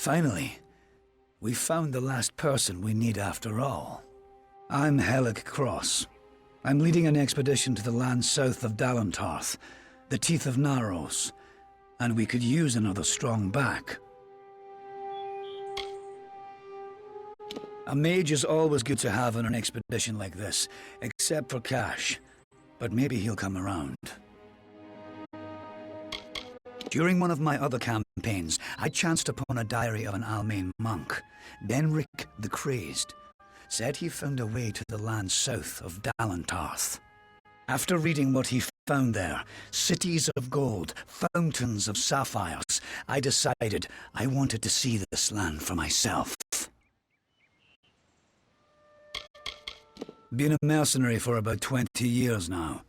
Finally, we found the last person we need after all. I'm Helig Cross. I'm leading an expedition to the land south of Dalantarth, the teeth of Naros, and we could use another strong back. A mage is always good to have on an expedition like this, except for Cash, but maybe he'll come around. During one of my other campaigns, I chanced upon a diary of an Almain monk, Denric the Crazed. Said he found a way to the land south of Dalantarth. After reading what he found there, cities of gold, fountains of sapphires, I decided I wanted to see this land for myself. Been a mercenary for about 20 years now.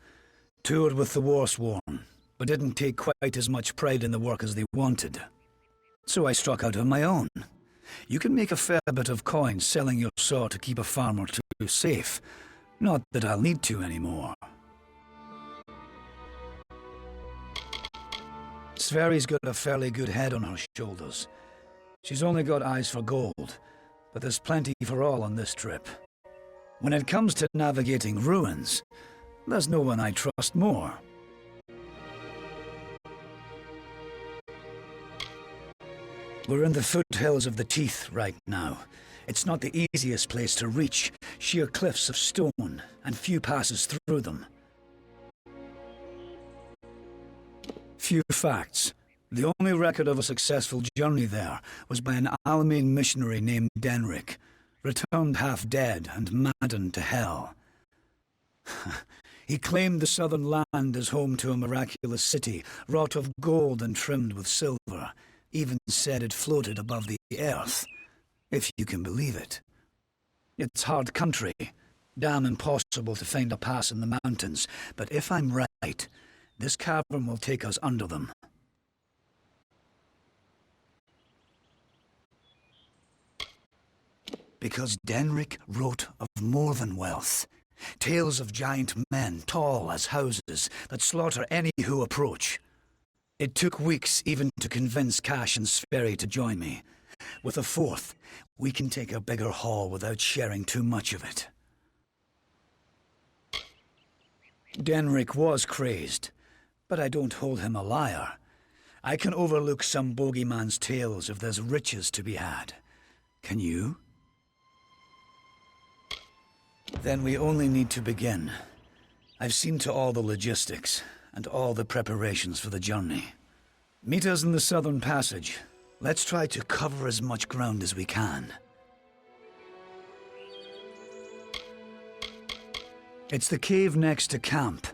Toured with the Warsworn, but didn't take quite as much pride in the work as they wanted. So I struck out on my own. You can make a fair bit of coin selling your sword to keep a farm or two safe. Not that I'll need to anymore. Sverri's got a fairly good head on her shoulders. She's only got eyes for gold, but there's plenty for all on this trip. When it comes to navigating ruins, there's no one I trust more. We're in the foothills of the Teeth right now. It's not the easiest place to reach, sheer cliffs of stone, and few passes through them. Few facts. The only record of a successful journey there was by an Almain missionary named Denric, returned half dead and maddened to hell. He claimed the southern land as home to a miraculous city, wrought of gold and trimmed with silver. Even said it floated above the earth, if you can believe it. It's hard country, damn impossible to find a pass in the mountains, but if I'm right, this cavern will take us under them. Because Denric wrote of more than wealth. Tales of giant men, tall as houses, that slaughter any who approach. It took weeks even to convince Cash and Sverri to join me. With a fourth, we can take a bigger haul without sharing too much of it. Denric was crazed, but I don't hold him a liar. I can overlook some bogeyman's tales if there's riches to be had. Can you? Then we only need to begin. I've seen to all the logistics and all the preparations for the journey. Meet us in the Southern Passage. Let's try to cover as much ground as we can. It's the cave next to camp.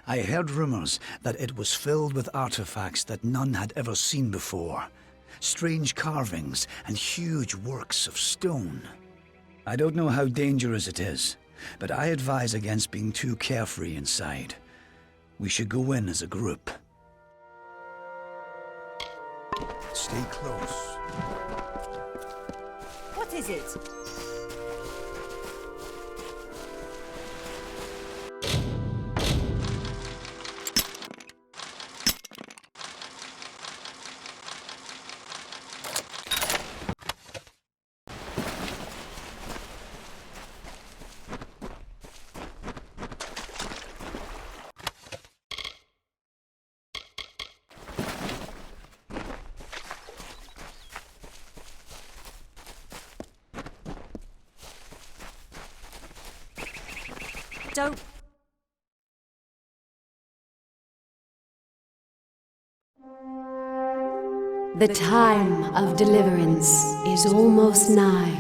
I heard rumors that it was filled with artifacts that none had ever seen before. Strange carvings and huge works of stone. I don't know how dangerous it is, but I advise against being too carefree inside. We should go in as a group. Stay close. What is it? Don't... The time of deliverance is almost nigh.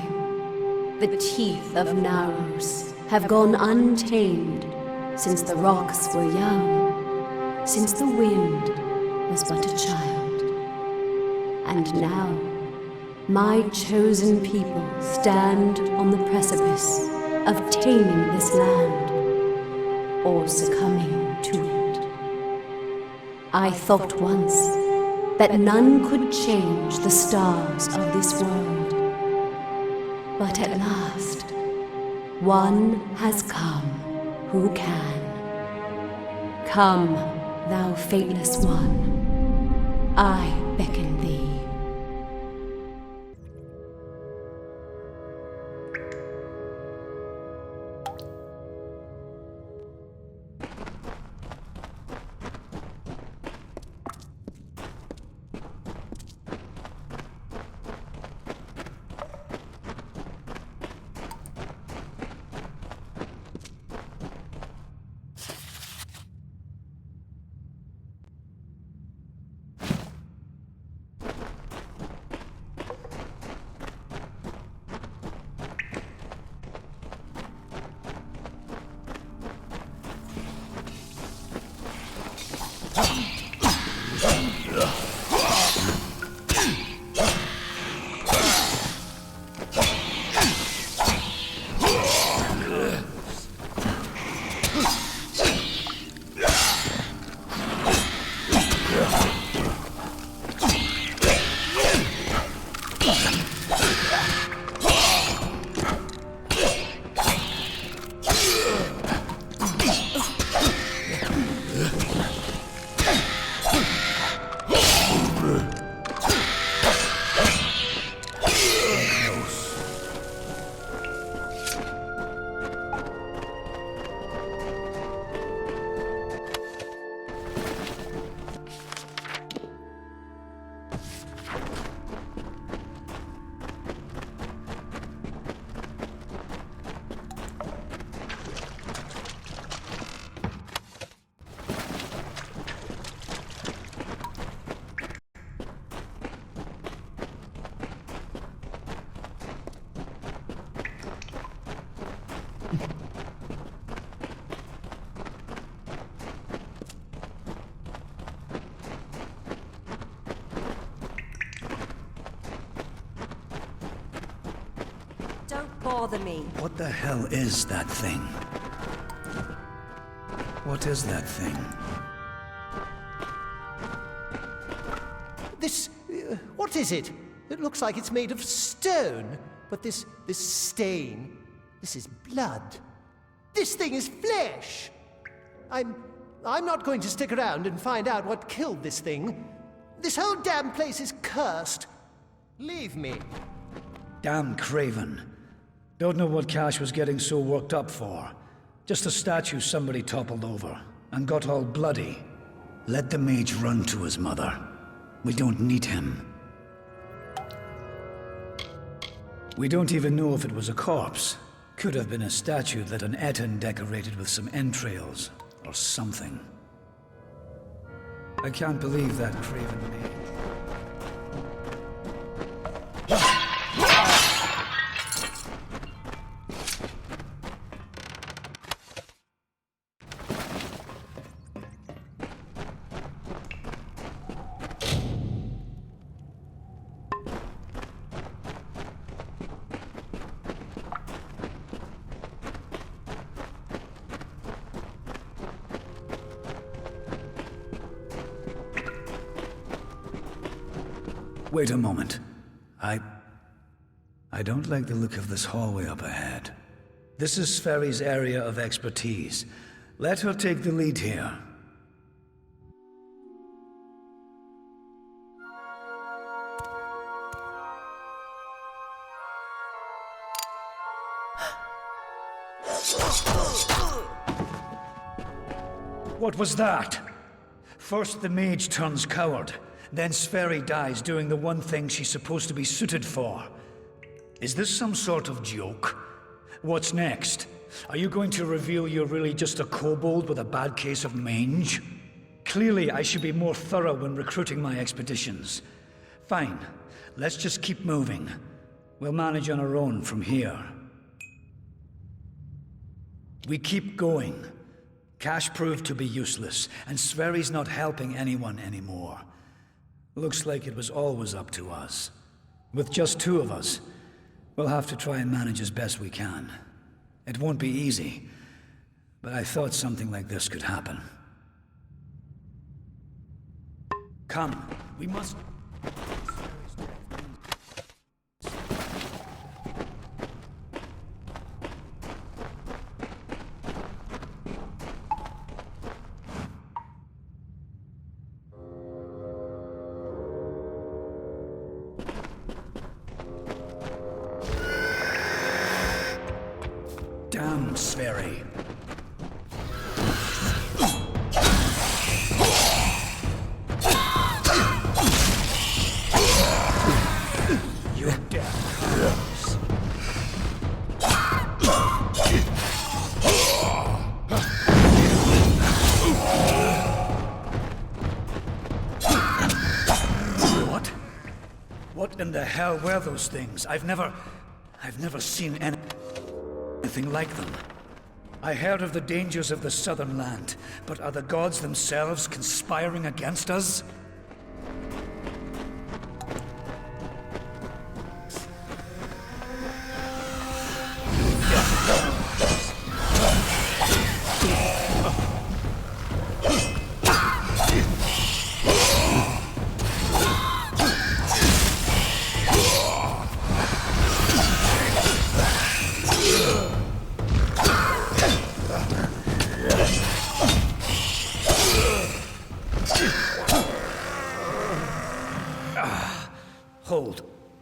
The teeth of Naros have gone untamed since the rocks were young, since the wind was but a child. And now, my chosen people stand on the precipice of taming this land, or succumbing to it. I thought once that none could change the stars of this world. But at last, one has come who can. Come, thou fateless one, I beckon thee. bother me. What the hell is that thing? What is that thing? This... what is it? It looks like it's made of stone. But this stain... this is blood. This thing is flesh! I'm not going to stick around and find out what killed this thing. This whole damn place is cursed. Leave me. Damn Craven. Don't know what Cash was getting so worked up for. Just a statue somebody toppled over and got all bloody. Let the mage run to his mother. We don't need him. We don't even know if it was a corpse. Could have been a statue that an Etten decorated with some entrails or something. I can't believe that Craven made. Wait a moment. I don't like the look of this hallway up ahead. This is Sverri's area of expertise. Let her take the lead here. What was that? First the mage turns coward. Then Sverri dies doing the one thing she's supposed to be suited for. Is this some sort of joke? What's next? Are you going to reveal you're really just a kobold with a bad case of mange? Clearly, I should be more thorough when recruiting my expeditions. Fine, let's just keep moving. We'll manage on our own from here. We keep going. Cash proved to be useless, and Sverri's not helping anyone anymore. Looks like it was always up to us. With just two of us, we'll have to try and manage as best we can. It won't be easy, but I thought something like this could happen. Come, we must... Damn, Sverri. You damn cowards. What? What in the hell were those things? I've never seen anything like them. I heard of the dangers of the southern land, but are the gods themselves conspiring against us?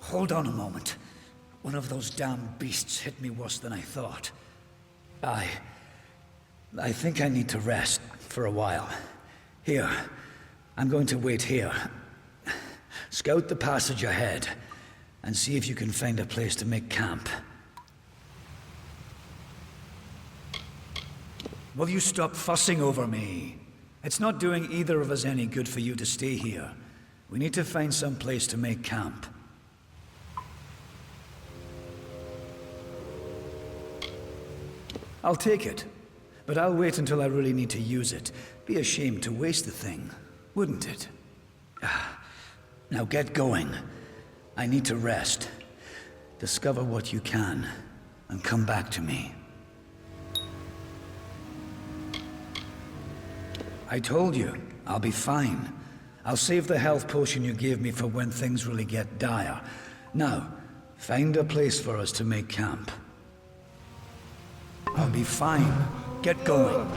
Hold on a moment. One of those damn beasts hit me worse than I thought. I think I need to rest for a while. Here, I'm going to wait here. Scout the passage ahead, and see if you can find a place to make camp. Will you stop fussing over me? It's not doing either of us any good for you to stay here. We need to find some place to make camp. I'll take it, but I'll wait until I really need to use it. Be a shame to waste the thing, wouldn't it? Now get going. I need to rest. Discover what you can, and come back to me. I told you, I'll be fine. I'll save the health potion you gave me for when things really get dire. Now, find a place for us to make camp. I'll be fine. Get going.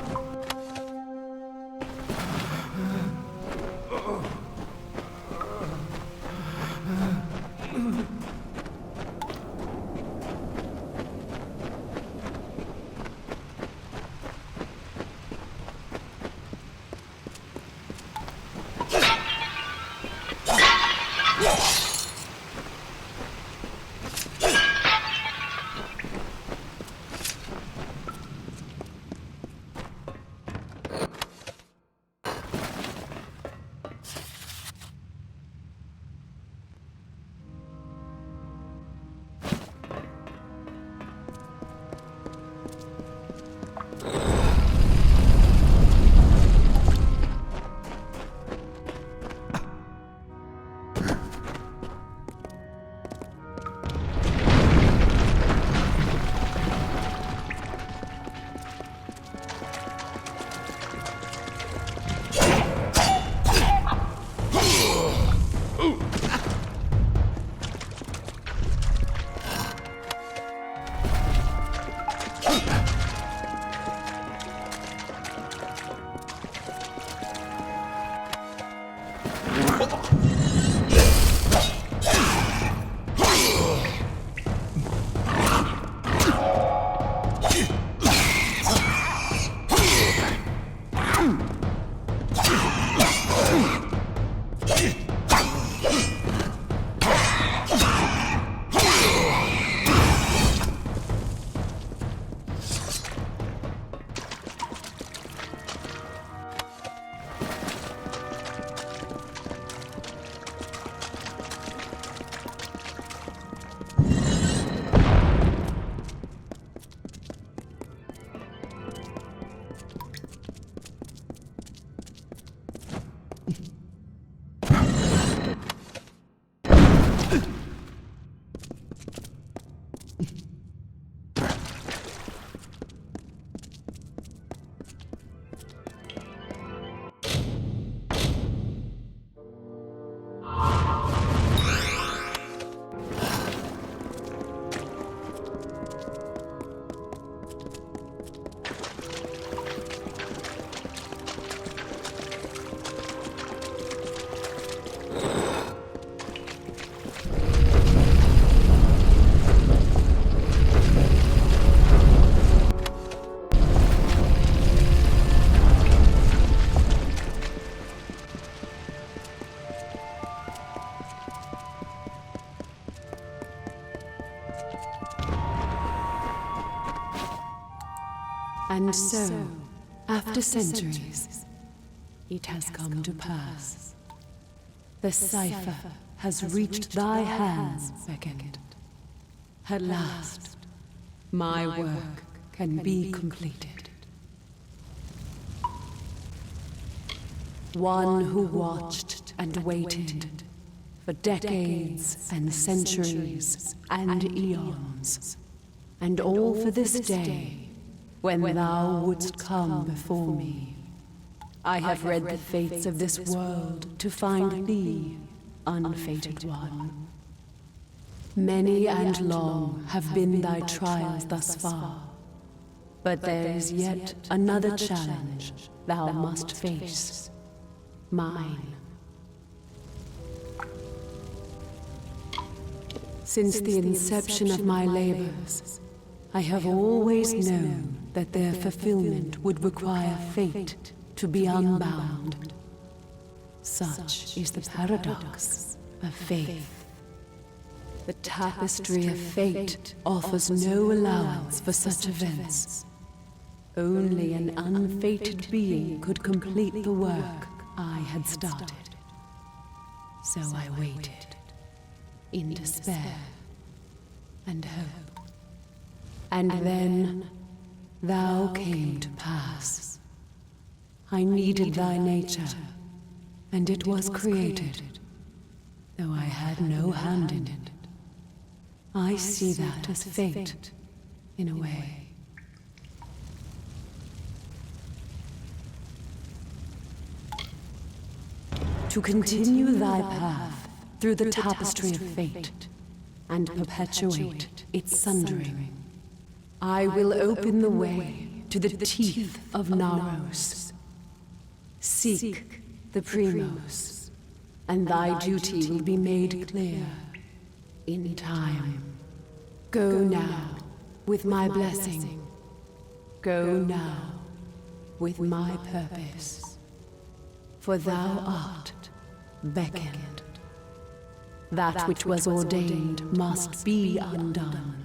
And so, after centuries, it has come to pass. The cipher has reached thy hands, Beckett. At last, my work can be completed. One who watched and waited for decades and centuries and eons, and all for this day, when thou wouldst come before me. I have read the fates of this world to find thee, unfated one. Many and long have been thy trials thus far, but there is yet another challenge thou must face, mine. Since the inception of my labors, I have always known that their fulfillment would require fate to be unbound. Such is the paradox of faith. The tapestry of fate offers no allowance for such events. Only an unfated being could complete the work I had started. So I waited, in despair and hope. And then thou came to pass. I needed thy nature, and it was created, though I had no hand in it. I see that as fate, in a way. To continue thy path through the tapestry of fate and perpetuate its sundering, I will open the way to the teeth of Naros. Seek the Primos, and thy duty will be made clear in time. Go now with my blessing. Go now with my purpose. For thou art beckoned. That which was ordained must be undone.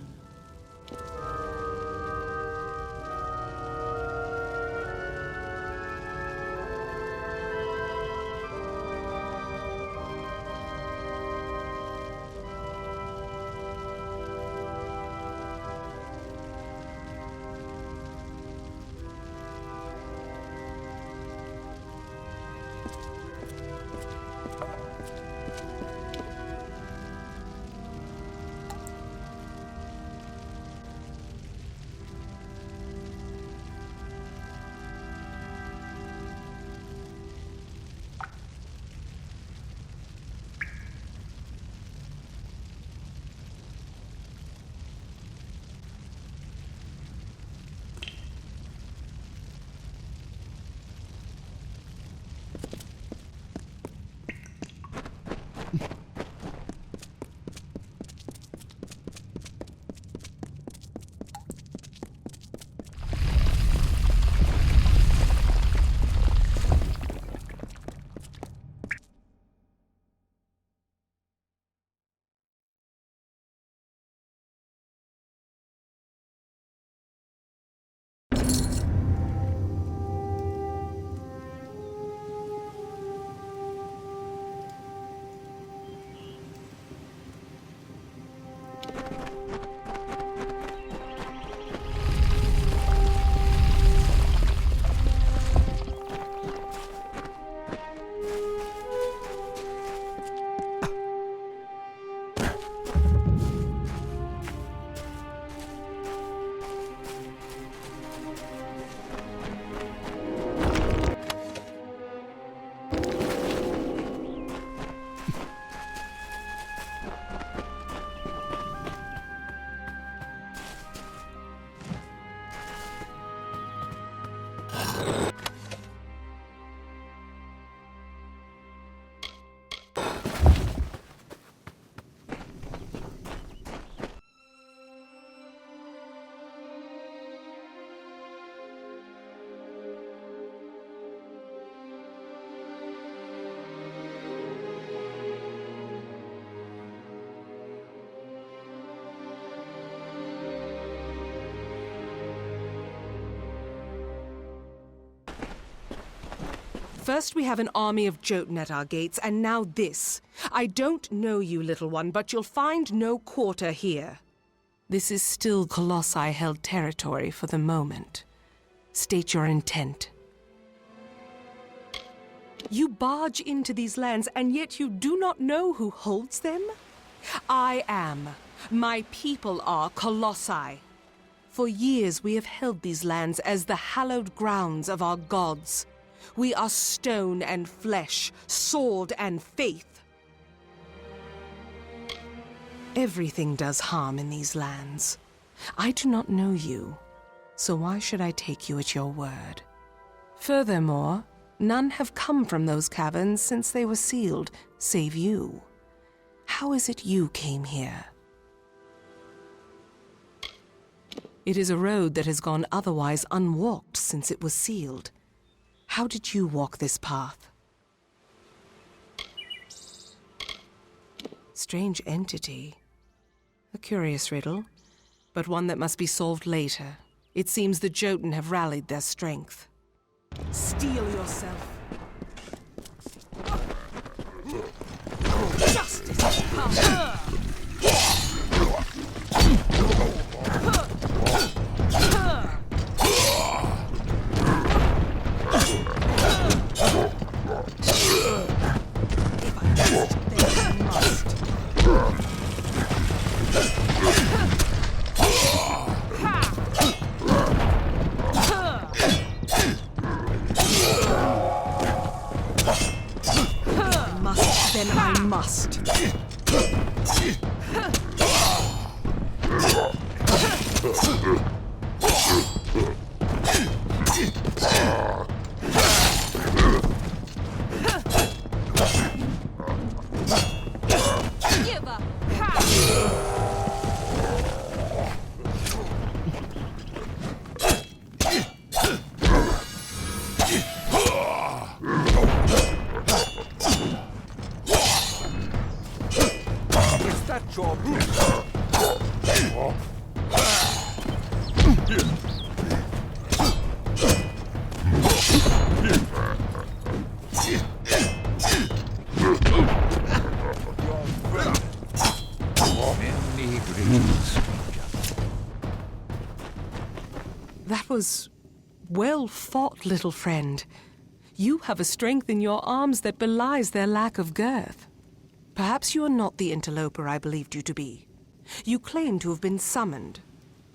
First we have an army of Jotun at our gates, and now this. I don't know you, little one, but you'll find no quarter here. This is still Colossi-held territory for the moment. State your intent. You barge into these lands, and yet you do not know who holds them? I am. My people are Colossi. For years we have held these lands as the hallowed grounds of our gods. We are stone and flesh, sword and faith. Everything does harm in these lands. I do not know you, so why should I take you at your word? Furthermore, none have come from those caverns since they were sealed, save you. How is it you came here? It is a road that has gone otherwise unwalked since it was sealed. How did you walk this path? Strange entity. A curious riddle, but one that must be solved later. It seems the Jotun have rallied their strength. Steel yourself. Justice comes. Ha! that job. Many greetings. That was well fought, little friend. You have a strength in your arms that belies their lack of girth. Perhaps you are not the interloper I believed you to be. You claim to have been summoned.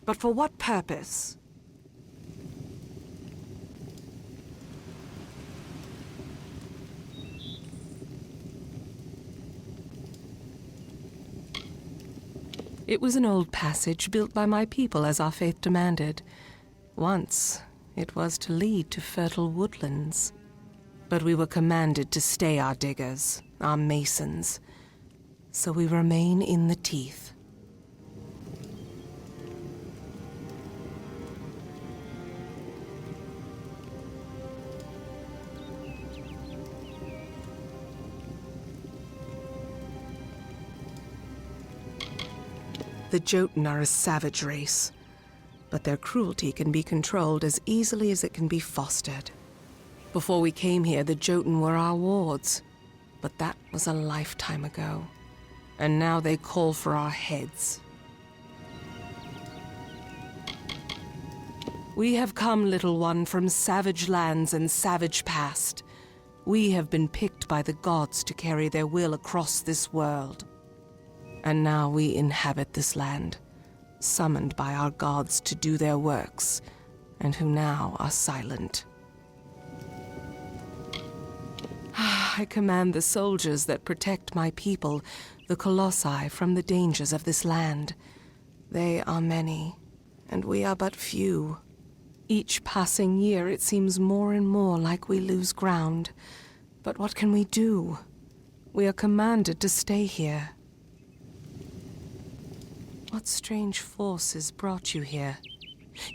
But for what purpose? It was an old passage built by my people as our faith demanded. Once, it was to lead to fertile woodlands. But we were commanded to stay our diggers, our masons. So we remain in the teeth. The Jotun are a savage race, but their cruelty can be controlled as easily as it can be fostered. Before we came here, the Jotun were our wards, but that was a lifetime ago. And now they call for our heads. We have come, little one, from savage lands and savage past. We have been picked by the gods to carry their will across this world. And now we inhabit this land, summoned by our gods to do their works, and who now are silent. I command the soldiers that protect my people, the Colossi, from the dangers of this land. They are many, and we are but few. Each passing year it seems more and more like we lose ground. But what can we do? We are commanded to stay here. What strange forces brought you here?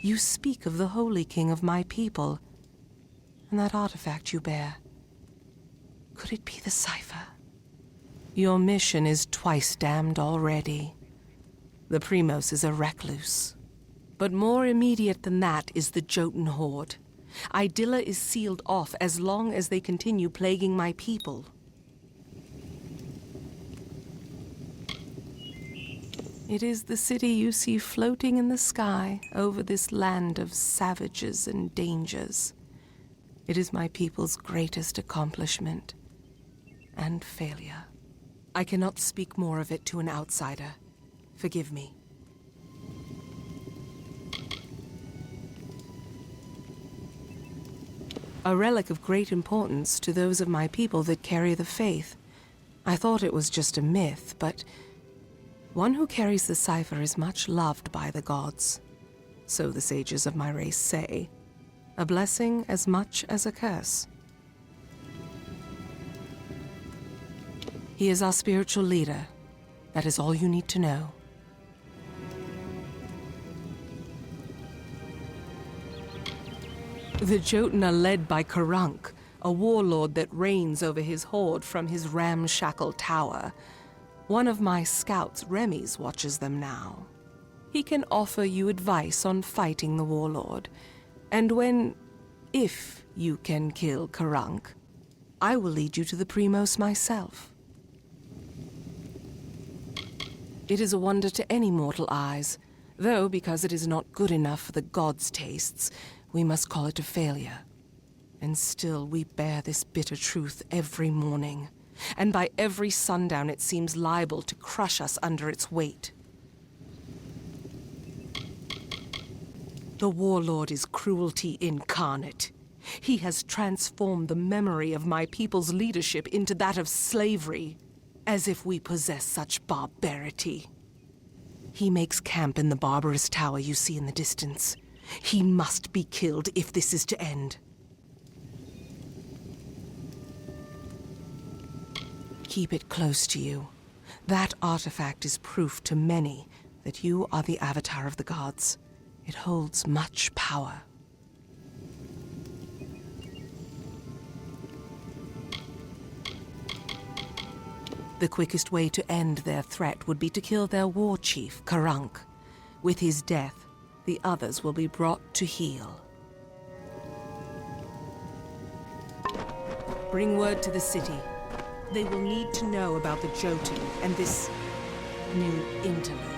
You speak of the Holy King of my people, and that artifact you bear. Could it be the cipher? Your mission is twice damned already. The Primos is a recluse. But more immediate than that is the Jotun horde. Idylla is sealed off as long as they continue plaguing my people. It is the city you see floating in the sky over this land of savages and dangers. It is my people's greatest accomplishment and failure. I cannot speak more of it to an outsider. Forgive me. A relic of great importance to those of my people that carry the faith. I thought it was just a myth, but one who carries the cipher is much loved by the gods. So the sages of my race say. A blessing as much as a curse. He is our spiritual leader. That is all you need to know. The Jotun are led by Karunk, a warlord that reigns over his horde from his ramshackle tower. One of my scouts, Remy's, watches them now. He can offer you advice on fighting the warlord. And if you can kill Karunk, I will lead you to the Primos myself. It is a wonder to any mortal eyes, though because it is not good enough for the gods' tastes, we must call it a failure. And still we bear this bitter truth every morning. And by every sundown it seems liable to crush us under its weight. The warlord is cruelty incarnate. He has transformed the memory of my people's leadership into that of slavery, as if we possess such barbarity. He makes camp in the barbarous tower you see in the distance. He must be killed if this is to end. Keep it close to you. That artifact is proof to many that you are the avatar of the gods. It holds much power. The quickest way to end their threat would be to kill their war chief, Karunk. With his death, the others will be brought to heel. Bring word to the city. They will need to know about the Jotun and this new interloper.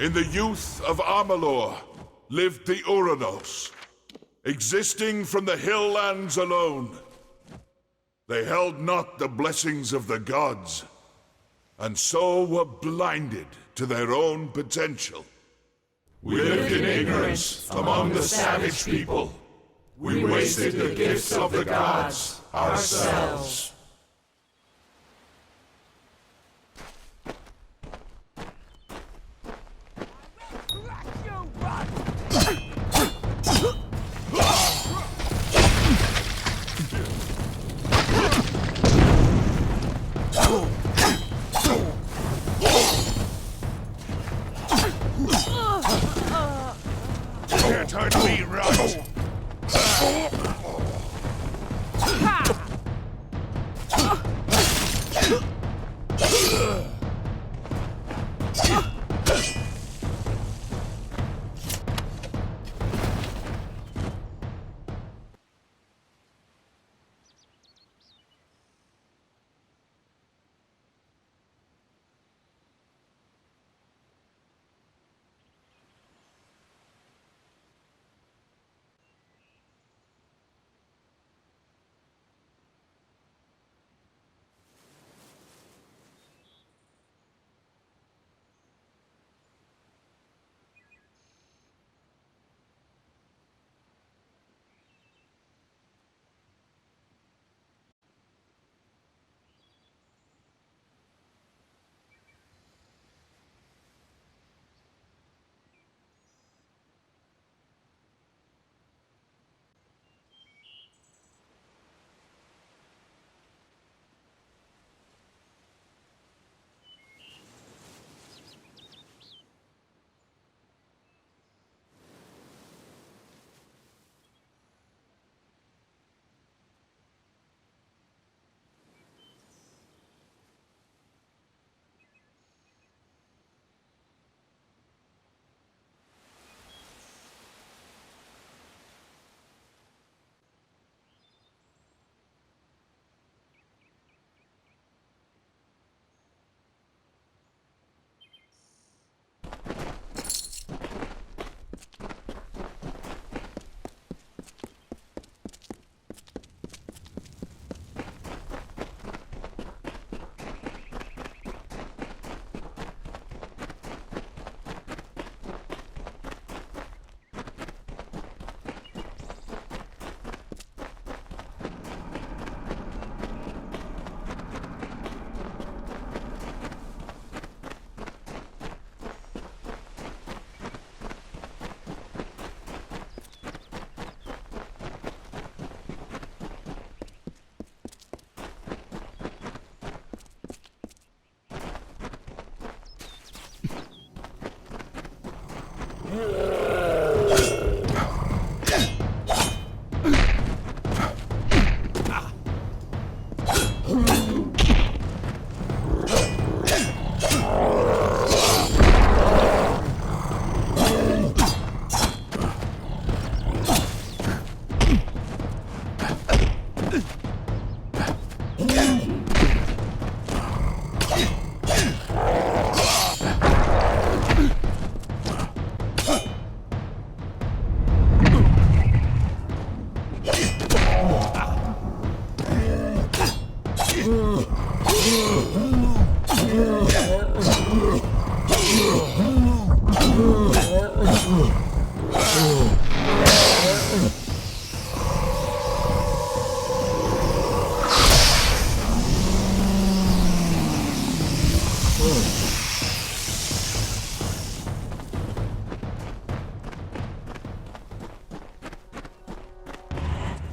In the youth of Amalur lived the Uranos, existing from the hill lands alone. They held not the blessings of the gods, and so were blinded to their own potential. We lived in ignorance among the savage people. We wasted the gifts of the gods ourselves. Can't hurt me, right?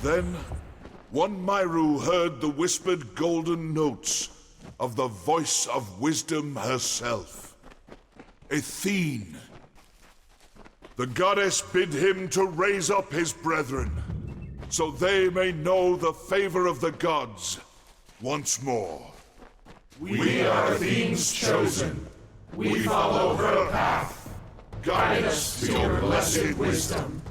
Then, one Myru heard the whispered golden notes of the voice of wisdom herself, Athene. The goddess bid him to raise up his brethren, so they may know the favor of the gods once more. We are Athene's chosen. We follow her path. Guide us to your blessed wisdom.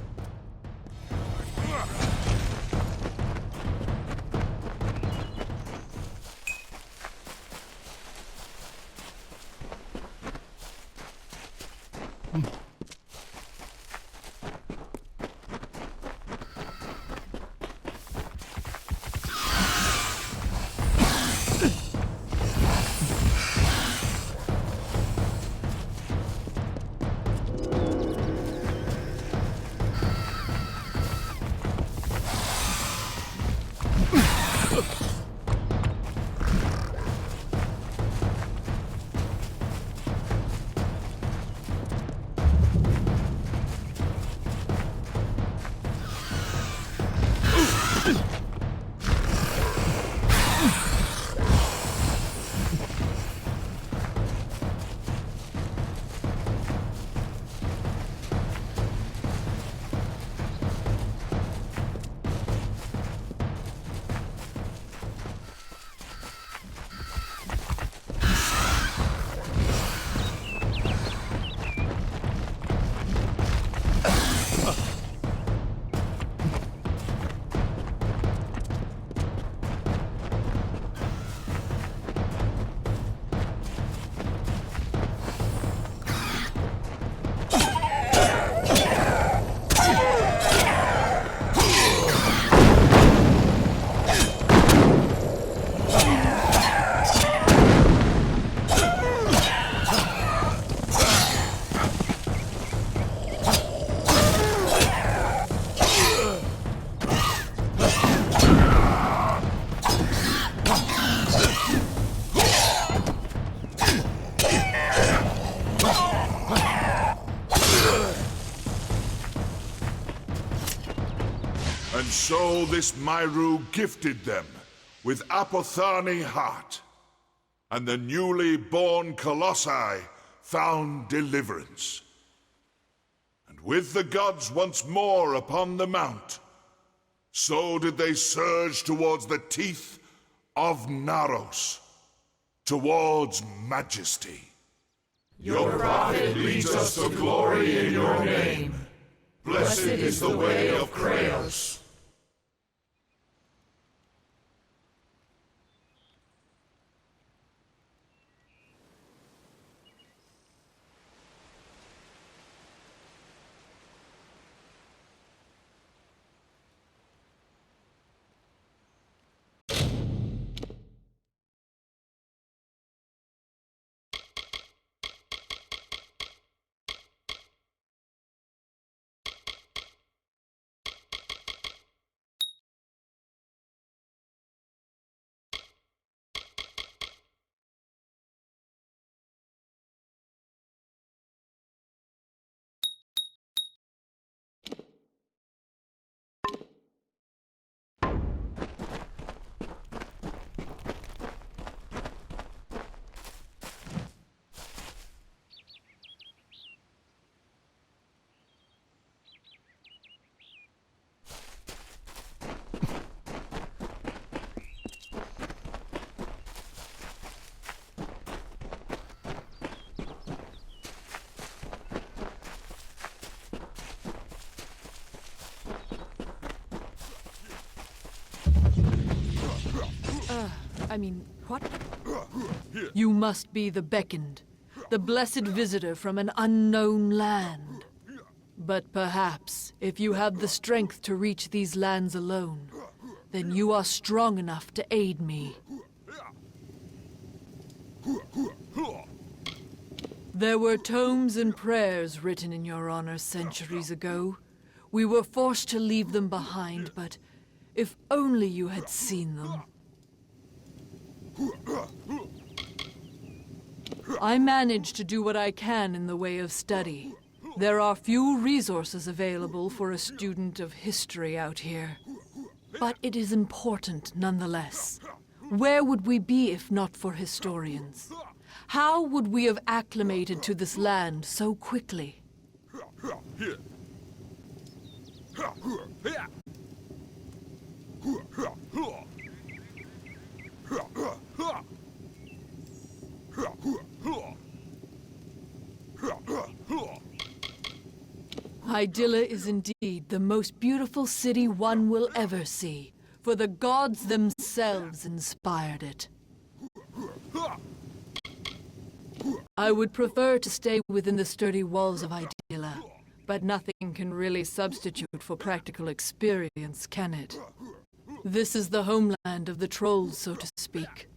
And so this Myru gifted them with Apothani heart, and the newly born Colossi found deliverance. And with the gods once more upon the mount, so did they surge towards the teeth of Naros, towards majesty. Your prophet leads us to glory in your name. Blessed is the way of Kraos. What? You must be the beckoned, the blessed visitor from an unknown land. But perhaps, if you have the strength to reach these lands alone, then you are strong enough to aid me. There were tomes and prayers written in your honor centuries ago. We were forced to leave them behind, but if only you had seen them. I managed to do what I can in the way of study. There are few resources available for a student of history out here. But it is important nonetheless. Where would we be if not for historians? How would we have acclimated to this land so quickly? Hydaella is indeed the most beautiful city one will ever see, for the gods themselves inspired it. I would prefer to stay within the sturdy walls of Hydaella, but nothing can really substitute for practical experience, can it? This is the homeland of the trolls, so to speak.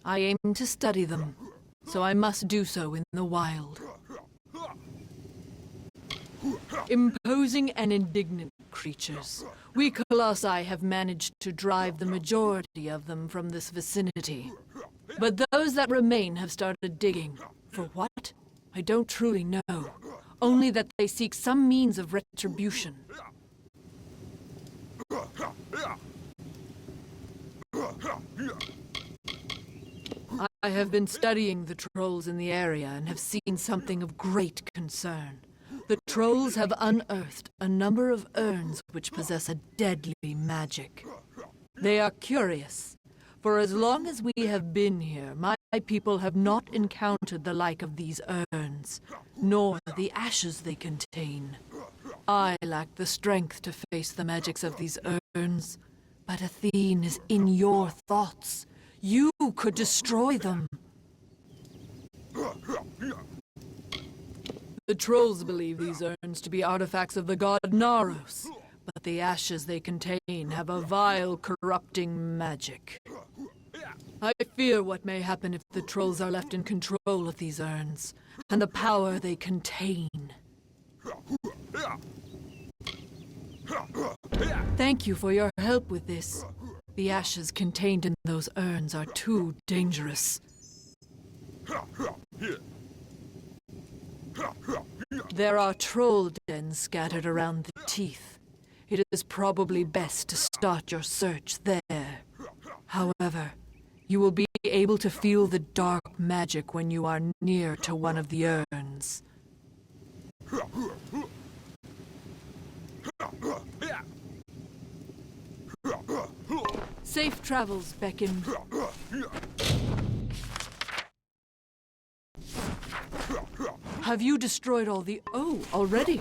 I aim to study them, so I must do so in the wild. Imposing and indignant creatures. We Colossi have managed to drive the majority of them from this vicinity. But those that remain have started digging. For what? I don't truly know. Only that they seek some means of retribution. I have been studying the trolls in the area and have seen something of great concern. The trolls have unearthed a number of urns which possess a deadly magic. They are curious. For as long as we have been here, my people have not encountered the like of these urns, nor the ashes they contain. I lack the strength to face the magics of these urns, but Athene is in your thoughts. You could destroy them. The trolls believe these urns to be artifacts of the god Naros, but the ashes they contain have a vile, corrupting magic. I fear what may happen if the trolls are left in control of these urns, and the power they contain. Thank you for your help with this. The ashes contained in those urns are too dangerous. There are troll dens scattered around the teeth. It is probably best to start your search there. However, you will be able to feel the dark magic when you are near to one of the urns. Safe travels, Beckoned. Have you destroyed all the... Oh, already?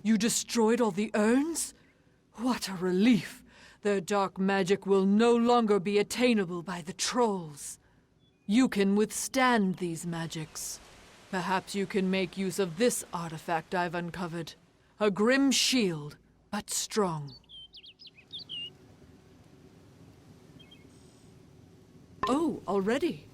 You destroyed all the urns? What a relief! Their dark magic will no longer be attainable by the trolls. You can withstand these magics. Perhaps you can make use of this artifact I've uncovered. A grim shield, but strong. Oh, already?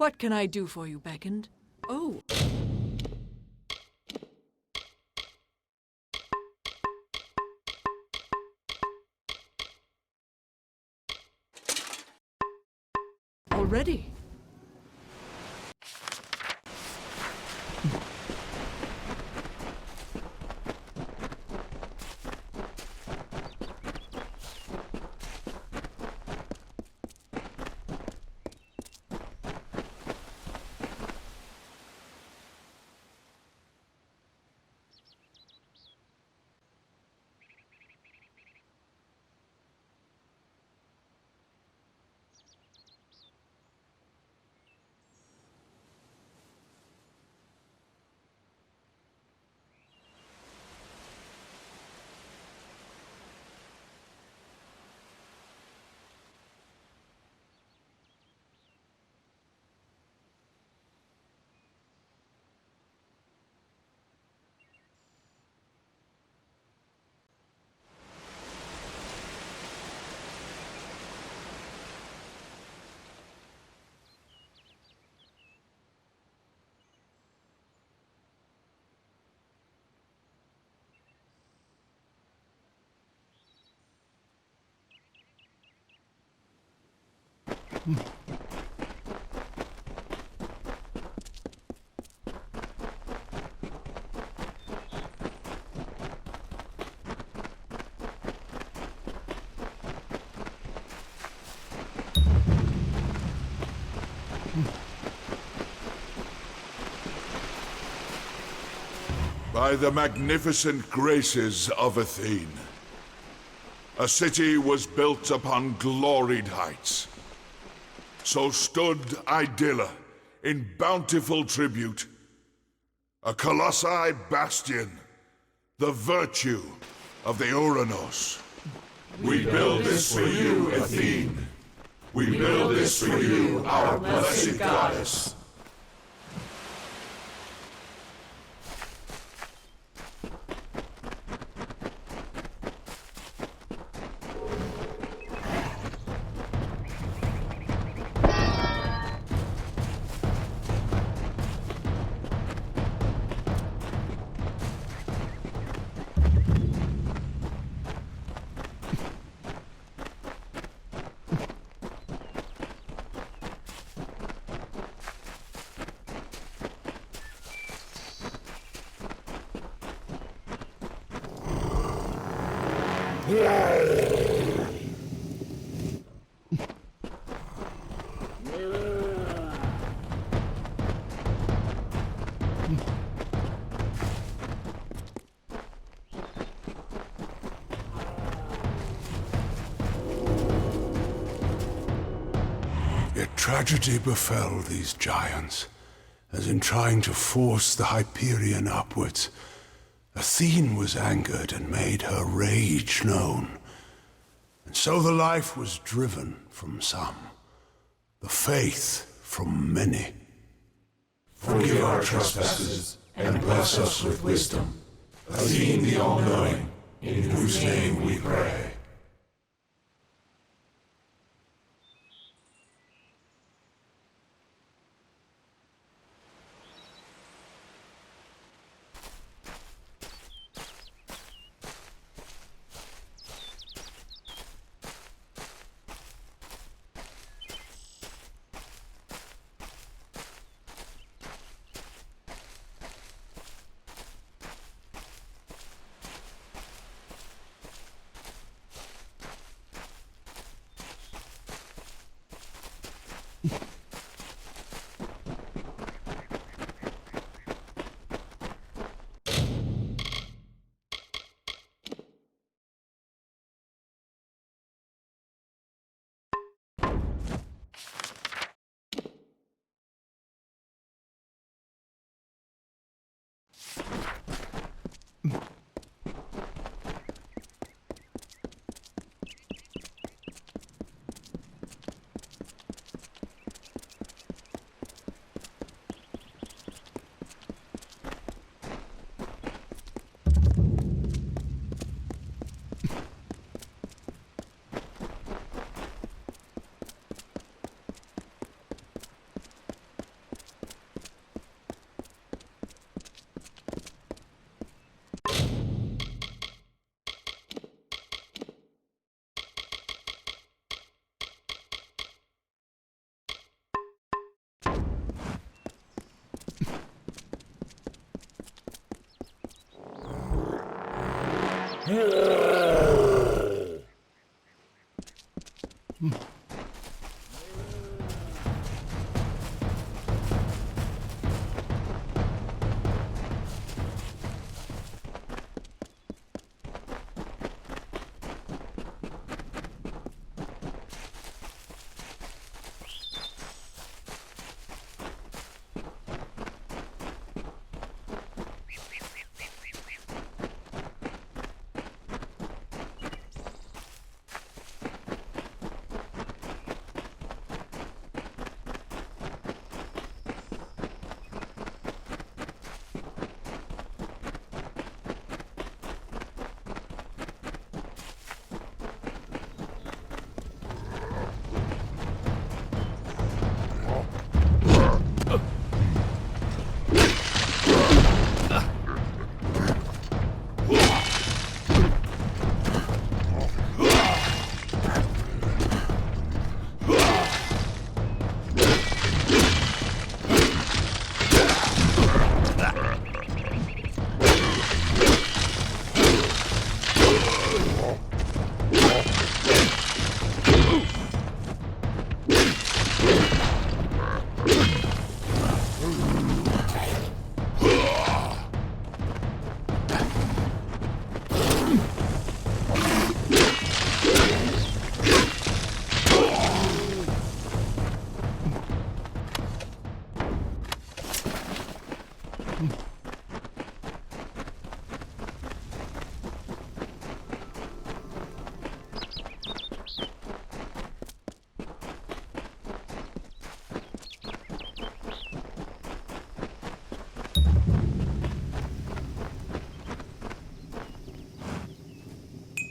What can I do for you, Beckoned? Oh. Already? By the magnificent graces of Athene, a city was built upon gloried heights. So stood Idylla in bountiful tribute, a colossi bastion, the virtue of the Uranos. We build this for you, Athene. We build this for you, our blessed goddess. Yet tragedy befell these giants, as in trying to force the Hyperion upwards, Athene was angered and made her rage known. And so the life was driven from some, the faith from many. Forgive our trespasses, and bless us with wisdom. Athene the All-Knowing, in whose name we pray.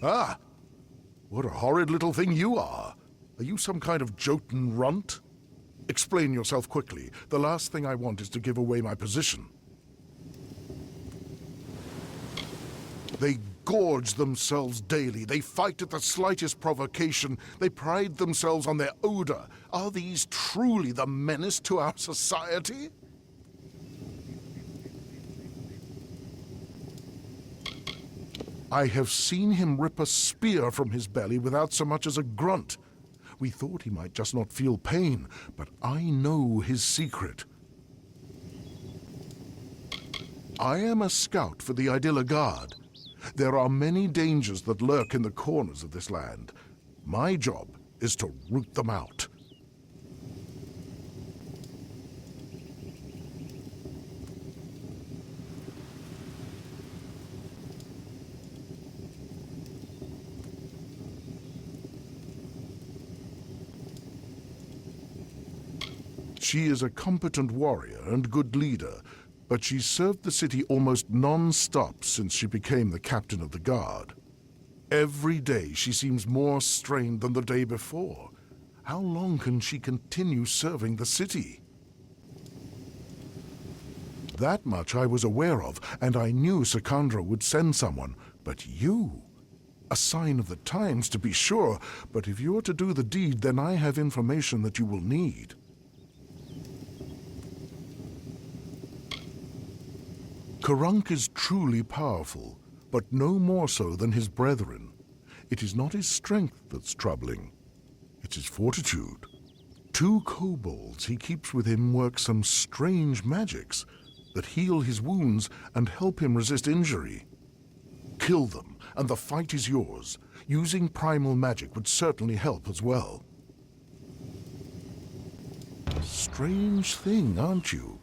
Ah! What a horrid little thing you are! Are you some kind of Jotun runt? Explain yourself quickly. The last thing I want is to give away my position. They gorge themselves daily. They fight at the slightest provocation. They pride themselves on their odor. Are these truly the menace to our society? I have seen him rip a spear from his belly without so much as a grunt. We thought he might just not feel pain, but I know his secret. I am a scout for the Idilla Guard. There are many dangers that lurk in the corners of this land. My job is to root them out. She is a competent warrior and good leader, but she's served the city almost non-stop since she became the captain of the guard. Every day she seems more strained than the day before. How long can she continue serving the city? That much I was aware of, and I knew Sakandra would send someone. But you? A sign of the times, to be sure, but if you're to do the deed, then I have information that you will need. Karunk is truly powerful, but no more so than his brethren. It is not his strength that's troubling. It's his fortitude. 2 kobolds he keeps with him work some strange magics that heal his wounds and help him resist injury. Kill them, and the fight is yours. Using primal magic would certainly help as well. Strange thing, aren't you?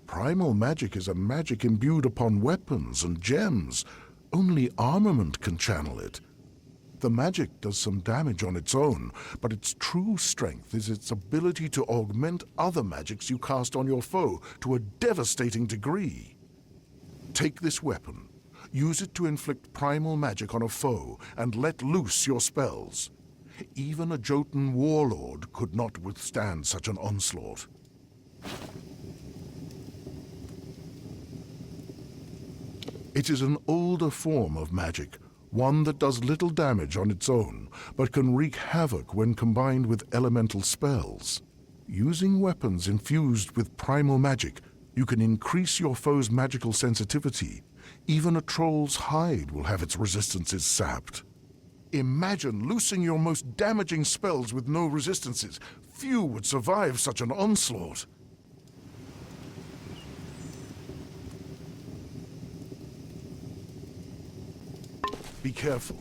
Primal magic is a magic imbued upon weapons and gems. Only armament can channel it. The magic does some damage on its own, but its true strength is its ability to augment other magics you cast on your foe to a devastating degree. Take this weapon, use it to inflict primal magic on a foe, and let loose your spells. Even a Jotun warlord could not withstand such an onslaught. It is an older form of magic, one that does little damage on its own, but can wreak havoc when combined with elemental spells. Using weapons infused with primal magic, you can increase your foe's magical sensitivity. Even a troll's hide will have its resistances sapped. Imagine loosing your most damaging spells with no resistances. Few would survive such an onslaught. Be careful.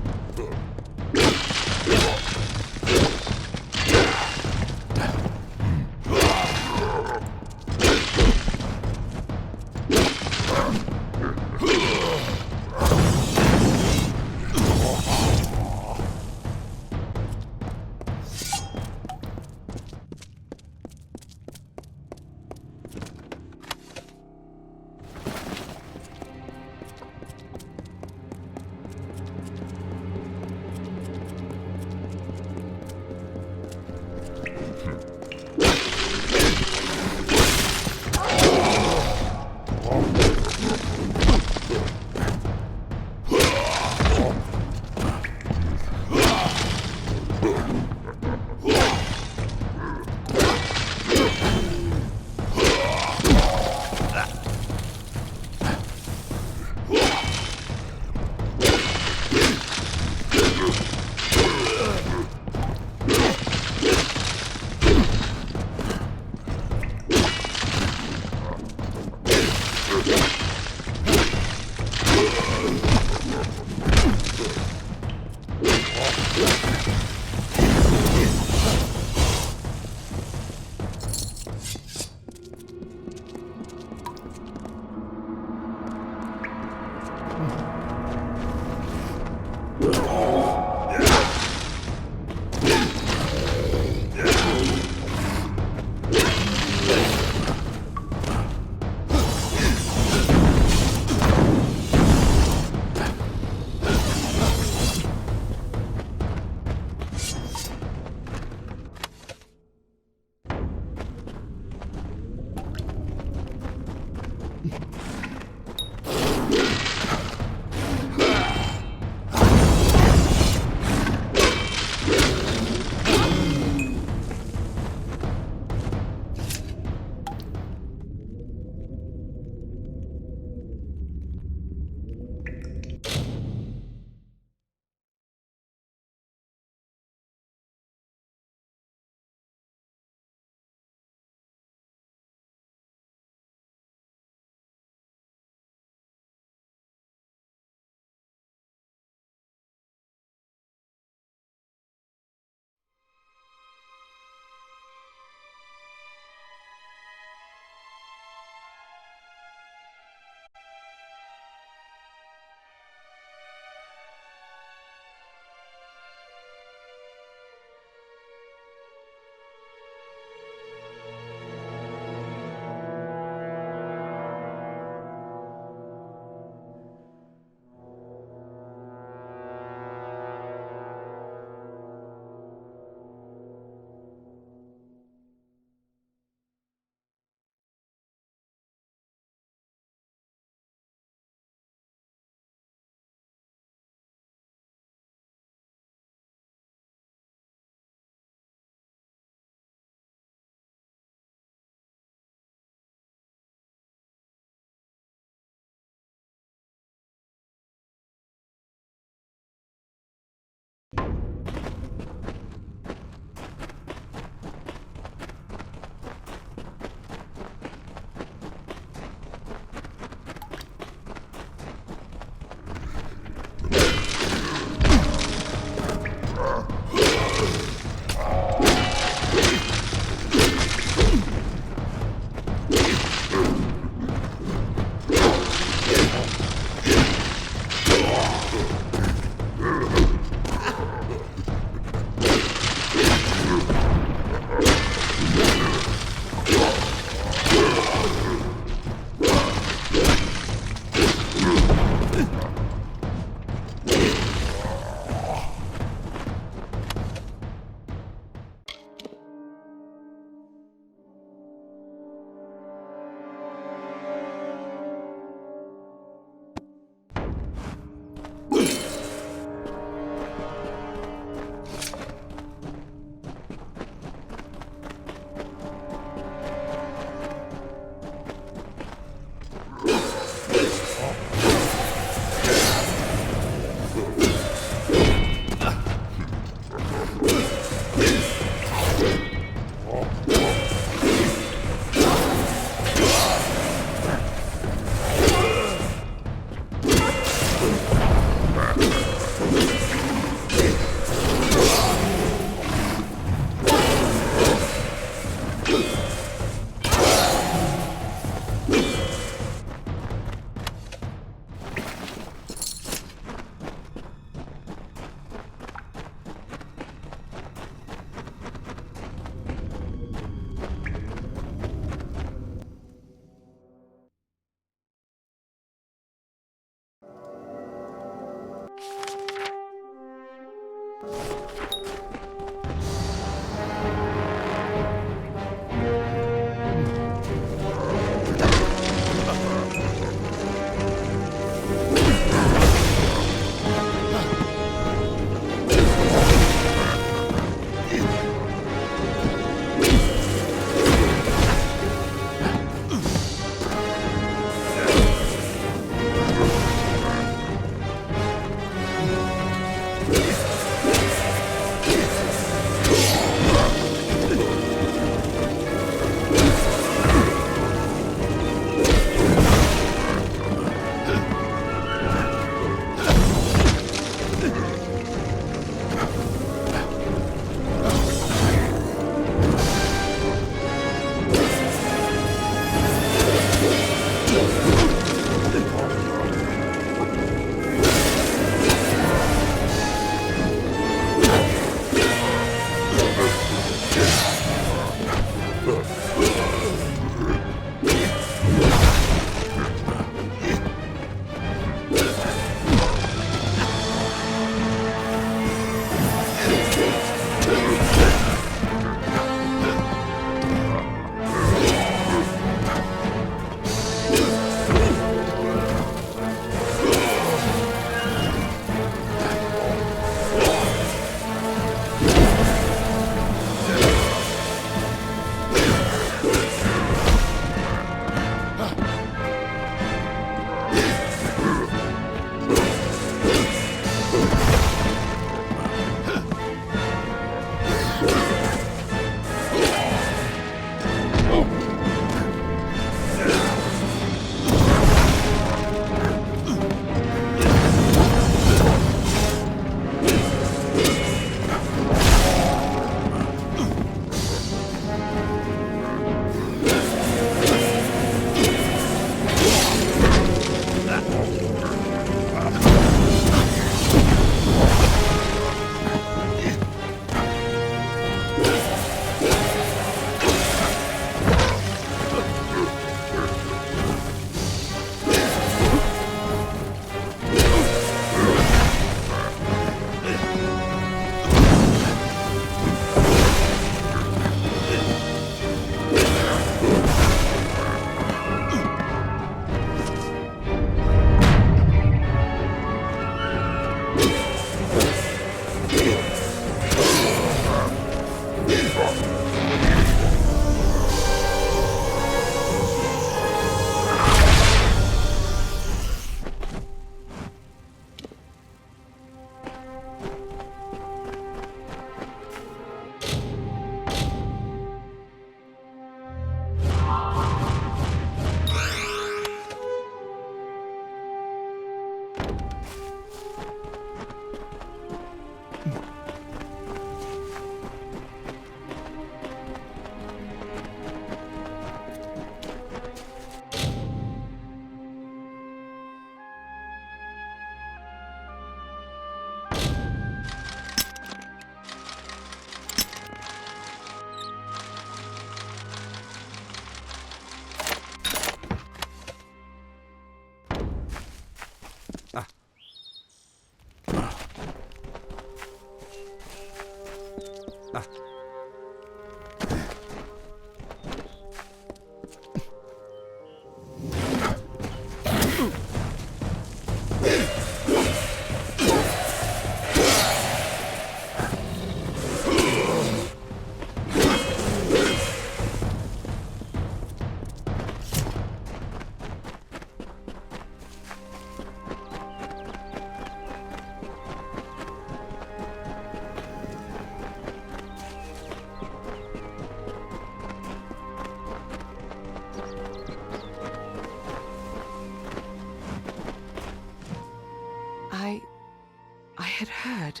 I had heard.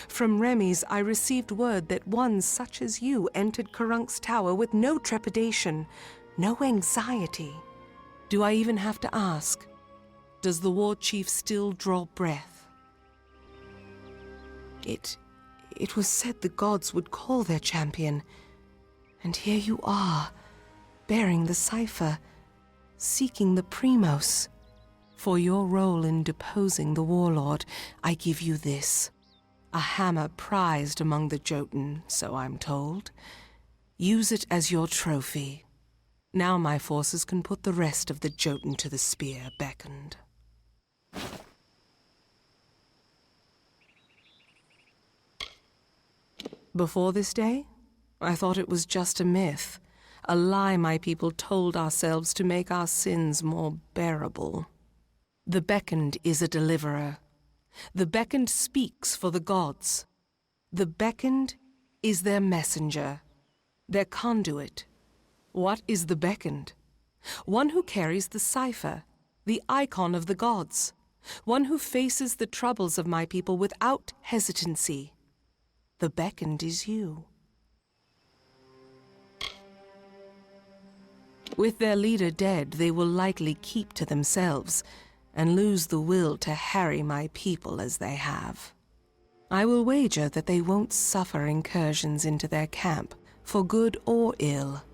From Remy's, I received word that one such as you entered Karunk's tower with no trepidation, no anxiety. Do I even have to ask? Does the war chief still draw breath? It was said the gods would call their champion, and here you are, bearing the cipher, seeking the Primos. For your role in deposing the warlord, I give you this. A hammer prized among the Jotun, so I'm told. Use it as your trophy. Now my forces can put the rest of the Jotun to the spear beckoned. Before this day, I thought it was just a myth, a lie my people told ourselves to make our sins more bearable. The beckoned is a deliverer. The beckoned speaks for the gods. The beckoned is their messenger, their conduit. What is the beckoned? One who carries the cipher, the icon of the gods. One who faces the troubles of my people without hesitancy. The beckoned is you. With their leader dead, they will likely keep to themselves and lose the will to harry my people as they have. I will wager that they won't suffer incursions into their camp, for good or ill.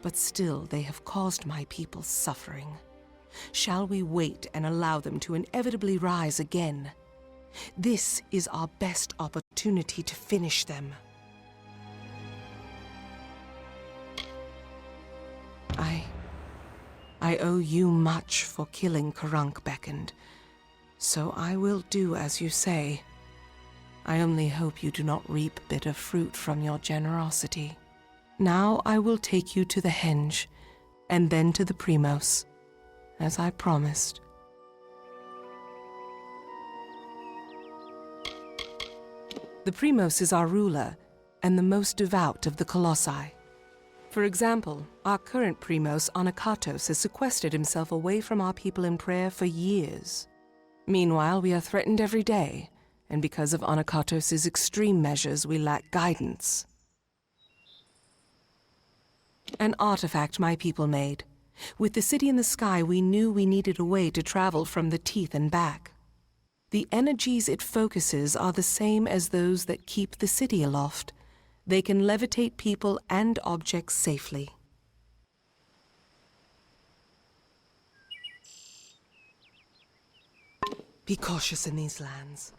But still they have caused my people suffering. Shall we wait and allow them to inevitably rise again? This is our best opportunity to finish them. I owe you much for killing Karunk beckoned, so I will do as you say. I only hope you do not reap bitter fruit from your generosity. Now I will take you to the henge, and then to the Primos, as I promised. The Primos is our ruler, and the most devout of the Colossi. For example, our current Primos, Anakatos, has sequestered himself away from our people in prayer for years. Meanwhile, we are threatened every day, and because of Anakatos' extreme measures, we lack guidance. An artifact my people made. With the city in the sky, we knew we needed a way to travel from the teeth and back. The energies it focuses are the same as those that keep the city aloft. They can levitate people and objects safely. Be cautious in these lands.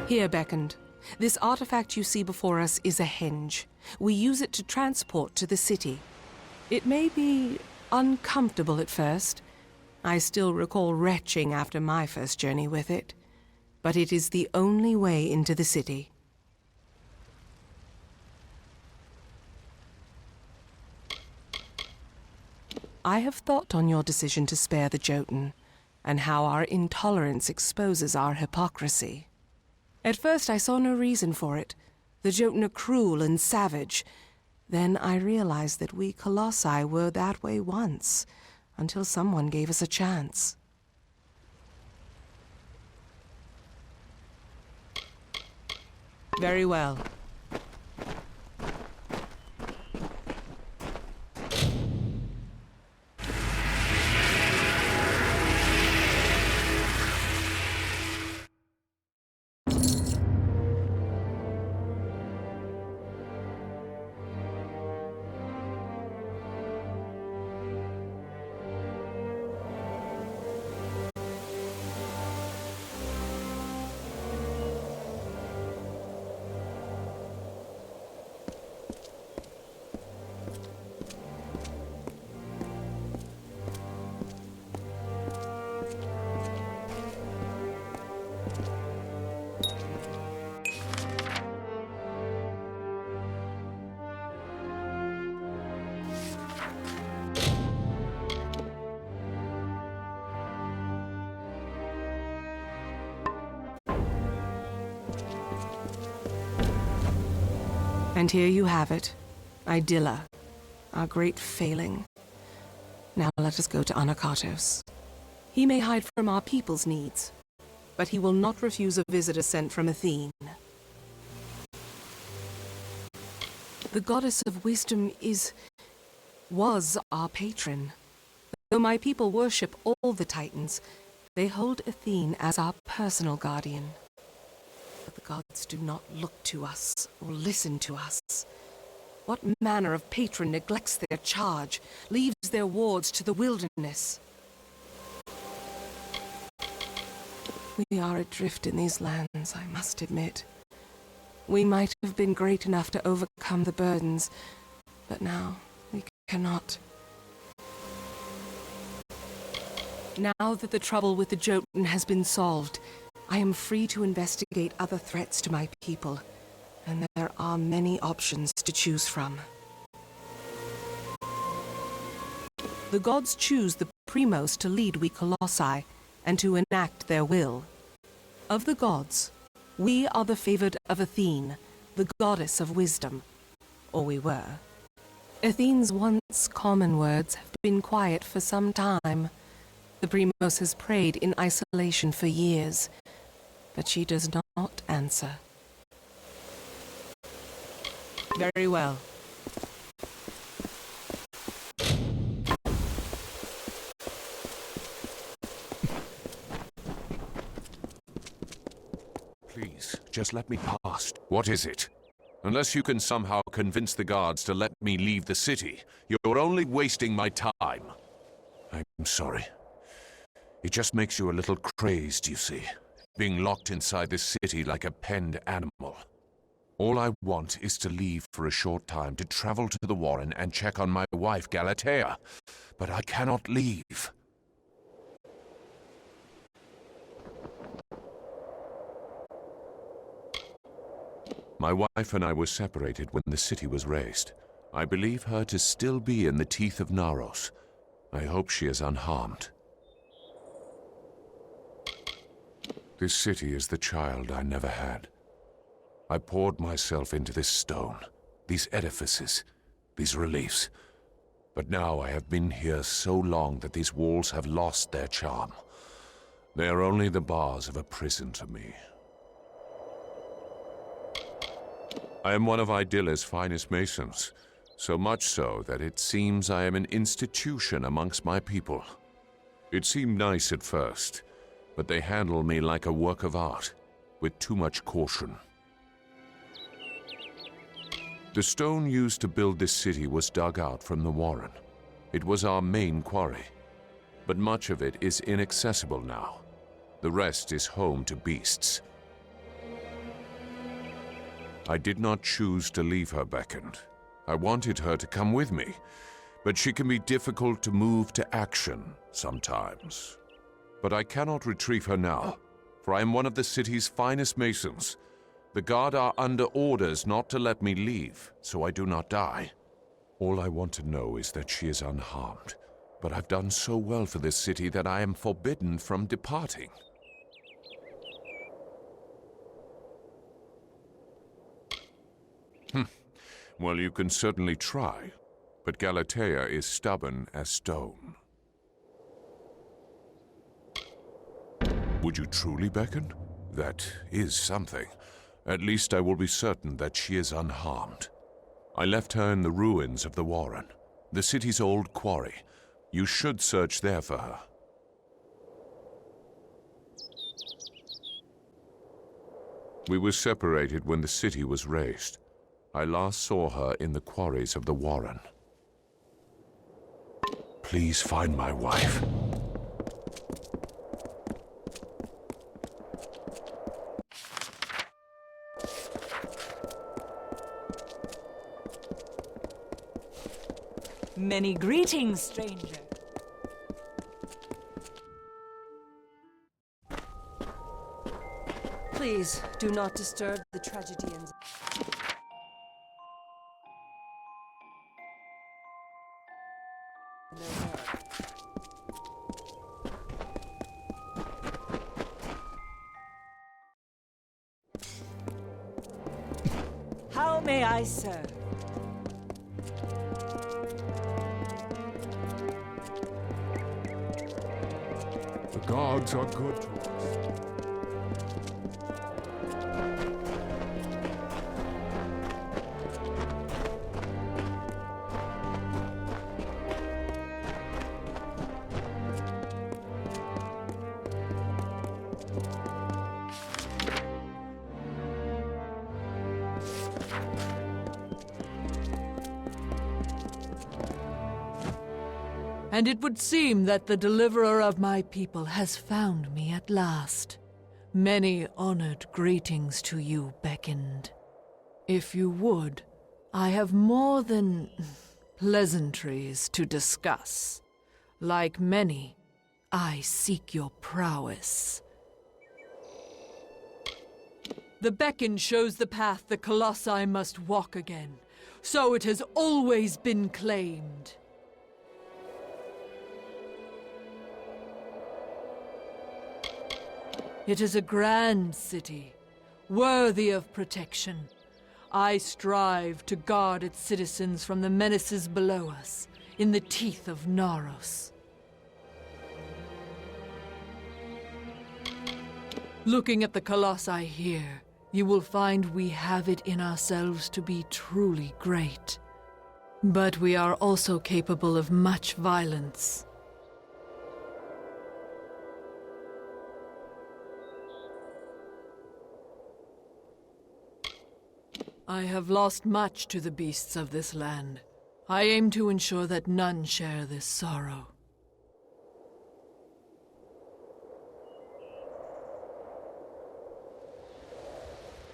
Here, beckoned. This artifact you see before us is a henge. We use it to transport to the city. It may be uncomfortable at first. I still recall retching after my first journey with it. But it is the only way into the city. I have thought on your decision to spare the Jotun, and how our intolerance exposes our hypocrisy. At first I saw no reason for it, the Jotun cruel and savage. Then I realized that we Colossi were that way once, until someone gave us a chance. Very well. And here you have it, Idylla, our great failing. Now let us go to Anakatos. He may hide from our people's needs, but he will not refuse a visitor sent from Athene. The goddess of wisdom was our patron. Though my people worship all the Titans, they hold Athene as our personal guardian. But the gods do not look to us or listen to us. What manner of patron neglects their charge, leaves their wards to the wilderness? We are adrift in these lands, I must admit. We might have been great enough to overcome the burdens, but now we cannot. Now that the trouble with the Jotun has been solved, I am free to investigate other threats to my people, and there are many options to choose from. The gods choose the Primos to lead we Colossi, and to enact their will. Of the gods, we are the favored of Athene, the goddess of wisdom, or we were. Athene's once common words have been quiet for some time. The Primos has prayed in isolation for years, but she does not answer. Very well. Please, just let me past. What is it? Unless you can somehow convince the guards to let me leave the city, you're only wasting my time. I'm sorry. It just makes you a little crazed, you see. Being locked inside this city like a penned animal. All I want is to leave for a short time to travel to the Warren and check on my wife, Galatea. But I cannot leave. My wife and I were separated when the city was razed. I believe her to still be in the teeth of Naros. I hope she is unharmed. This city is the child I never had. I poured myself into this stone, these edifices, these reliefs. But now I have been here so long that these walls have lost their charm. They are only the bars of a prison to me. I am one of Idylla's finest masons, so much so that it seems I am an institution amongst my people. It seemed nice at first, but they handle me like a work of art, with too much caution. The stone used to build this city was dug out from the Warren. It was our main quarry, but much of it is inaccessible now. The rest is home to beasts. I did not choose to leave her beckoned. I wanted her to come with me, but she can be difficult to move to action sometimes. But I cannot retrieve her now, for I am one of the city's finest masons. The guard are under orders not to let me leave, so I do not die. All I want to know is that she is unharmed, but I've done so well for this city that I am forbidden from departing. Well, you can certainly try, but Galatea is stubborn as stone. Would you truly beckon? That is something. At least I will be certain that she is unharmed. I left her in the ruins of the Warren, the city's old quarry. You should search there for her. We were separated when the city was razed. I last saw her in the quarries of the Warren. Please find my wife. Many greetings, stranger. Please, do not disturb the tragedians. How may I serve? The gods are good to us. And it would seem that the deliverer of my people has found me at last. Many honored greetings to you beckoned. If you would, I have more than pleasantries to discuss. Like many, I seek your prowess. The beacon shows the path the Colossi must walk again. So it has always been claimed. It is a grand city, worthy of protection. I strive to guard its citizens from the menaces below us, in the teeth of Naros. Looking at the Colossi here, you will find we have it in ourselves to be truly great. But we are also capable of much violence. I have lost much to the beasts of this land. I aim to ensure that none share this sorrow.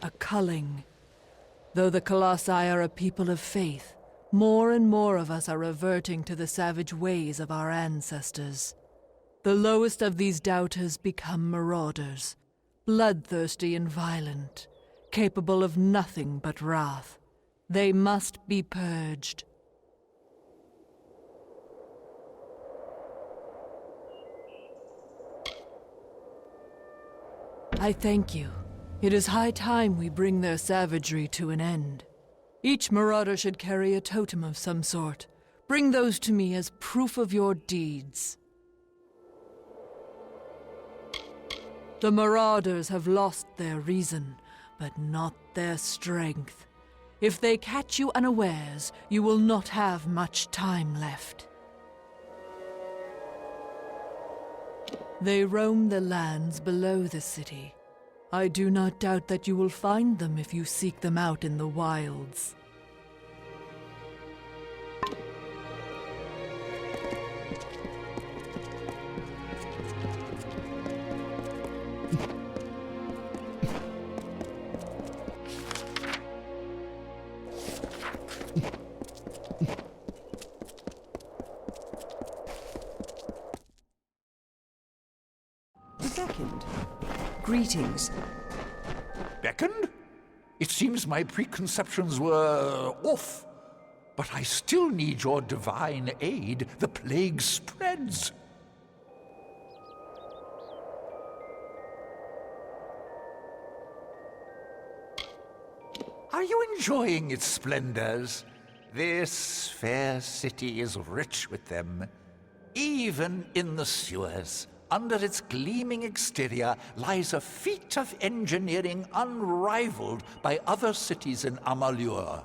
A culling. Though the Colossi are a people of faith, more and more of us are reverting to the savage ways of our ancestors. The lowest of these doubters become marauders, bloodthirsty and violent, capable of nothing but wrath. They must be purged. I thank you. It is high time we bring their savagery to an end. Each marauder should carry a totem of some sort. Bring those to me as proof of your deeds. The marauders have lost their reason, but not their strength. If they catch you unawares, you will not have much time left. They roam the lands below the city. I do not doubt that you will find them if you seek them out in the wilds. Beckoned. Greetings. Beckoned? It seems my preconceptions were off. But I still need your divine aid. The plague spreads. Are you enjoying its splendors? This fair city is rich with them. Even in the sewers, under its gleaming exterior, lies a feat of engineering unrivaled by other cities in Amalur.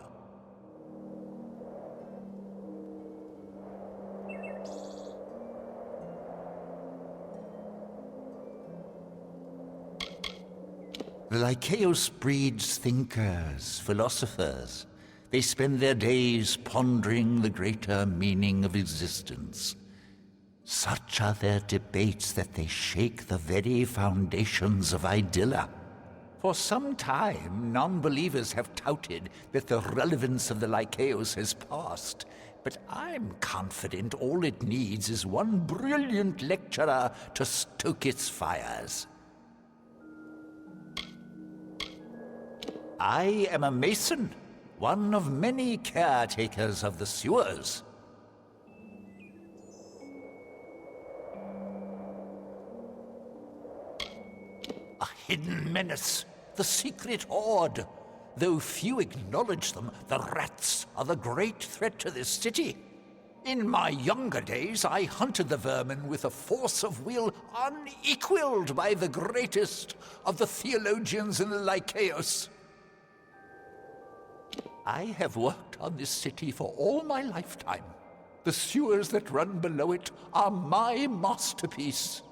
The Lycaeus breeds thinkers, philosophers. They spend their days pondering the greater meaning of existence. Such are their debates that they shake the very foundations of Idylla. For some time, non-believers have touted that the relevance of the Lycaeus has passed, but I'm confident all it needs is one brilliant lecturer to stoke its fires. I am a mason, one of many caretakers of the sewers. A hidden menace, the secret horde. Though few acknowledge them, the rats are the great threat to this city. In my younger days, I hunted the vermin with a force of will unequaled by the greatest of the theologians in the Lycaeus. I have worked on this city for all my lifetime. The sewers that run below it are my masterpiece.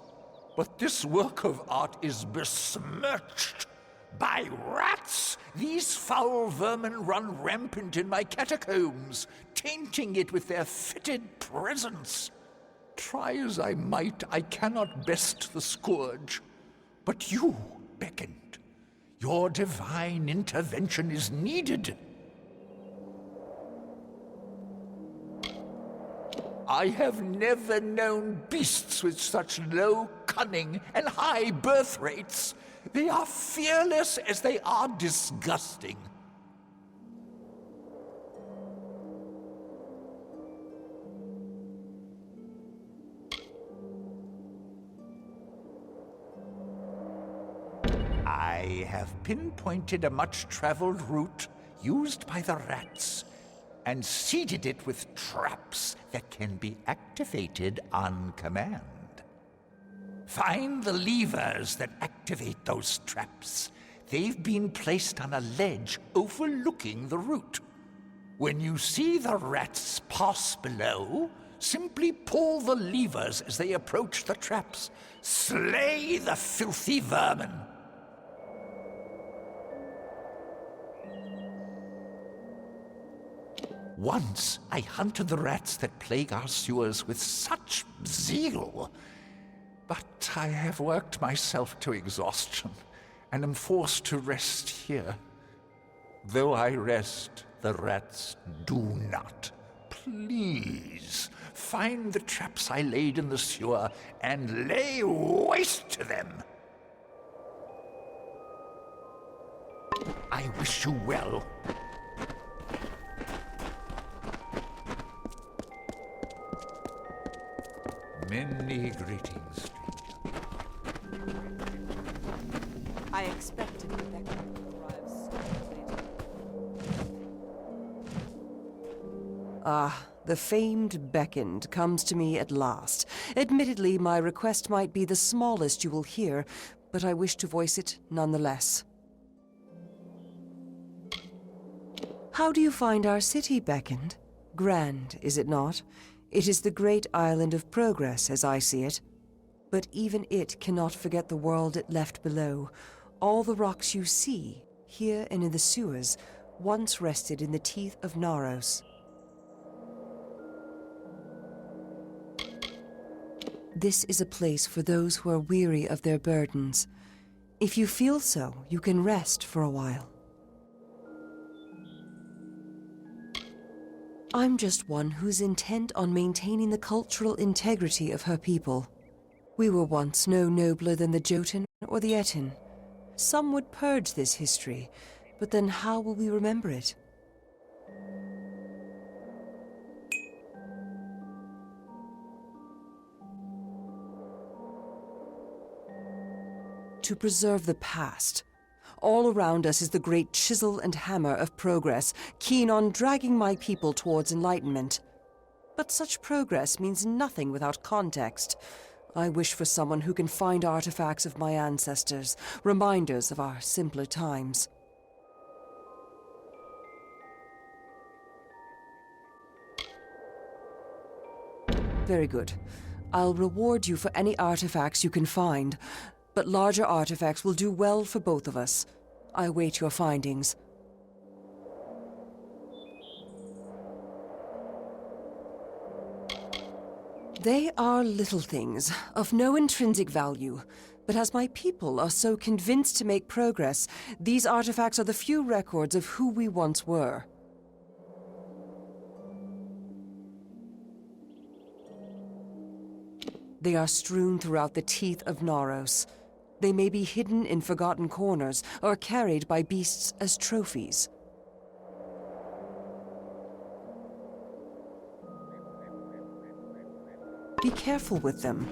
But this work of art is besmirched by rats. These foul vermin run rampant in my catacombs, tainting it with their fetid presence. Try as I might, I cannot best the scourge. But you beckoned. Your divine intervention is needed. I have never known beasts with such low cunning and high birth rates. They are fearless as they are disgusting. I have pinpointed a much-traveled route used by the rats and seeded it with traps that can be activated on command. Find the levers that activate those traps. They've been placed on a ledge overlooking the route. When you see the rats pass below, simply pull the levers as they approach the traps. Slay the filthy vermin. Once I hunted the rats that plague our sewers with such zeal, but I have worked myself to exhaustion and am forced to rest here. Though I rest, the rats do not. Please, find the traps I laid in the sewer and lay waste to them. I wish you well. Many greetings, stranger. I expected that would arrive sooner or later. The famed beckoned comes to me at last. Admittedly, my request might be the smallest you will hear, but I wish to voice it nonetheless. How do you find our city, Beckoned? Grand, is it not? It is the great island of progress, as I see it. But even it cannot forget the world it left below. All the rocks you see, here and in the sewers, once rested in the teeth of Naros. This is a place for those who are weary of their burdens. If you feel so, you can rest for a while. I'm just one who's intent on maintaining the cultural integrity of her people. We were once no nobler than the Jotun or the Etin. Some would purge this history, but then how will we remember it? to preserve the past. All around us is the great chisel and hammer of progress, keen on dragging my people towards enlightenment. But such progress means nothing without context. I wish for someone who can find artifacts of my ancestors, reminders of our simpler times. Very good. I'll reward you for any artifacts you can find, but larger artifacts will do well for both of us. I await your findings. They are little things, of no intrinsic value. But as my people are so convinced to make progress, these artifacts are the few records of who we once were. They are strewn throughout the teeth of Naros. They may be hidden in forgotten corners, or carried by beasts as trophies. Be careful with them.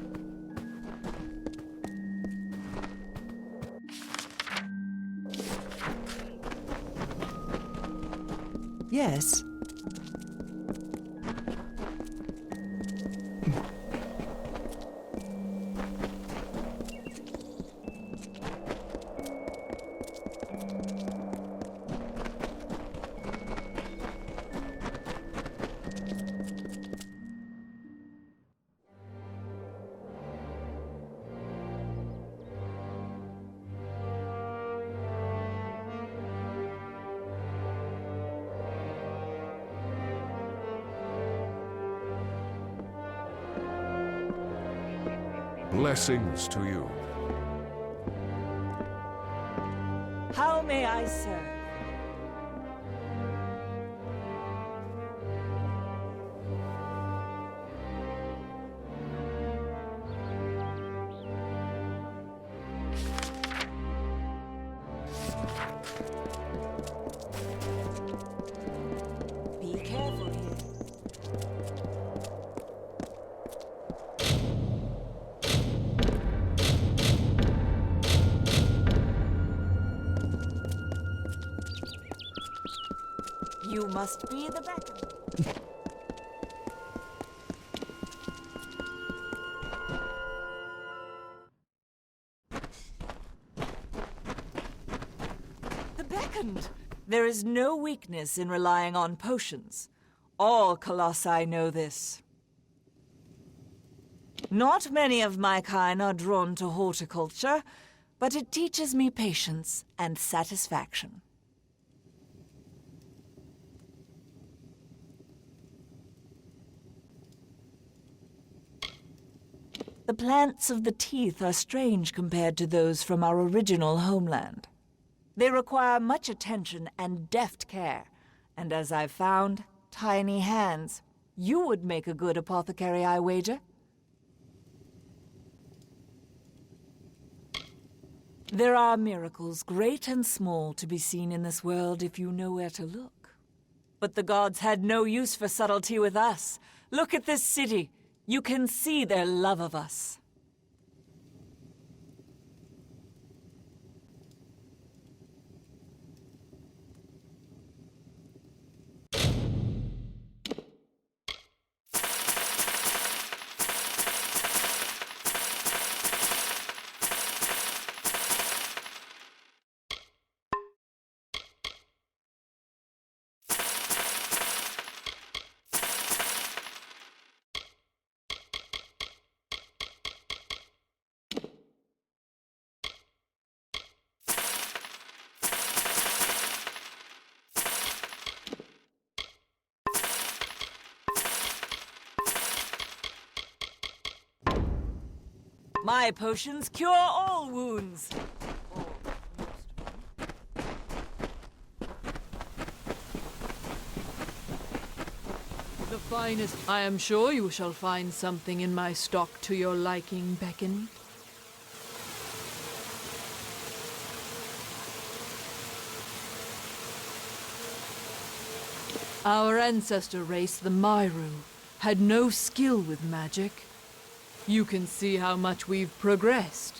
Yes. Blessings to you. How may I serve? Be careful here. You must be the beacon. The beckoned! There is no weakness in relying on potions. All colossi know this. Not many of my kind are drawn to horticulture, but it teaches me patience and satisfaction. The plants of the teeth are strange compared to those from our original homeland. They require much attention and deft care, and as I've found, tiny hands. You would make a good apothecary, I wager. There are miracles, great and small, to be seen in this world if you know where to look. But the gods had no use for subtlety with us. Look at this city. You can see their love of us. My potions cure all wounds. The finest. I am sure you shall find something in my stock to your liking, Beckon. Our ancestor race, the Myru, had no skill with magic. You can see how much we've progressed.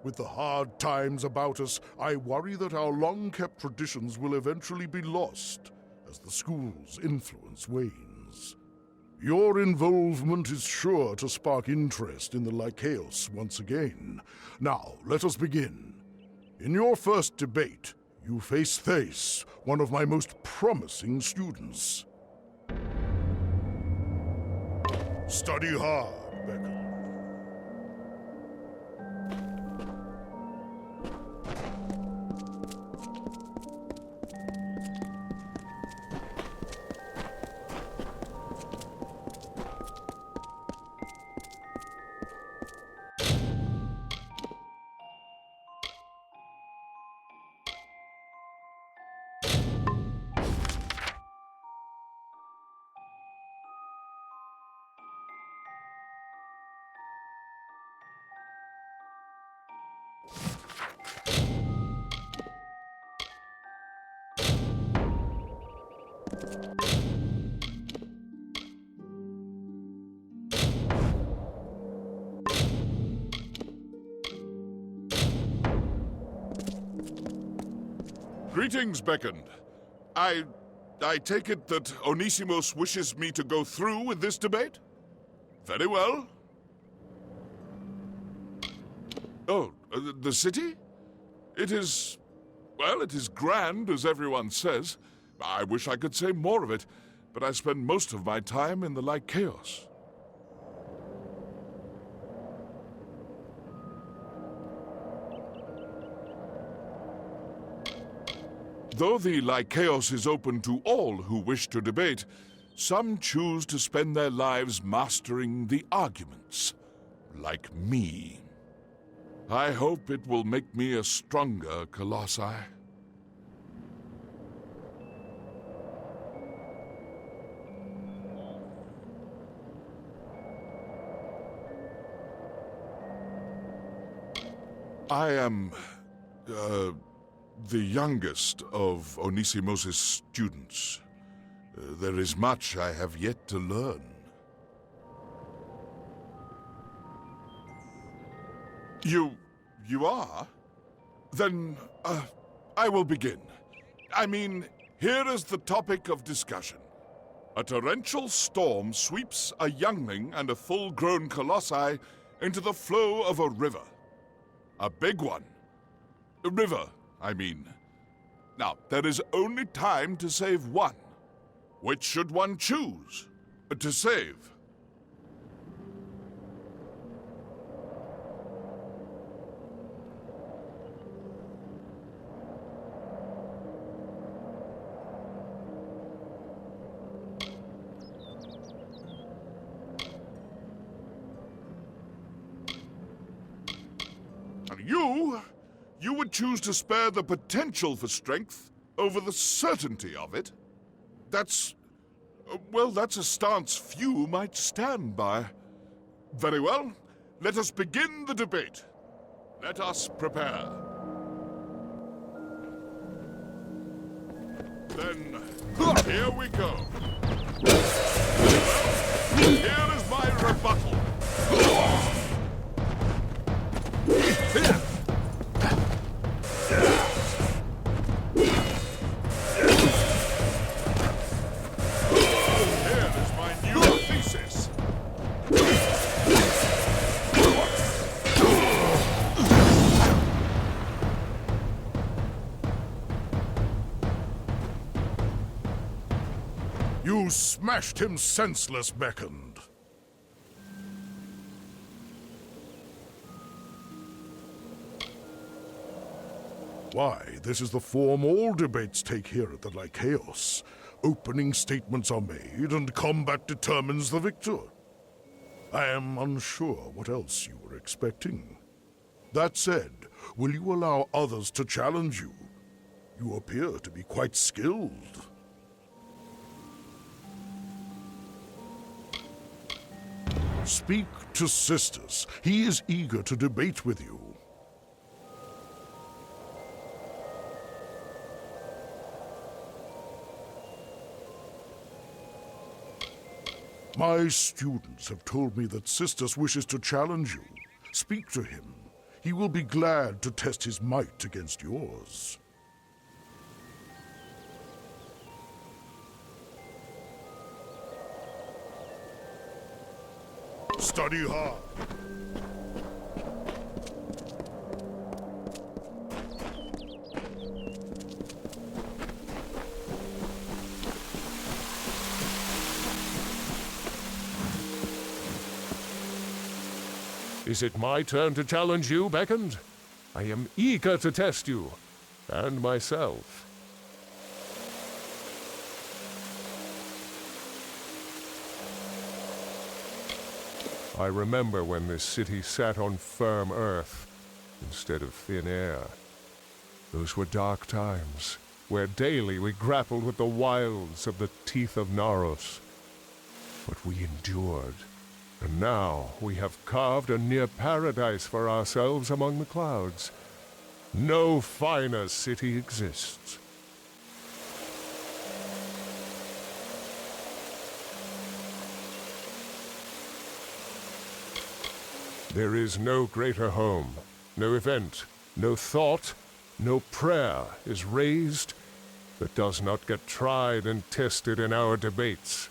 With the hard times about us, I worry that our long-kept traditions will eventually be lost as the school's influence wanes. Your involvement is sure to spark interest in the Lycaeus once again. Now, let us begin. In your first debate, you face Thace, one of my most promising students. Study hard, Beckon. Greetings, Beckon. I take it that Onisimos wishes me to go through with this debate? Very well. Oh, the city? It is... well, it is grand, as everyone says. I wish I could say more of it, but I spend most of my time in the Lycaeus. Though the Lycaeus is open to all who wish to debate, some choose to spend their lives mastering the arguments, like me. I hope it will make me a stronger Colossi. I am, the youngest of Onisimos' students. There is much I have yet to learn. You are? Then, I will begin. I mean, here is the topic of discussion. A torrential storm sweeps a youngling and a full-grown colossi into the flow of a river. A big one. A river, I mean. Now, there is only time to save one. Which should one choose to save? You would choose to spare the potential for strength over the certainty of it? That's a stance few might stand by. Very well, let us begin the debate. Let us prepare. Then, here we go. Well, here is my rebuttal. You smashed him senseless, Beckon. Why, this is the form all debates take here at the Lycaeus. Opening statements are made, and combat determines the victor. I am unsure what else you were expecting. That said, will you allow others to challenge you? You appear to be quite skilled. Speak to Sisters. He is eager to debate with you. My students have told me that Sisters wishes to challenge you. Speak to him. He will be glad to test his might against yours. Study hard. Is it my turn to challenge you, Beckoned? I am eager to test you, and myself. I remember when this city sat on firm earth instead of thin air. Those were dark times, where daily we grappled with the wilds of the teeth of Naros. But we endured. And now we have carved a near paradise for ourselves among the clouds. No finer city exists. There is no greater home, no event, no thought, no prayer is raised that does not get tried and tested in our debates.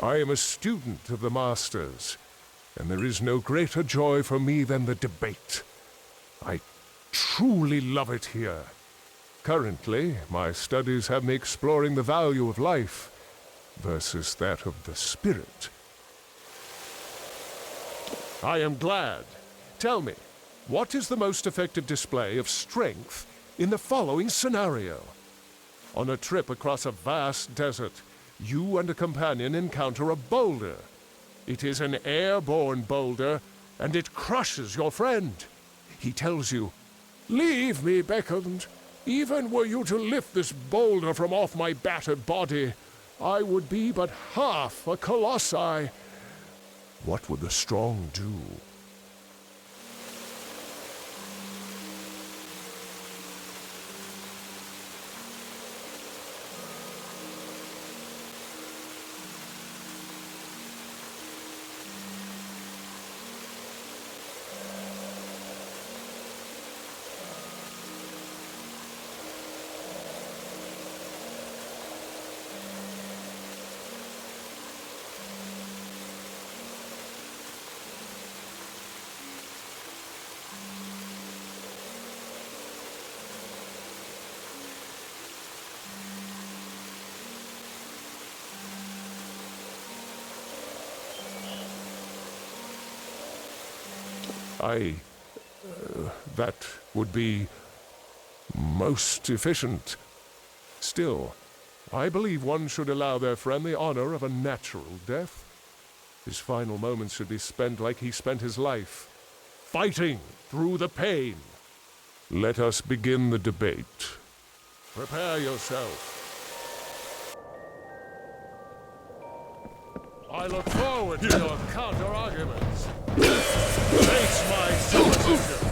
I am a student of the Masters, and there is no greater joy for me than the debate. I truly love it here. Currently, my studies have me exploring the value of life versus that of the spirit. I am glad. Tell me, what is the most effective display of strength in the following scenario? On a trip across a vast desert, you and a companion encounter a boulder. It is an airborne boulder, and it crushes your friend. He tells you, "Leave me, Beckoned. Even were you to lift this boulder from off my battered body, I would be but half a colossi." What would the strong do? That would be most efficient. Still, I believe one should allow their friend the honor of a natural death. His final moments should be spent like he spent his life, fighting through the pain. Let us begin the debate. Prepare yourself. I look forward to your counter-arguments. Face my superstition.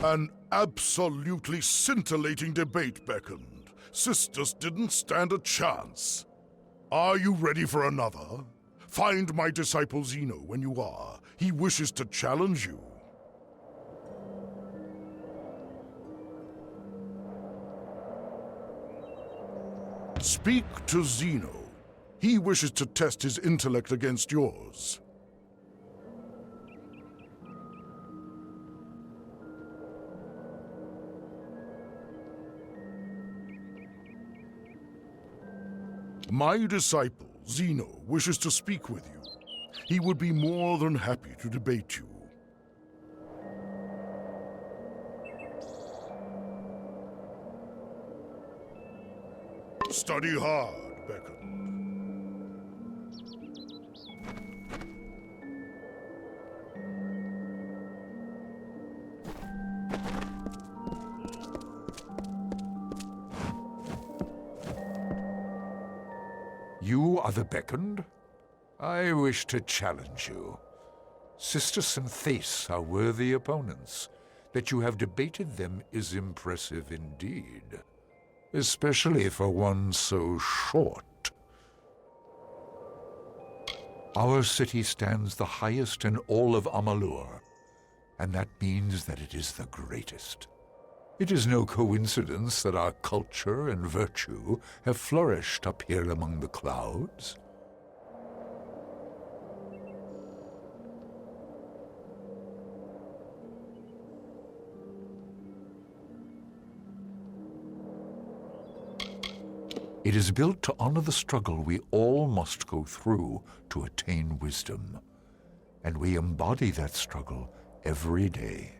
An absolutely scintillating debate, Beckoned. Sisters didn't stand a chance. Are you ready for another? Find my disciple Zeno when you are. He wishes to challenge you. Speak to Zeno. He wishes to test his intellect against yours. My disciple, Zeno, wishes to speak with you. He would be more than happy to debate you. Study hard, Beckon. You are the beckoned? I wish to challenge you. Sister Synthase are worthy opponents. That you have debated them is impressive indeed. Especially for one so short. Our city stands the highest in all of Amalur, and that means that it is the greatest. It is no coincidence that our culture and virtue have flourished up here among the clouds. It is built to honor the struggle we all must go through to attain wisdom, and we embody that struggle every day.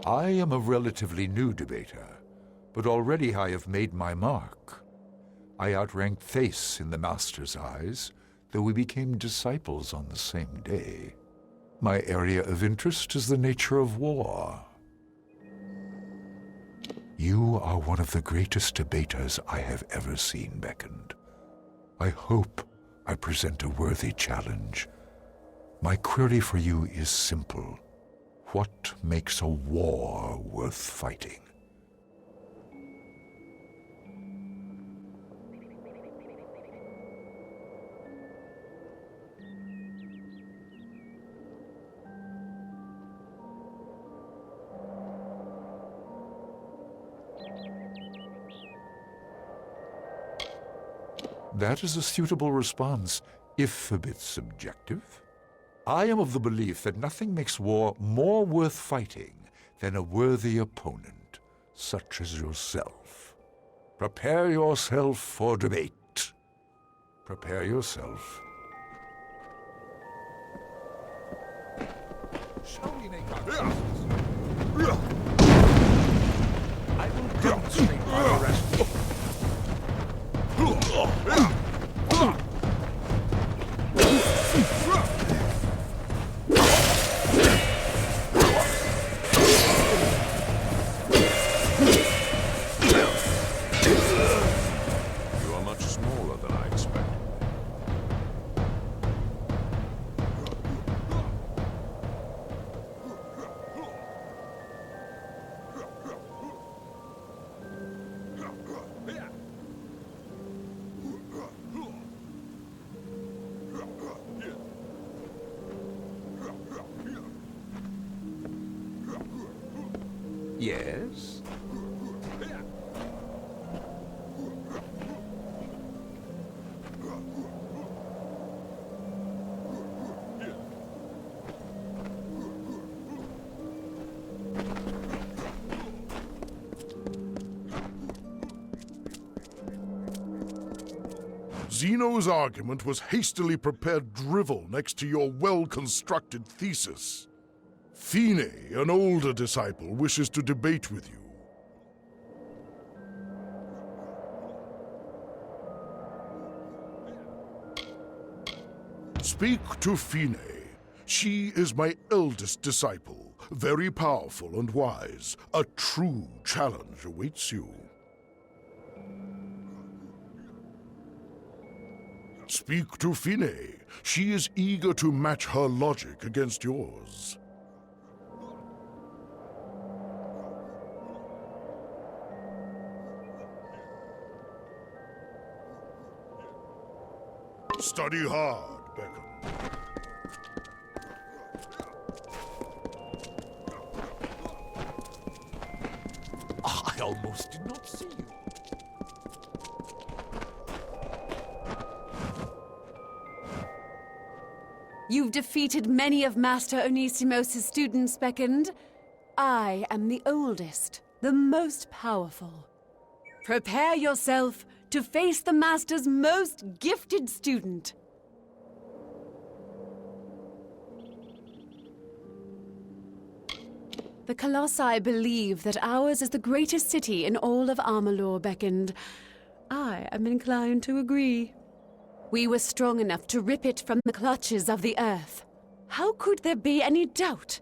I am a relatively new debater, but already I have made my mark. I outranked Thase in the Master's eyes, though we became disciples on the same day. My area of interest is the nature of war. You are one of the greatest debaters I have ever seen, Beckoned. I hope I present a worthy challenge. My query for you is simple. What makes a war worth fighting? That is a suitable response, if a bit subjective. I am of the belief that nothing makes war more worth fighting than a worthy opponent, such as yourself. Prepare yourself for debate. Prepare yourself. Shall we make our I will demonstrate my arrest. You are much smaller than I expected. Yes? Zeno's argument was hastily prepared drivel next to your well-constructed thesis. Fine, an older disciple, wishes to debate with you. Speak to Fine. She is my eldest disciple, very powerful and wise. A true challenge awaits you. Speak to Fine. She is eager to match her logic against yours. Study hard, Beckham. I almost did not see you. You've defeated many of Master Onisimos' students, Beckoned. I am the oldest, the most powerful. Prepare yourself to face the Master's most gifted student. The Colossi believe that ours is the greatest city in all of Amalur, Beckoned. I am inclined to agree. We were strong enough to rip it from the clutches of the earth. How could there be any doubt?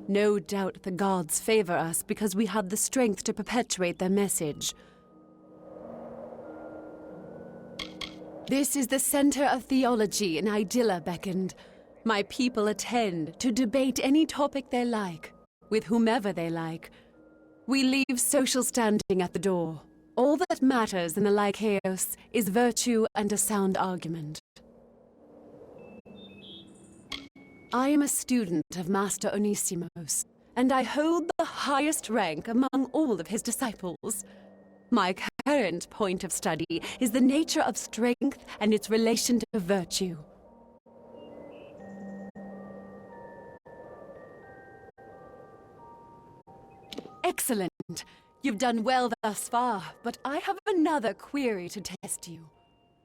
No doubt the gods favor us because we have the strength to perpetuate their message. This is the center of theology in Idylla, Beckoned. My people attend to debate any topic they like, with whomever they like. We leave social standing at the door. All that matters in the Lycaeus is virtue and a sound argument. I am a student of Master Onisimos, and I hold the highest rank among all of his disciples. My current point of study is the nature of strength and its relation to virtue. Excellent. You've done well thus far, but I have another query to test you.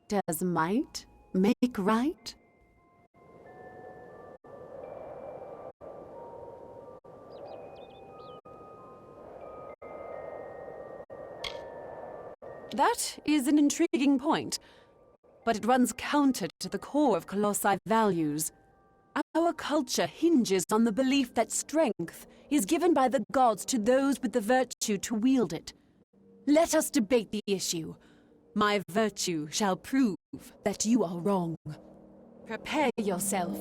Does might make right? That is an intriguing point, but it runs counter to the core of Colossi values. Our culture hinges on the belief that strength is given by the gods to those with the virtue to wield it. Let us debate the issue. My virtue shall prove that you are wrong. Prepare yourself.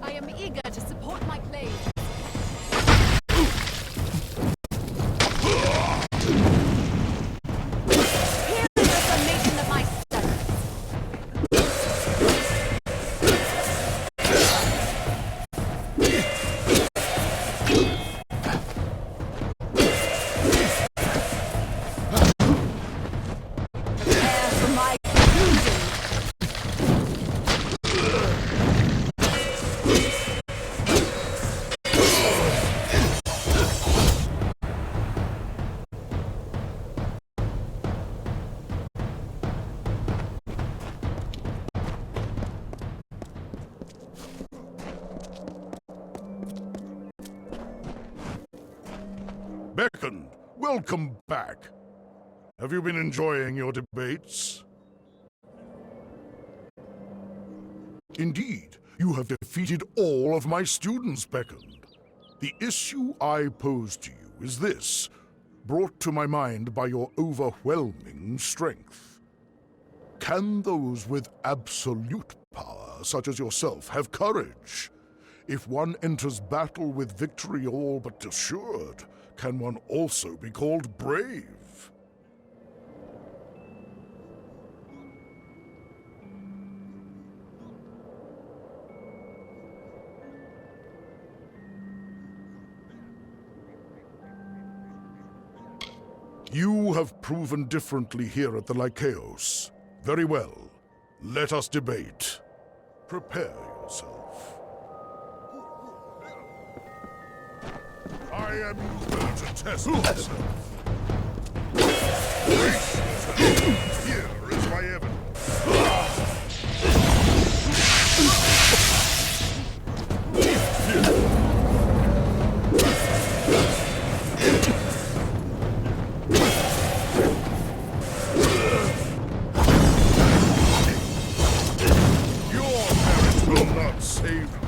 I am eager to support my claim. Beckoned, welcome back. Have you been enjoying your debates? Indeed, you have defeated all of my students, Beckoned. The issue I pose to you is this, brought to my mind by your overwhelming strength. Can those with absolute power, such as yourself, have courage? If one enters battle with victory all but assured, can one also be called brave? You have proven differently here at the Lycaeus. Very well. Let us debate. Prepare yourself. I am eager to test myself. Here is my evidence. Your merit will not save you.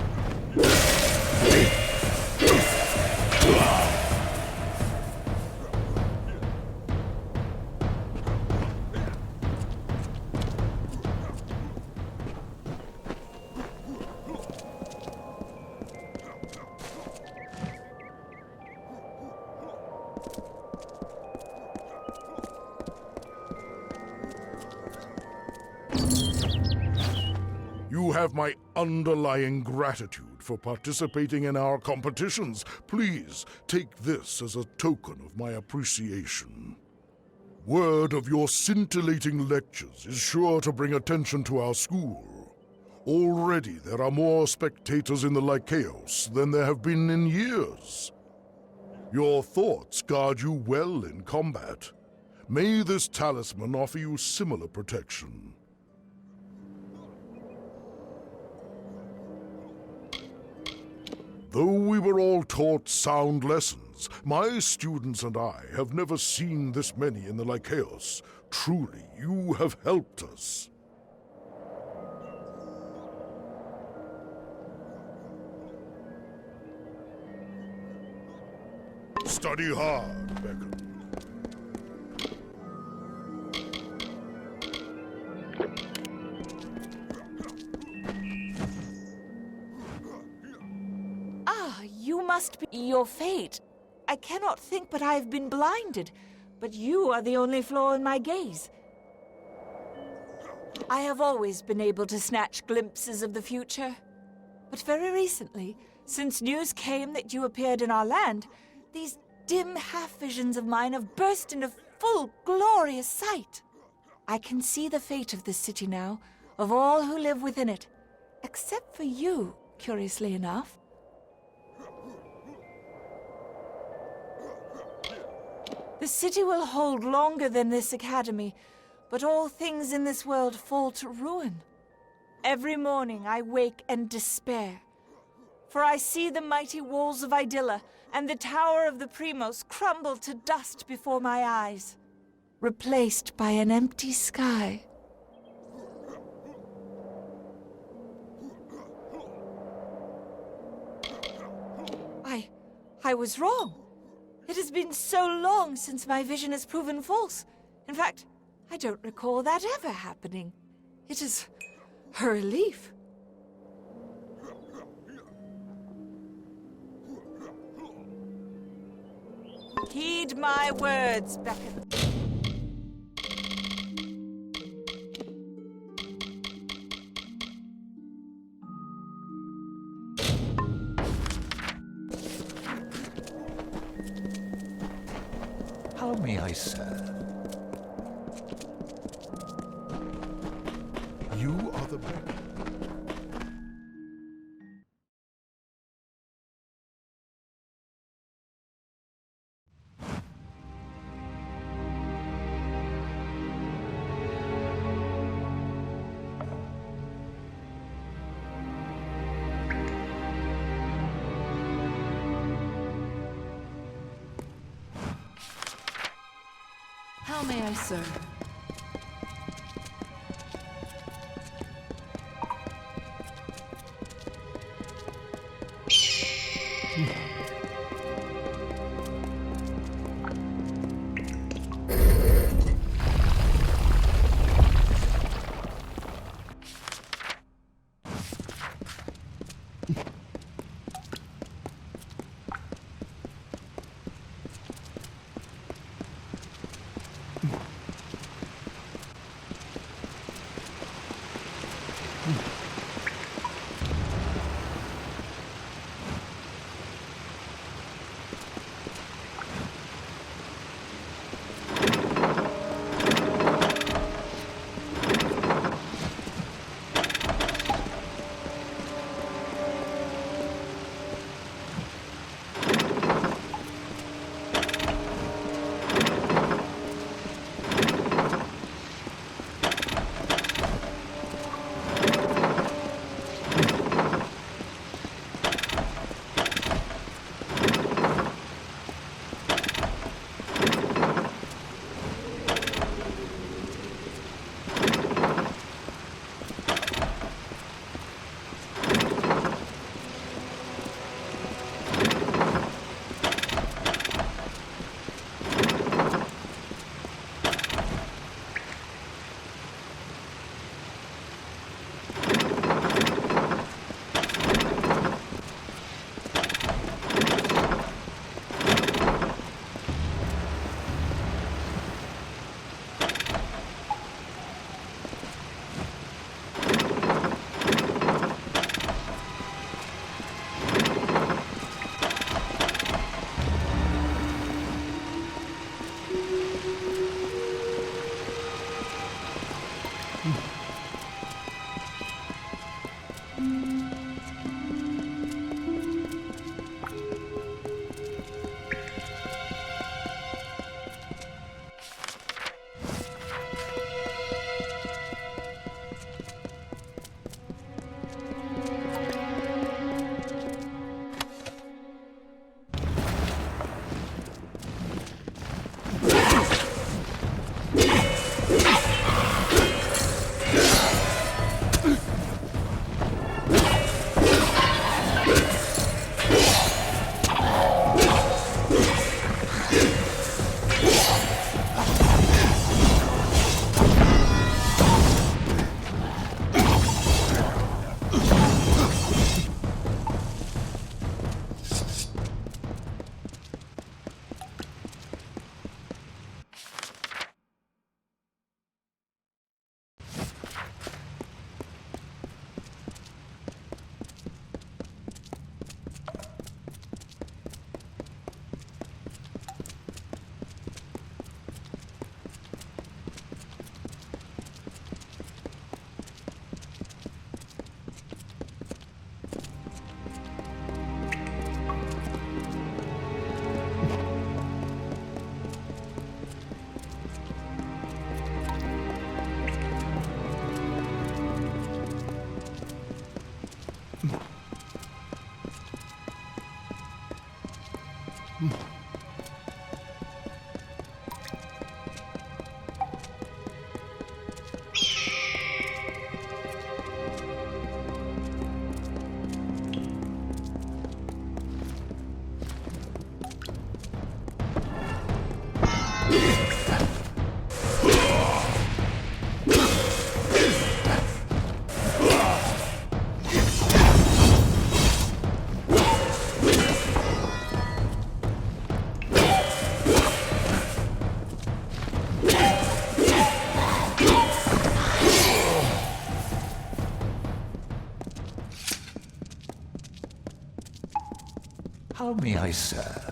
You have my underlying gratitude for participating in our competitions. Please take this as a token of my appreciation. Word of your scintillating lectures is sure to bring attention to our school. Already there are more spectators in the Lycaeus than there have been in years. Your thoughts guard you well in combat. May this talisman offer you similar protection. Though we were all taught sound lessons, my students and I have never seen this many in the Lycaeus. Truly, you have helped us. Study hard, Beckon. You must be your fate. I cannot think but I have been blinded, but you are the only flaw in my gaze. I have always been able to snatch glimpses of the future, but very recently, since news came that you appeared in our land, these dim half-visions of mine have burst into full, glorious sight. I can see the fate of this city now, of all who live within it, except for you, curiously enough. The city will hold longer than this academy, but all things in this world fall to ruin. Every morning I wake and despair, for I see the mighty walls of Idylla and the tower of the Primos crumble to dust before my eyes, replaced by an empty sky. I was wrong. It has been so long since my vision has proven false. In fact, I don't recall that ever happening. It is a relief. Heed my words, Beckon. How may I serve? You are the Beckon. How may I serve? How may I serve?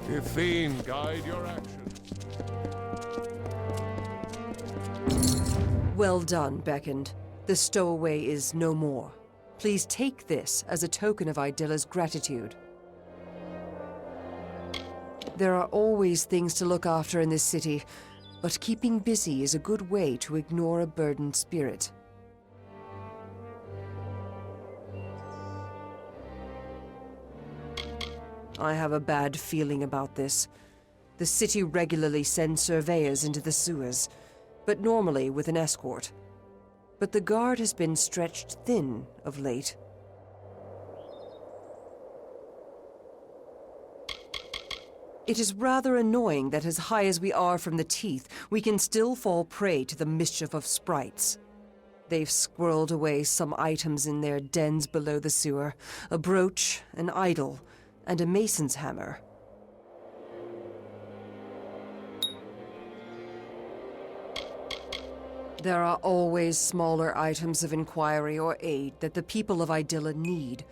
Ithene, guide your actions. Well done, Beckoned. The stowaway is no more. Please take this as a token of Idilla's gratitude. There are always things to look after in this city, but keeping busy is a good way to ignore a burdened spirit. I have a bad feeling about this. The city regularly sends surveyors into the sewers, but normally with an escort. But the guard has been stretched thin of late. It is rather annoying that as high as we are from the teeth, we can still fall prey to the mischief of sprites. They've squirreled away some items in their dens below the sewer. A brooch, an idol, and a mason's hammer. There are always smaller items of inquiry or aid that the people of Idilla need.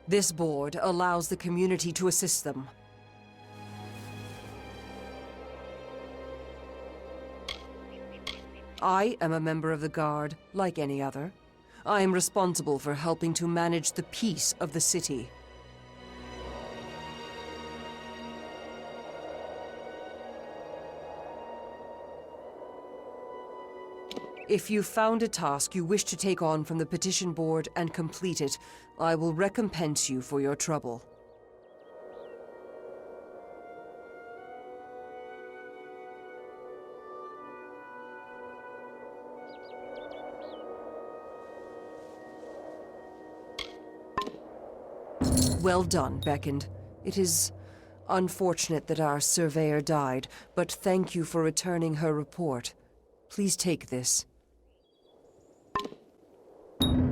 This board allows the community to assist them. I am a member of the Guard, like any other. I am responsible for helping to manage the peace of the city. If you found a task you wish to take on from the petition board and complete it, I will recompense you for your trouble. Well done, Beckoned. It is unfortunate that our surveyor died, but thank you for returning her report. Please take this.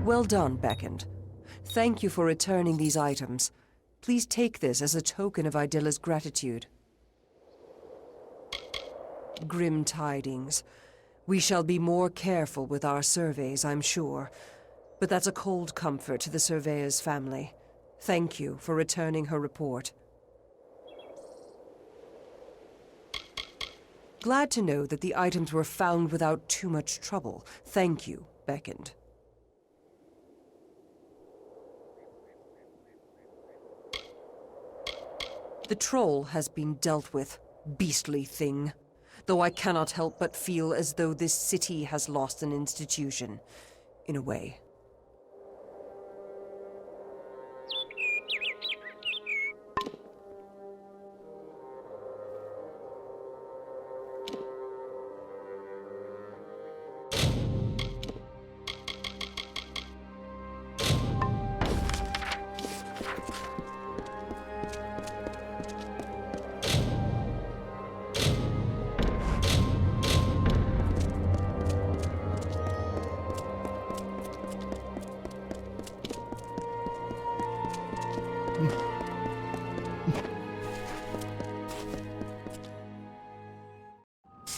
Well done, Beckoned. Thank you for returning these items. Please take this as a token of Idilla's gratitude. Grim tidings. We shall be more careful with our surveys, I'm sure. But that's a cold comfort to the surveyor's family. Thank you for returning her report. Glad to know that the items were found without too much trouble. Thank you, Beckoned. The troll has been dealt with, beastly thing. Though I cannot help but feel as though this city has lost an institution, in a way.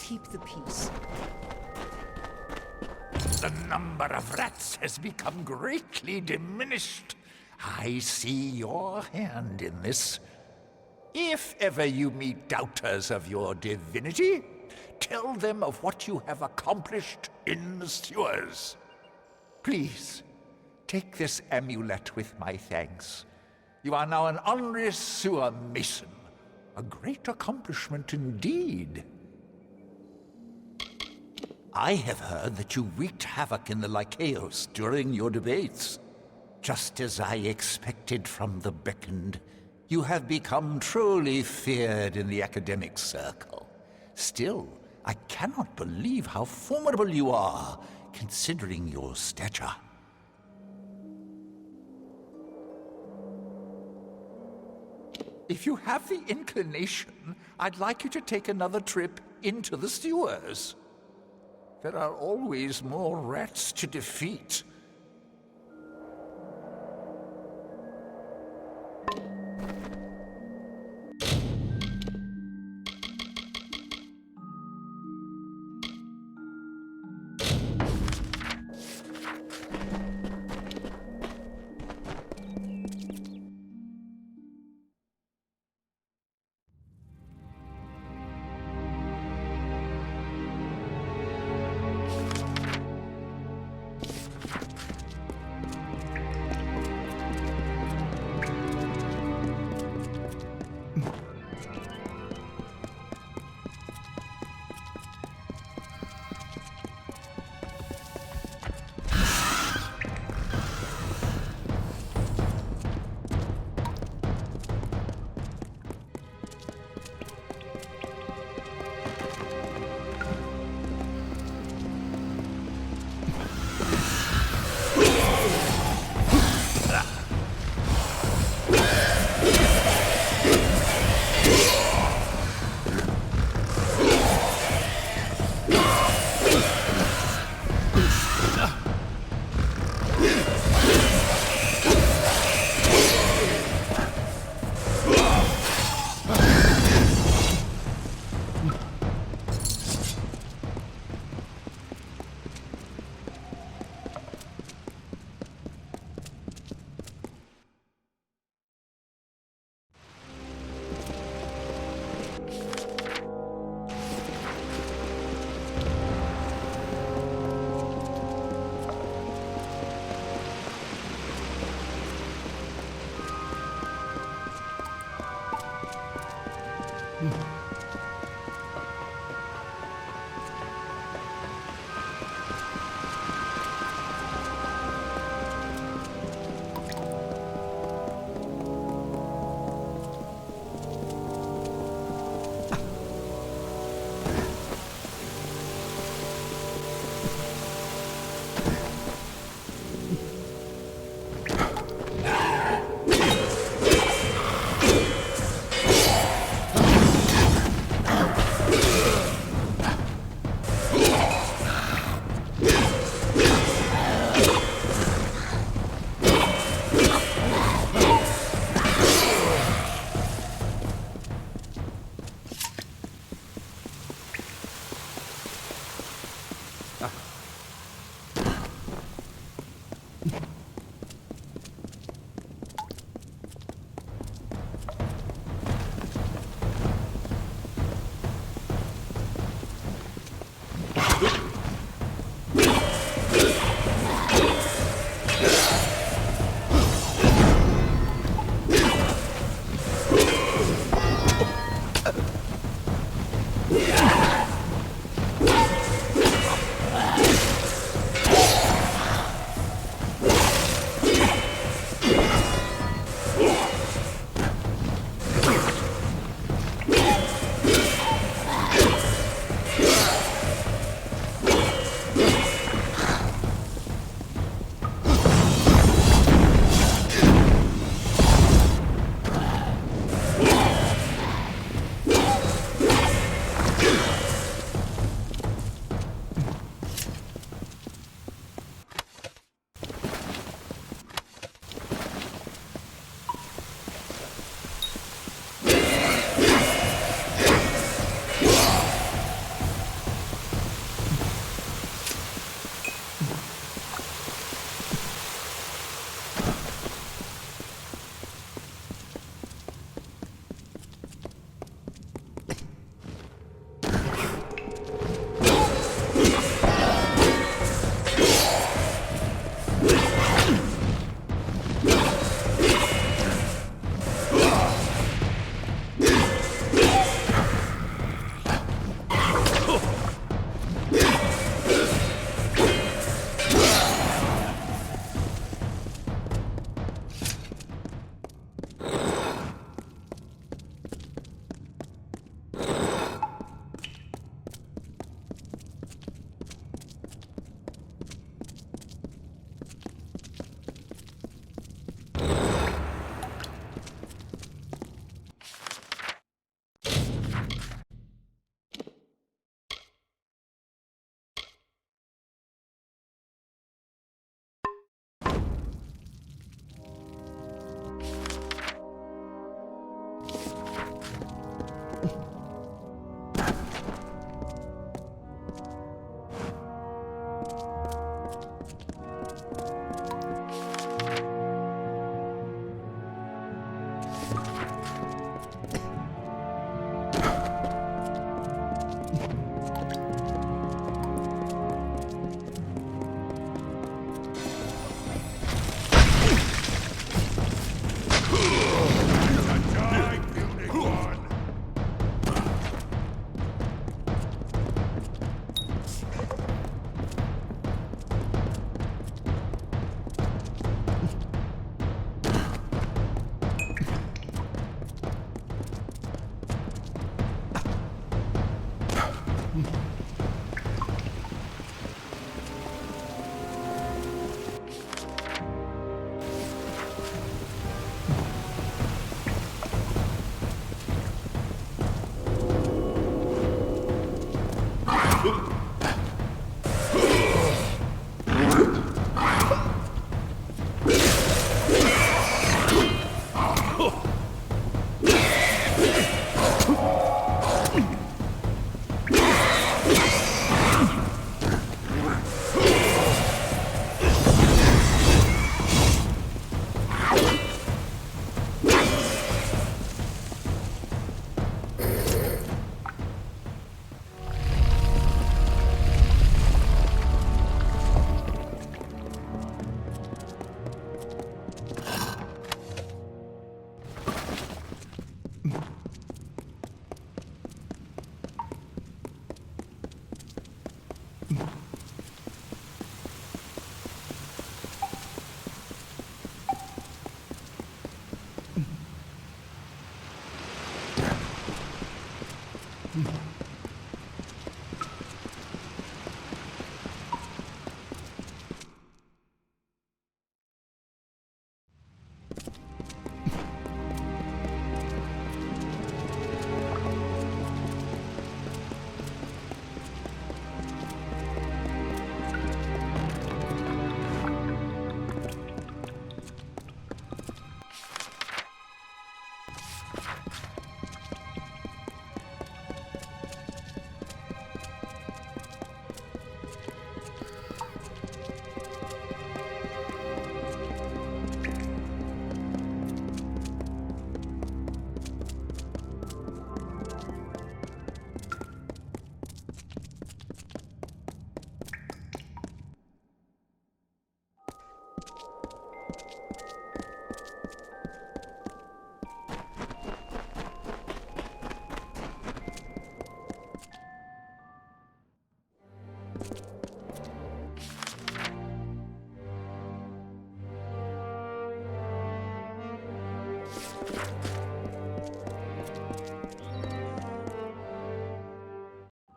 Keep the peace. The number of rats has become greatly diminished. I see your hand in this. If ever you meet doubters of your divinity, tell them of what you have accomplished in the sewers. Please, take this amulet with my thanks. You are now an honorary sewer mason. A great accomplishment indeed. I have heard that you wreaked havoc in the Lycaeos during your debates. Just as I expected from the Beckoned, you have become truly feared in the academic circle. Still, I cannot believe how formidable you are, considering your stature. If you have the inclination, I'd like you to take another trip into the sewers. There are always more rats to defeat.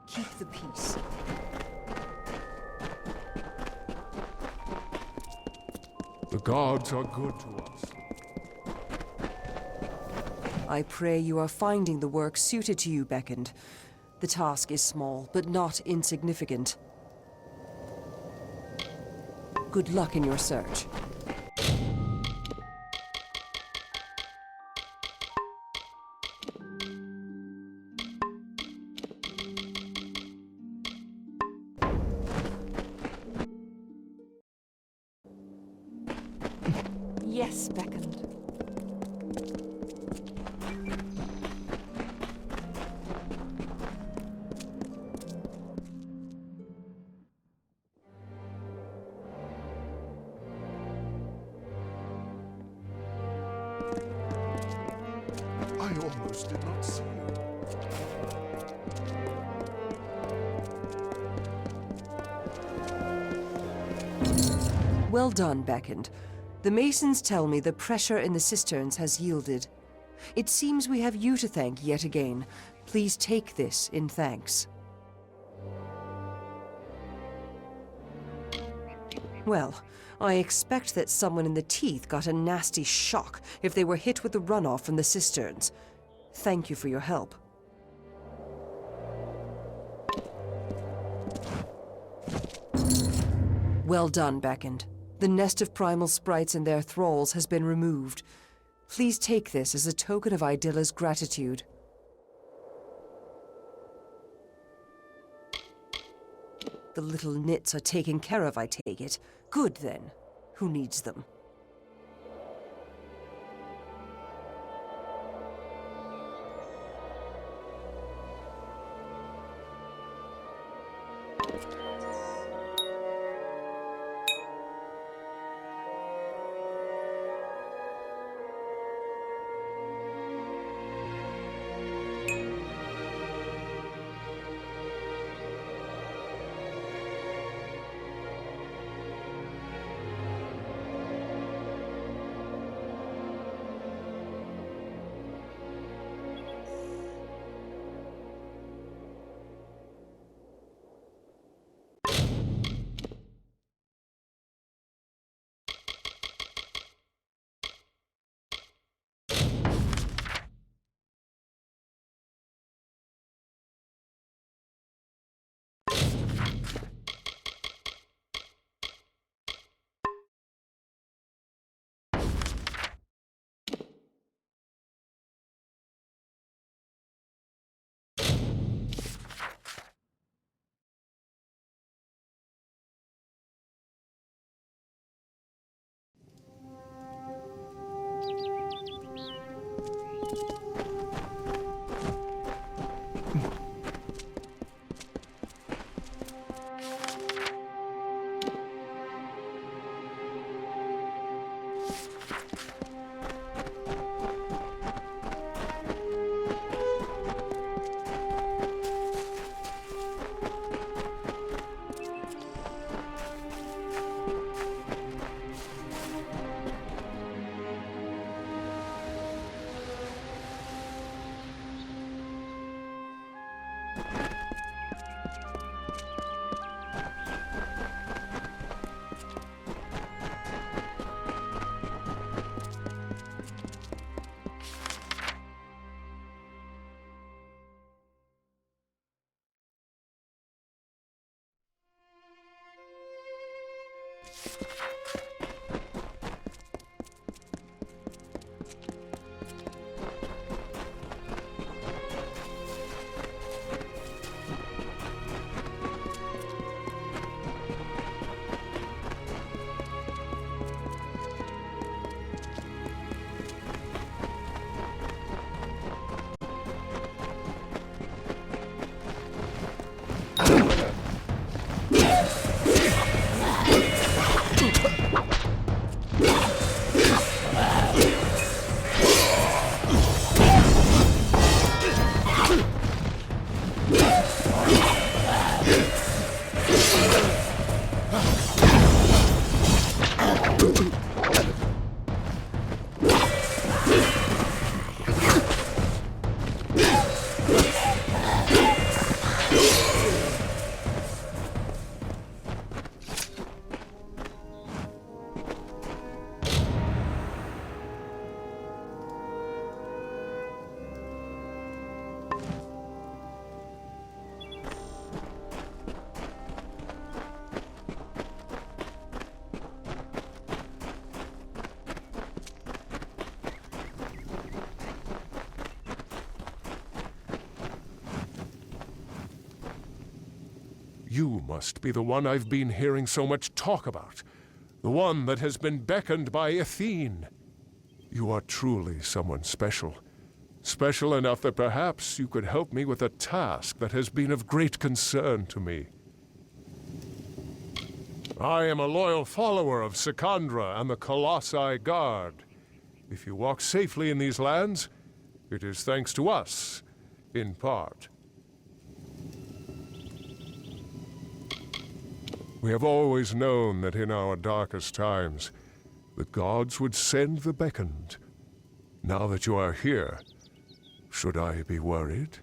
Keep the peace. The gods are good to us. I pray you are finding the work suited to you, Beckoned. The task is small, but not insignificant. Good luck in your search. Yes, Beckoned. I almost did not see you. Well done, Beckoned. The Masons tell me the pressure in the cisterns has yielded. It seems we have you to thank yet again. Please take this in thanks. Well, I expect that someone in the Teeth got a nasty shock if they were hit with the runoff from the cisterns. Thank you for your help. Well done, Beckoned. The nest of primal sprites and their thralls has been removed. Please take this as a token of Idilla's gratitude. The little nits are taken care of, I take it. Good, then. Who needs them? You must be the one I've been hearing so much talk about. The one that has been beckoned by Athene. You are truly someone special. Special enough that perhaps you could help me with a task that has been of great concern to me. I am a loyal follower of Secandra and the Colossi Guard. If you walk safely in these lands, it is thanks to us, in part. We have always known that in our darkest times, the gods would send the beckoned. Now that you are here, should I be worried?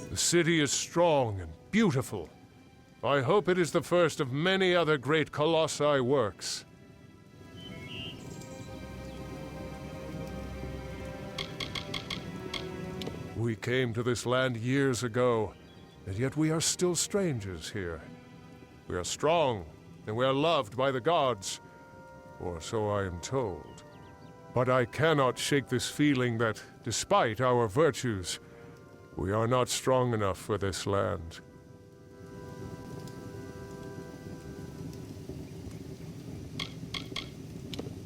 The city is strong and beautiful. I hope it is the first of many other great Colossi works. We came to this land years ago, and yet we are still strangers here. We are strong, and we are loved by the gods, or so I am told. But I cannot shake this feeling that, despite our virtues, we are not strong enough for this land.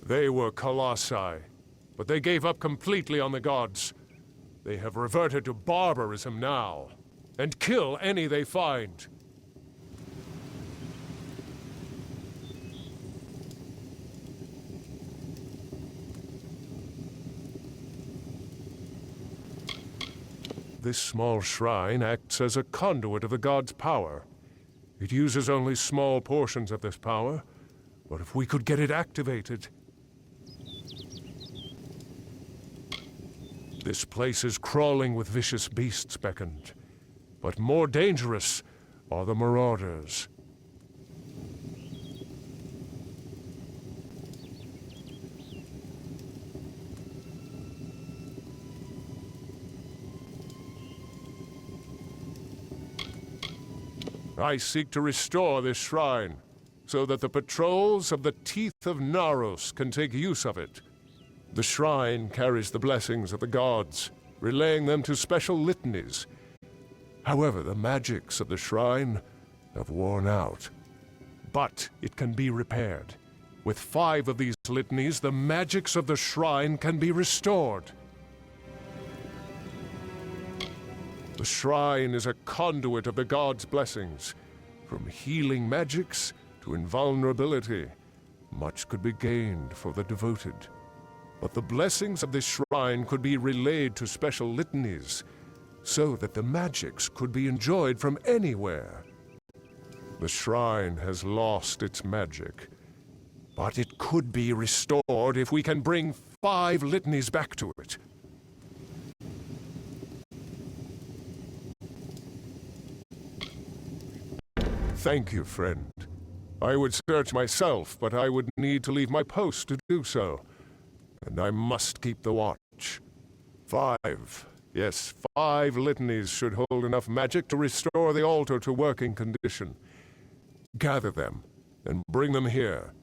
They were Colossi, but they gave up completely on the gods. They have reverted to barbarism now, and kill any they find. This small shrine acts as a conduit of the god's power. It uses only small portions of this power, but if we could get it activated... This place is crawling with vicious beasts beckoned, but more dangerous are the marauders. I seek to restore this shrine, so that the patrols of the Teeth of Naros can take use of it. The shrine carries the blessings of the gods, relaying them to special litanies. However, the magics of the shrine have worn out. But it can be repaired. With 5 of these litanies, the magics of the shrine can be restored. The shrine is a conduit of the gods' blessings. From healing magics to invulnerability, much could be gained for the devoted. But the blessings of this shrine could be relayed to special litanies, so that the magics could be enjoyed from anywhere. The shrine has lost its magic, but it could be restored if we can bring 5 litanies back to it. Thank you, friend. I would search myself, but I would need to leave my post to do so. And I must keep the watch. 5. Yes, 5 litanies should hold enough magic to restore the altar to working condition. Gather them, and bring them here.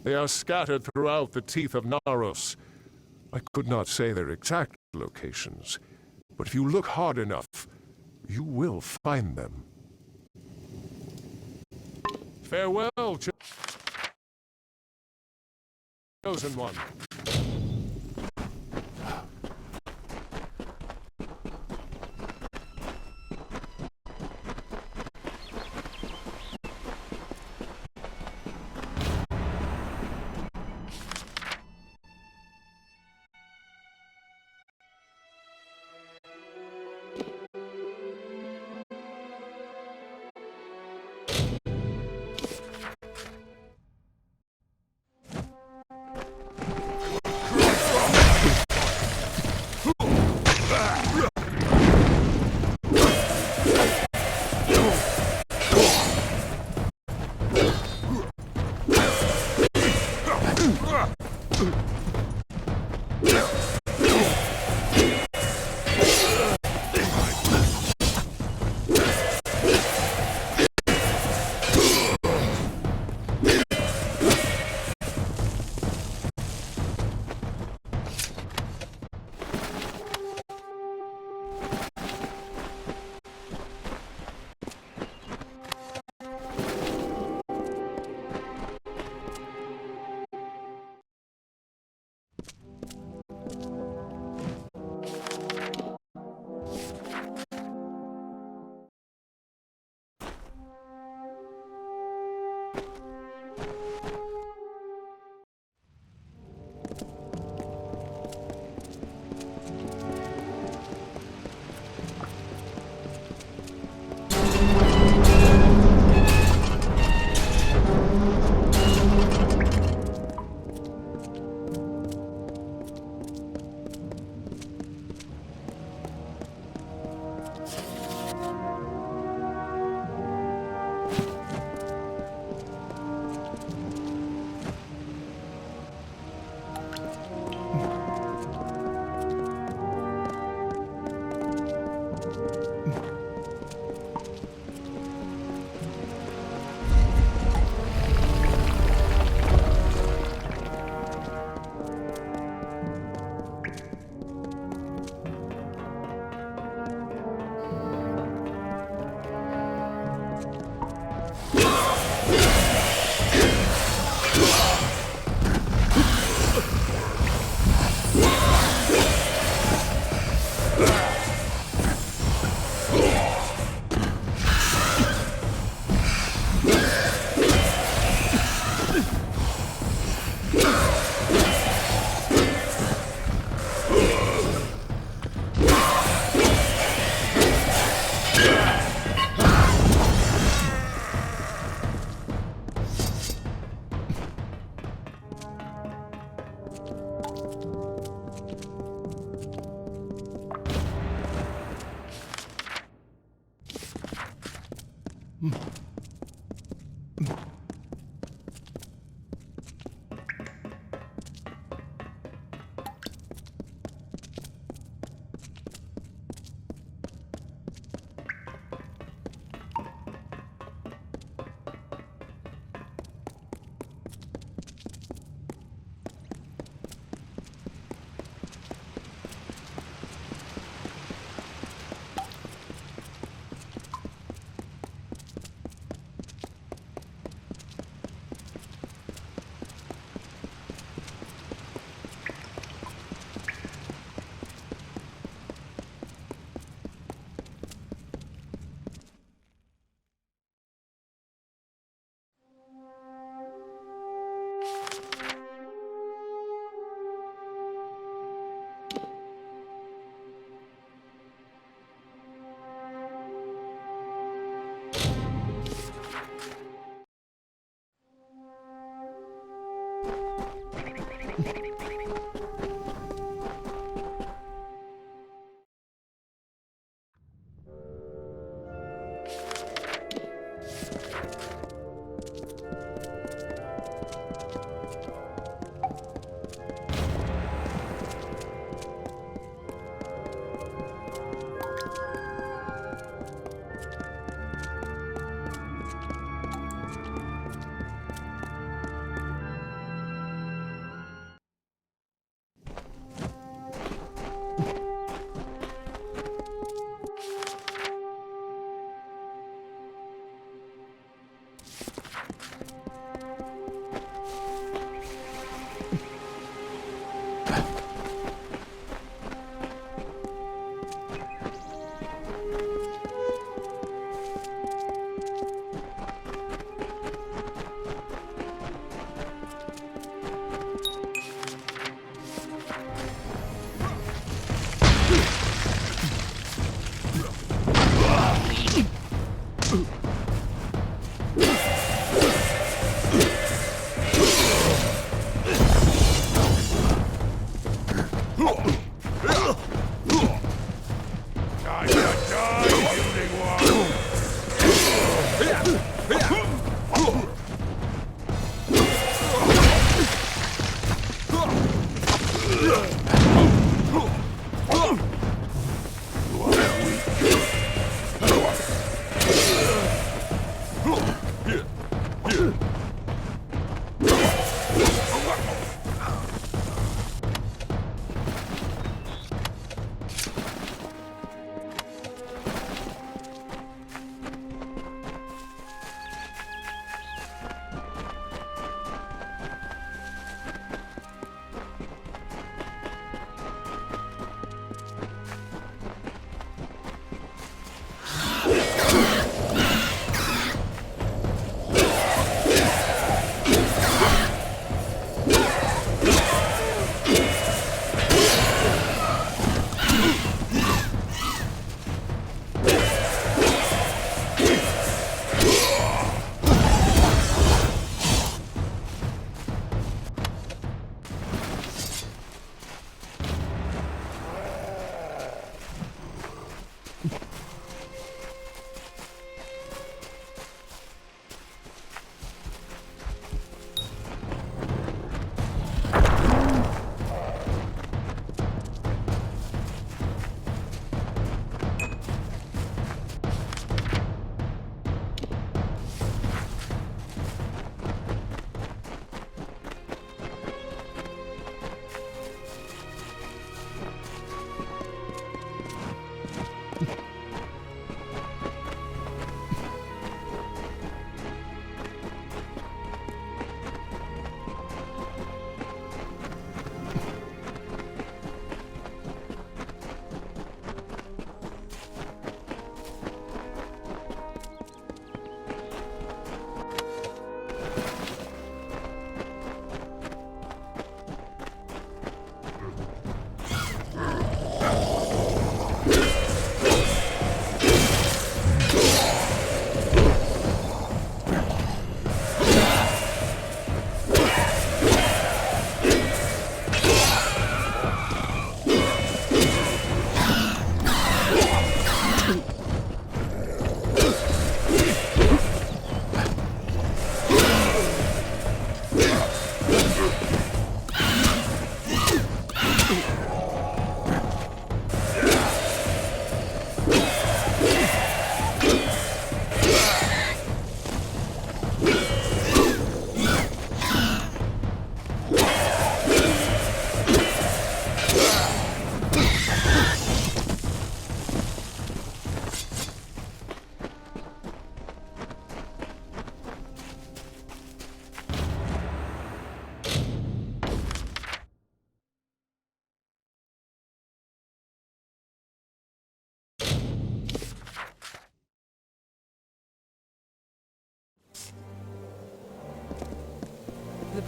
They are scattered throughout the Teeth of Naros. I could not say their exact locations, but if you look hard enough, you will find them. Farewell, chosen one.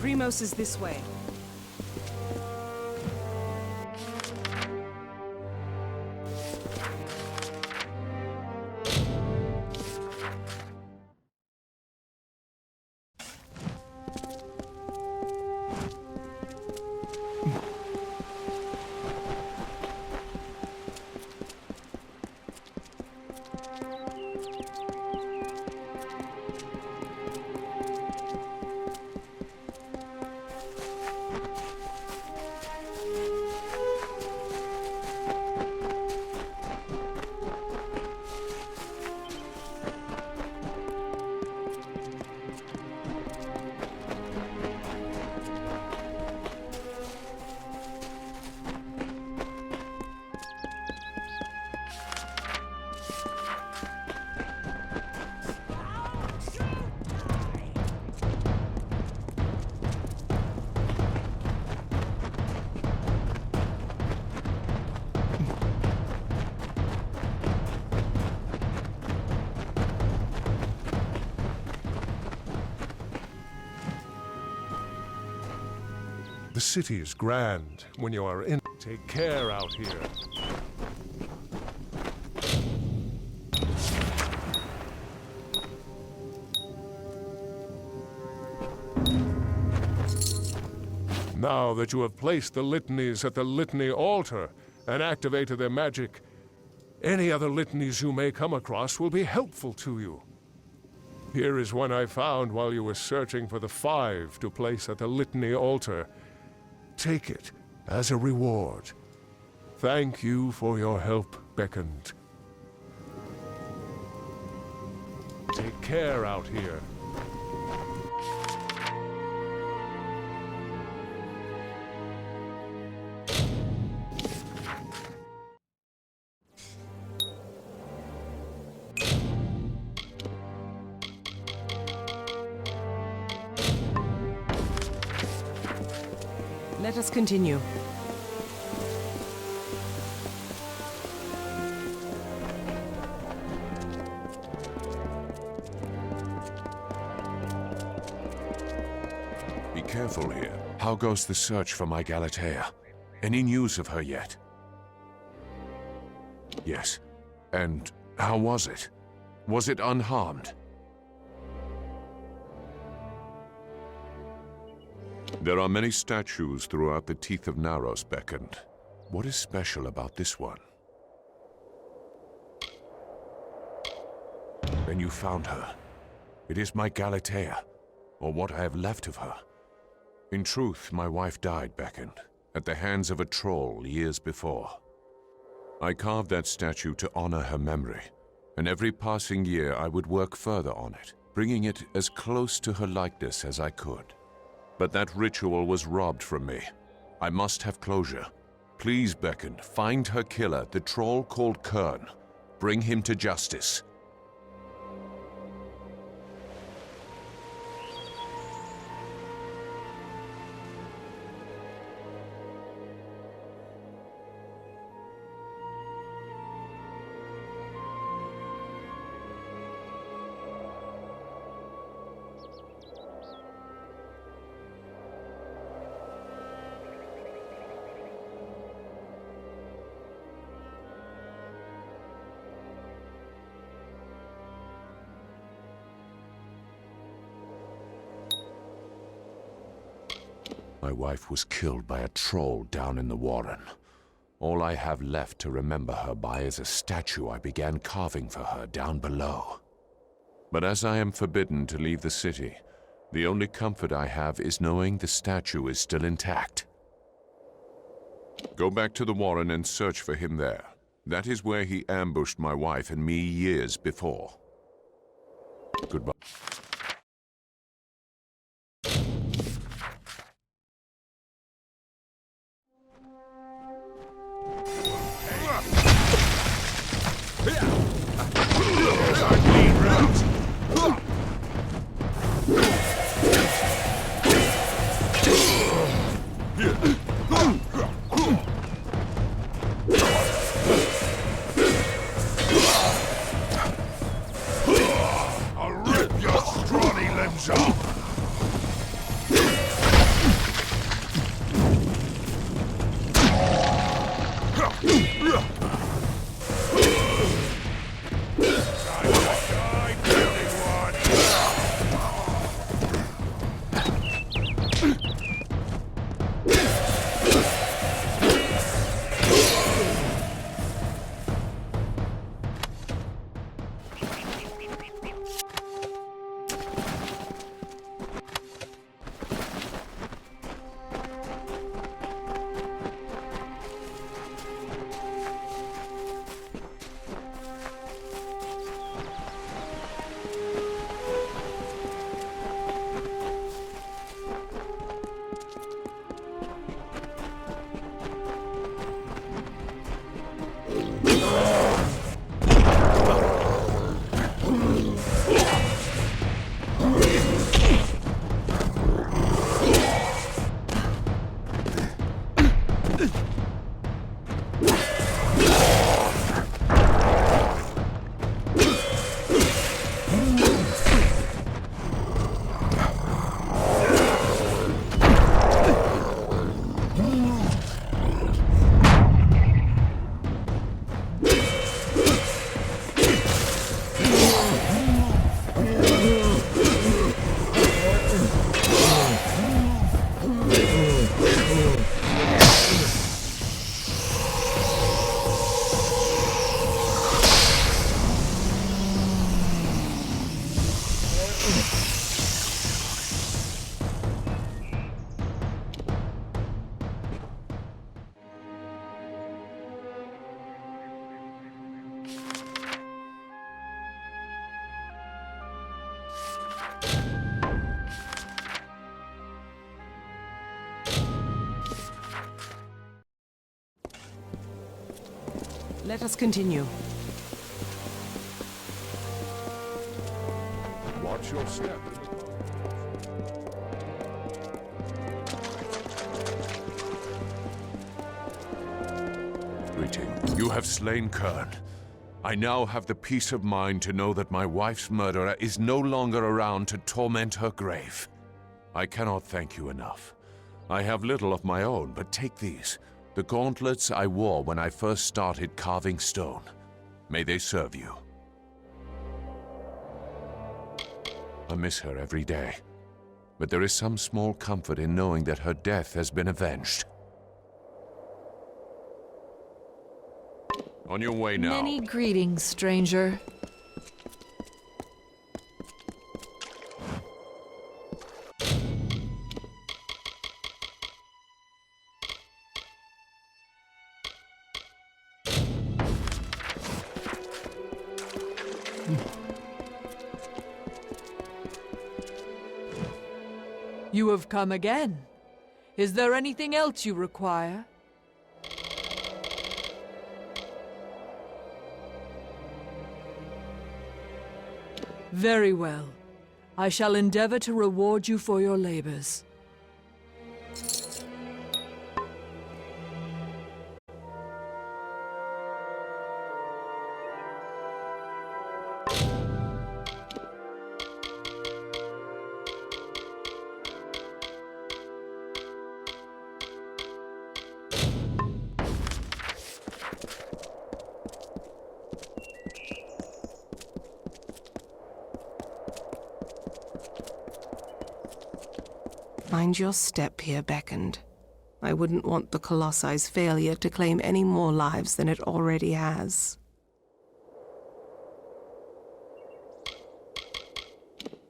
Primos is this way. The city is grand when you are in. Take care out here. Now that you have placed the litanies at the litany altar and activated their magic, any other litanies you may come across will be helpful to you. Here is one I found while you were searching for the 5 to place at the litany altar. Take it as a reward. Thank you for your help, Beckoned. Take care out here. Let us continue. Be careful here. How goes the search for my Galatea? Any news of her yet? Yes. And how was it? Was it unharmed? There are many statues throughout the teeth of Naros, Beckoned. What is special about this one? Then you found her. It is my Galatea, or what I have left of her. In truth, my wife died, Beckoned, at the hands of a troll years before. I carved that statue to honor her memory, and every passing year I would work further on it, bringing it as close to her likeness as I could. But that ritual was robbed from me. I must have closure. Please, Beckoned, find her killer, the troll called Kern. Bring him to justice. My wife was killed by a troll down in the warren. All I have left to remember her by is a statue I began carving for her down below. But as I am forbidden to leave the city, the only comfort I have is knowing the statue is still intact. Go back to the warren and search for him there. That is where he ambushed my wife and me years before. Goodbye. I'll rip you! Let us continue. Watch your step. Greeting. You have slain Kern. I now have the peace of mind to know that my wife's murderer is no longer around to torment her grave. I cannot thank you enough. I have little of my own, but take these. The gauntlets I wore when I first started carving stone. May they serve you. I miss her every day, but there is some small comfort in knowing that her death has been avenged. On your way now. Many greetings, stranger. You have come again. Is there anything else you require? Very well. I shall endeavor to reward you for your labors. Mind your step here, Beckoned. I wouldn't want the Colossi's failure to claim any more lives than it already has.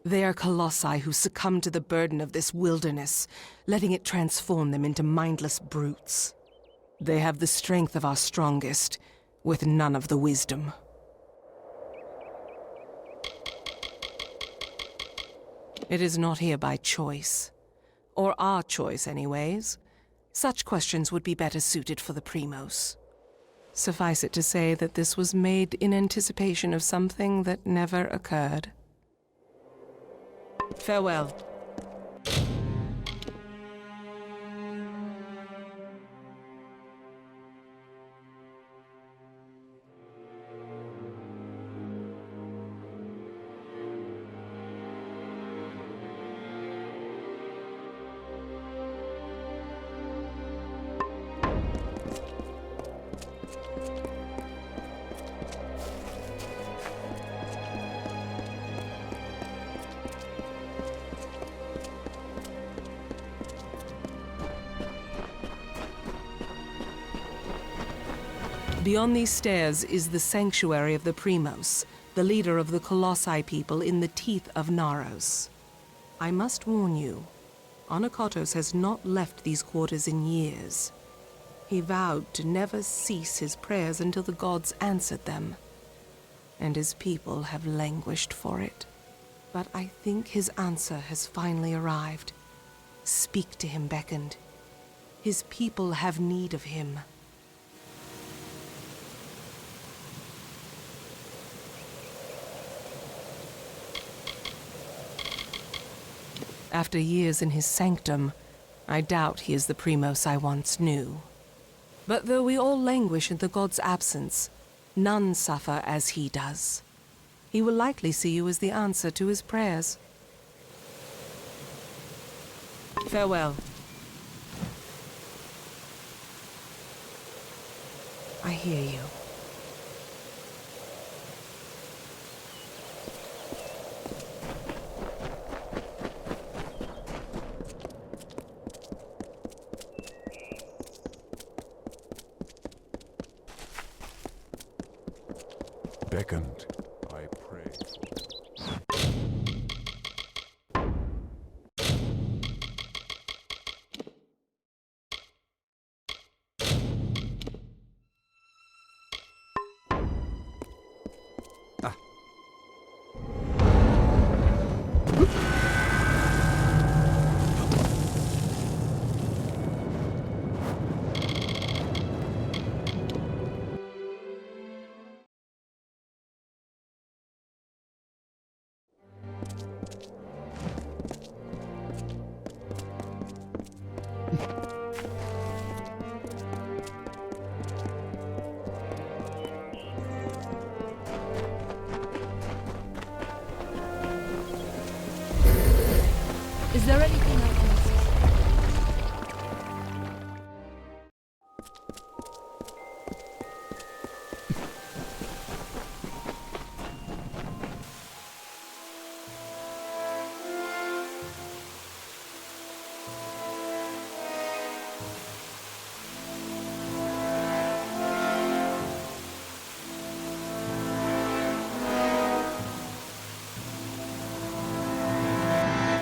They are Colossi who succumb to the burden of this wilderness, letting it transform them into mindless brutes. They have the strength of our strongest, with none of the wisdom. It is not here by choice. Or our choice, anyways. Such questions would be better suited for the Primos. Suffice it to say that this was made in anticipation of something that never occurred. Farewell. Beyond these stairs is the sanctuary of the Primos, the leader of the Colossi people in the teeth of Naros. I must warn you, Anakotos has not left these quarters in years. He vowed to never cease his prayers until the gods answered them, and his people have languished for it. But I think his answer has finally arrived. Speak to him, Beckoned. His people have need of him. After years in his sanctum, I doubt he is the Primos I once knew. But though we all languish in the god's absence, none suffer as he does. He will likely see you as the answer to his prayers. Farewell. I hear you. Beckoned, I pray. Is there anything I can assist?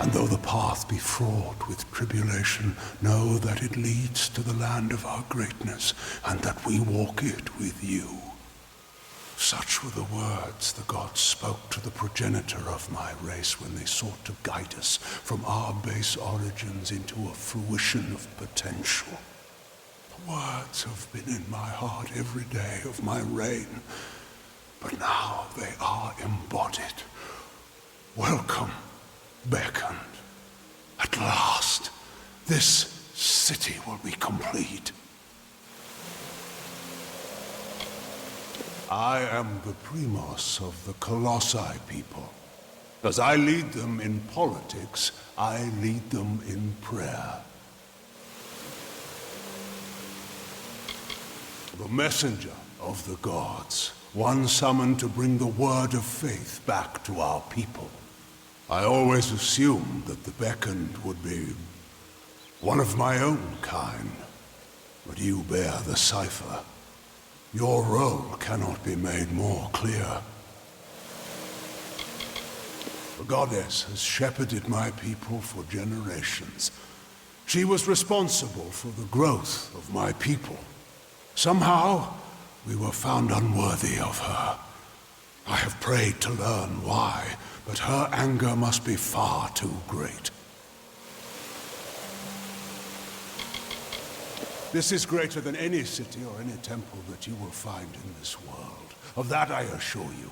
And though the path be fraught with tribulation, know that it leads to the land of our greatness, and that we walk it with you. Such were the words the gods spoke to the progenitor of my race when they sought to guide us from our base origins into a fruition of potential. The words have been in my heart every day of my reign, but now they are embodied. Welcome, beckoned. At last, this city will be complete. I am the primos of the Colossi people. As I lead them in politics, I lead them in prayer. The messenger of the gods, one summoned to bring the word of faith back to our people. I always assumed that the beckoned would be one of my own kind, but you bear the cipher. Your role cannot be made more clear. The goddess has shepherded my people for generations. She was responsible for the growth of my people. Somehow, we were found unworthy of her. I have prayed to learn why, but her anger must be far too great. This is greater than any city or any temple that you will find in this world. Of that I assure you.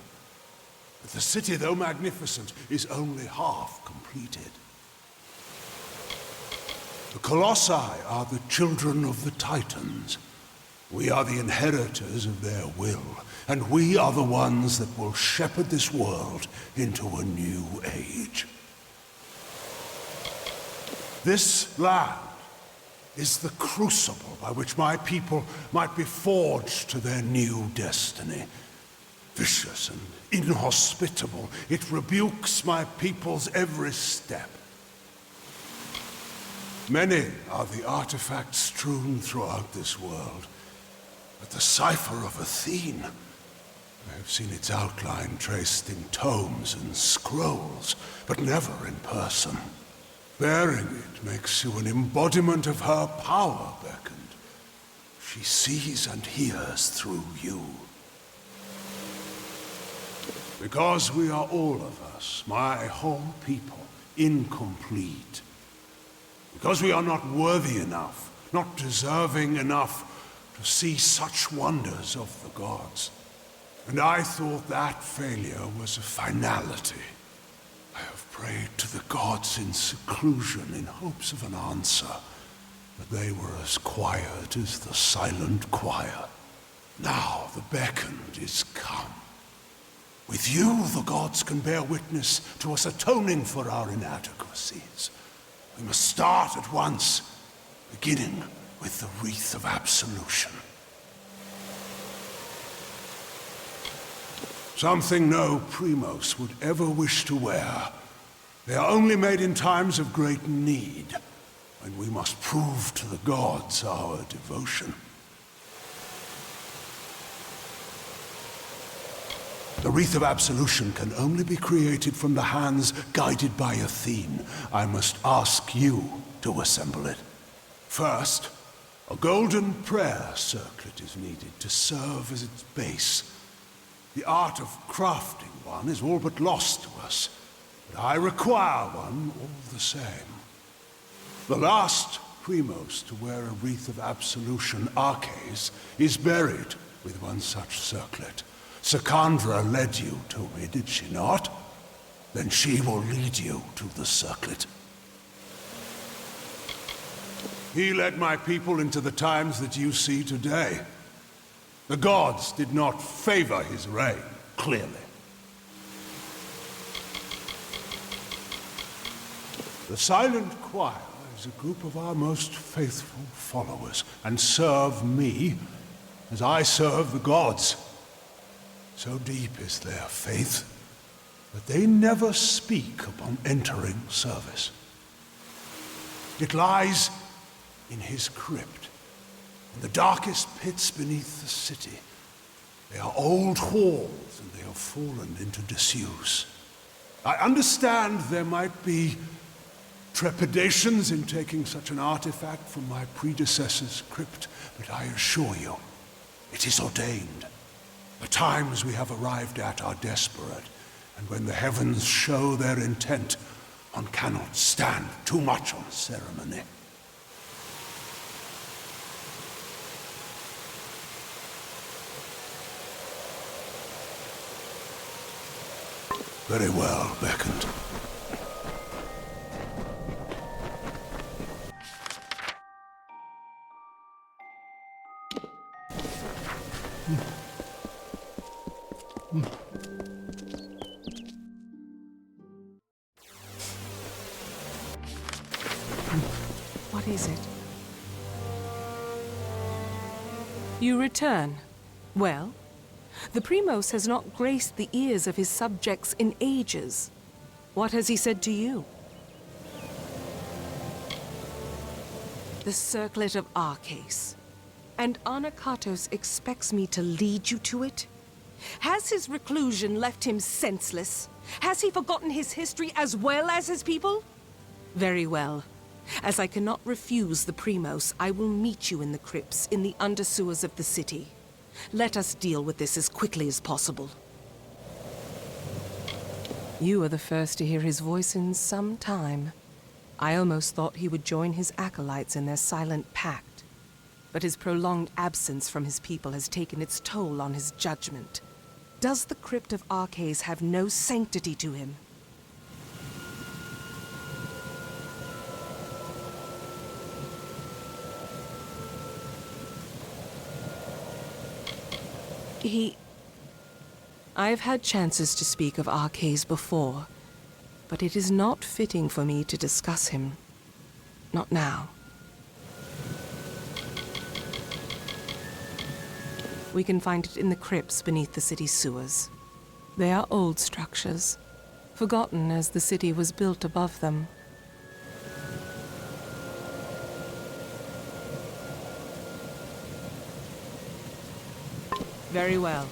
But the city, though magnificent, is only half completed. The Colossi are the children of the Titans. We are the inheritors of their will, and we are the ones that will shepherd this world into a new age. This land is the crucible by which my people might be forged to their new destiny. Vicious and inhospitable, it rebukes my people's every step. Many are the artifacts strewn throughout this world, but the cipher of Athene, I have seen its outline traced in tomes and scrolls, but never in person. Bearing it makes you an embodiment of her power, beckoned. She sees and hears through you. Because we are all of us, my whole people, incomplete. Because we are not worthy enough, not deserving enough to see such wonders of the gods. And I thought that failure was a finality. I have prayed to the gods in seclusion in hopes of an answer, but they were as quiet as the silent choir. Now the beckoned is come. With you, the gods can bear witness to us atoning for our inadequacies. We must start at once, beginning with the wreath of absolution. Something no primos would ever wish to wear. They are only made in times of great need, when we must prove to the gods our devotion. The wreath of absolution can only be created from the hands guided by Athene. I must ask you to assemble it. First, a golden prayer circlet is needed to serve as its base. The art of crafting one is all but lost to us, but I require one all the same. The last primos to wear a wreath of absolution, Arches, is buried with one such circlet. Secandra led you to me, did she not? Then she will lead you to the circlet. He led my people into the times that you see today. The gods did not favor his reign, clearly. The Silent Choir is a group of our most faithful followers, and serve me as I serve the gods. So deep is their faith that they never speak upon entering service. It lies in his crypt, in the darkest pits beneath the city. They are old halls, and they have fallen into disuse. I understand there might be trepidations in taking such an artifact from my predecessor's crypt, but I assure you, it is ordained. The times we have arrived at are desperate, and when the heavens show their intent, one cannot stand too much on ceremony. Very well, Beckoned. What is it? You return. Well, the Primos has not graced the ears of his subjects in ages. What has he said to you? The circlet of Arcase. And Anakatos expects me to lead you to it? Has his reclusion left him senseless? Has he forgotten his history as well as his people? Very well. As I cannot refuse the Primos, I will meet you in the crypts in the undersewers of the city. Let us deal with this as quickly as possible. You are the first to hear his voice in some time. I almost thought he would join his acolytes in their silent pact. But his prolonged absence from his people has taken its toll on his judgment. Does the crypt of Arcase have no sanctity to him? I have had chances to speak of Arcase before, but it is not fitting for me to discuss him. Not now. We can find it in the crypts beneath the city's sewers. They are old structures, forgotten as the city was built above them. Very well.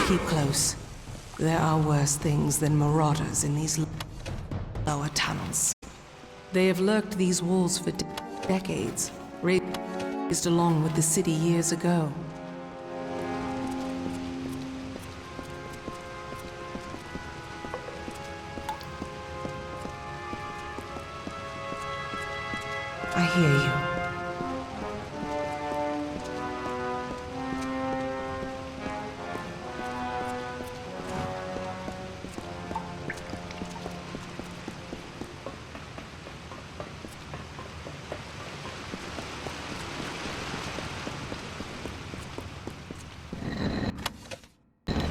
Keep close. There are worse things than marauders in these lower tunnels. They have lurked these walls for decades, raised along with the city years ago. I hear you.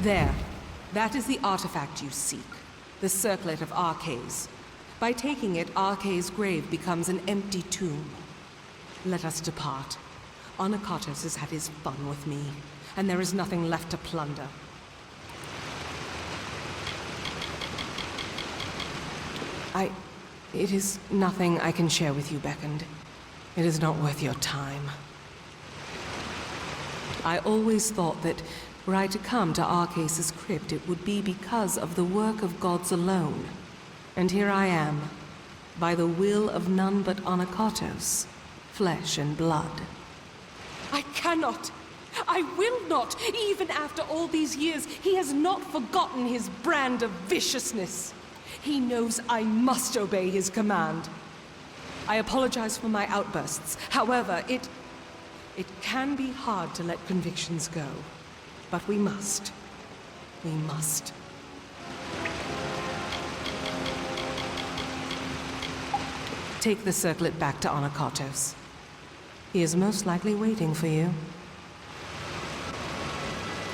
There. That is the artifact you seek. The Circlet of Arcades. By taking it, Arce's grave becomes an empty tomb. Let us depart. Onakatos has had his fun with me, and there is nothing left to plunder. It is nothing I can share with you, Beckoned. It is not worth your time. I always thought that were I to come to Arce's crypt, it would be because of the work of gods alone. And here I am, by the will of none but Onakatos, flesh and blood. I cannot! I will not! Even after all these years, he has not forgotten his brand of viciousness. He knows I must obey his command. I apologize for my outbursts. However, it can be hard to let convictions go. But we must. We must. Take the circlet back to Onakatos. He is most likely waiting for you.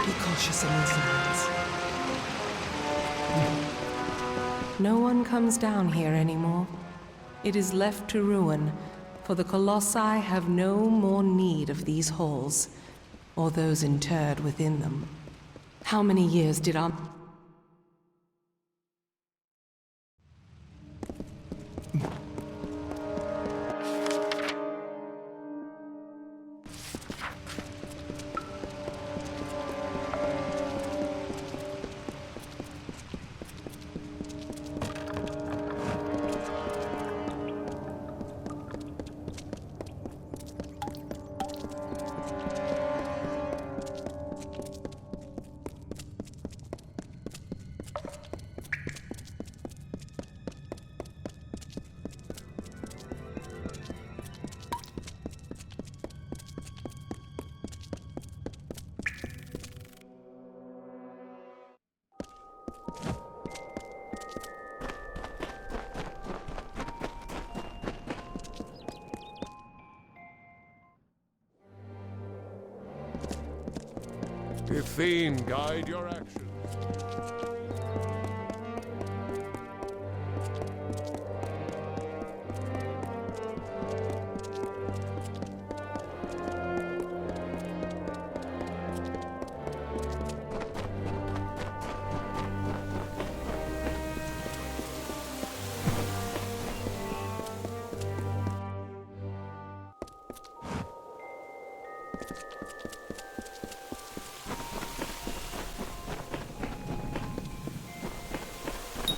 Be cautious in these lands. No one comes down here anymore. It is left to ruin, for the Colossi have no more need of these halls, or those interred within them. How many years did our... Athene, guide your actions.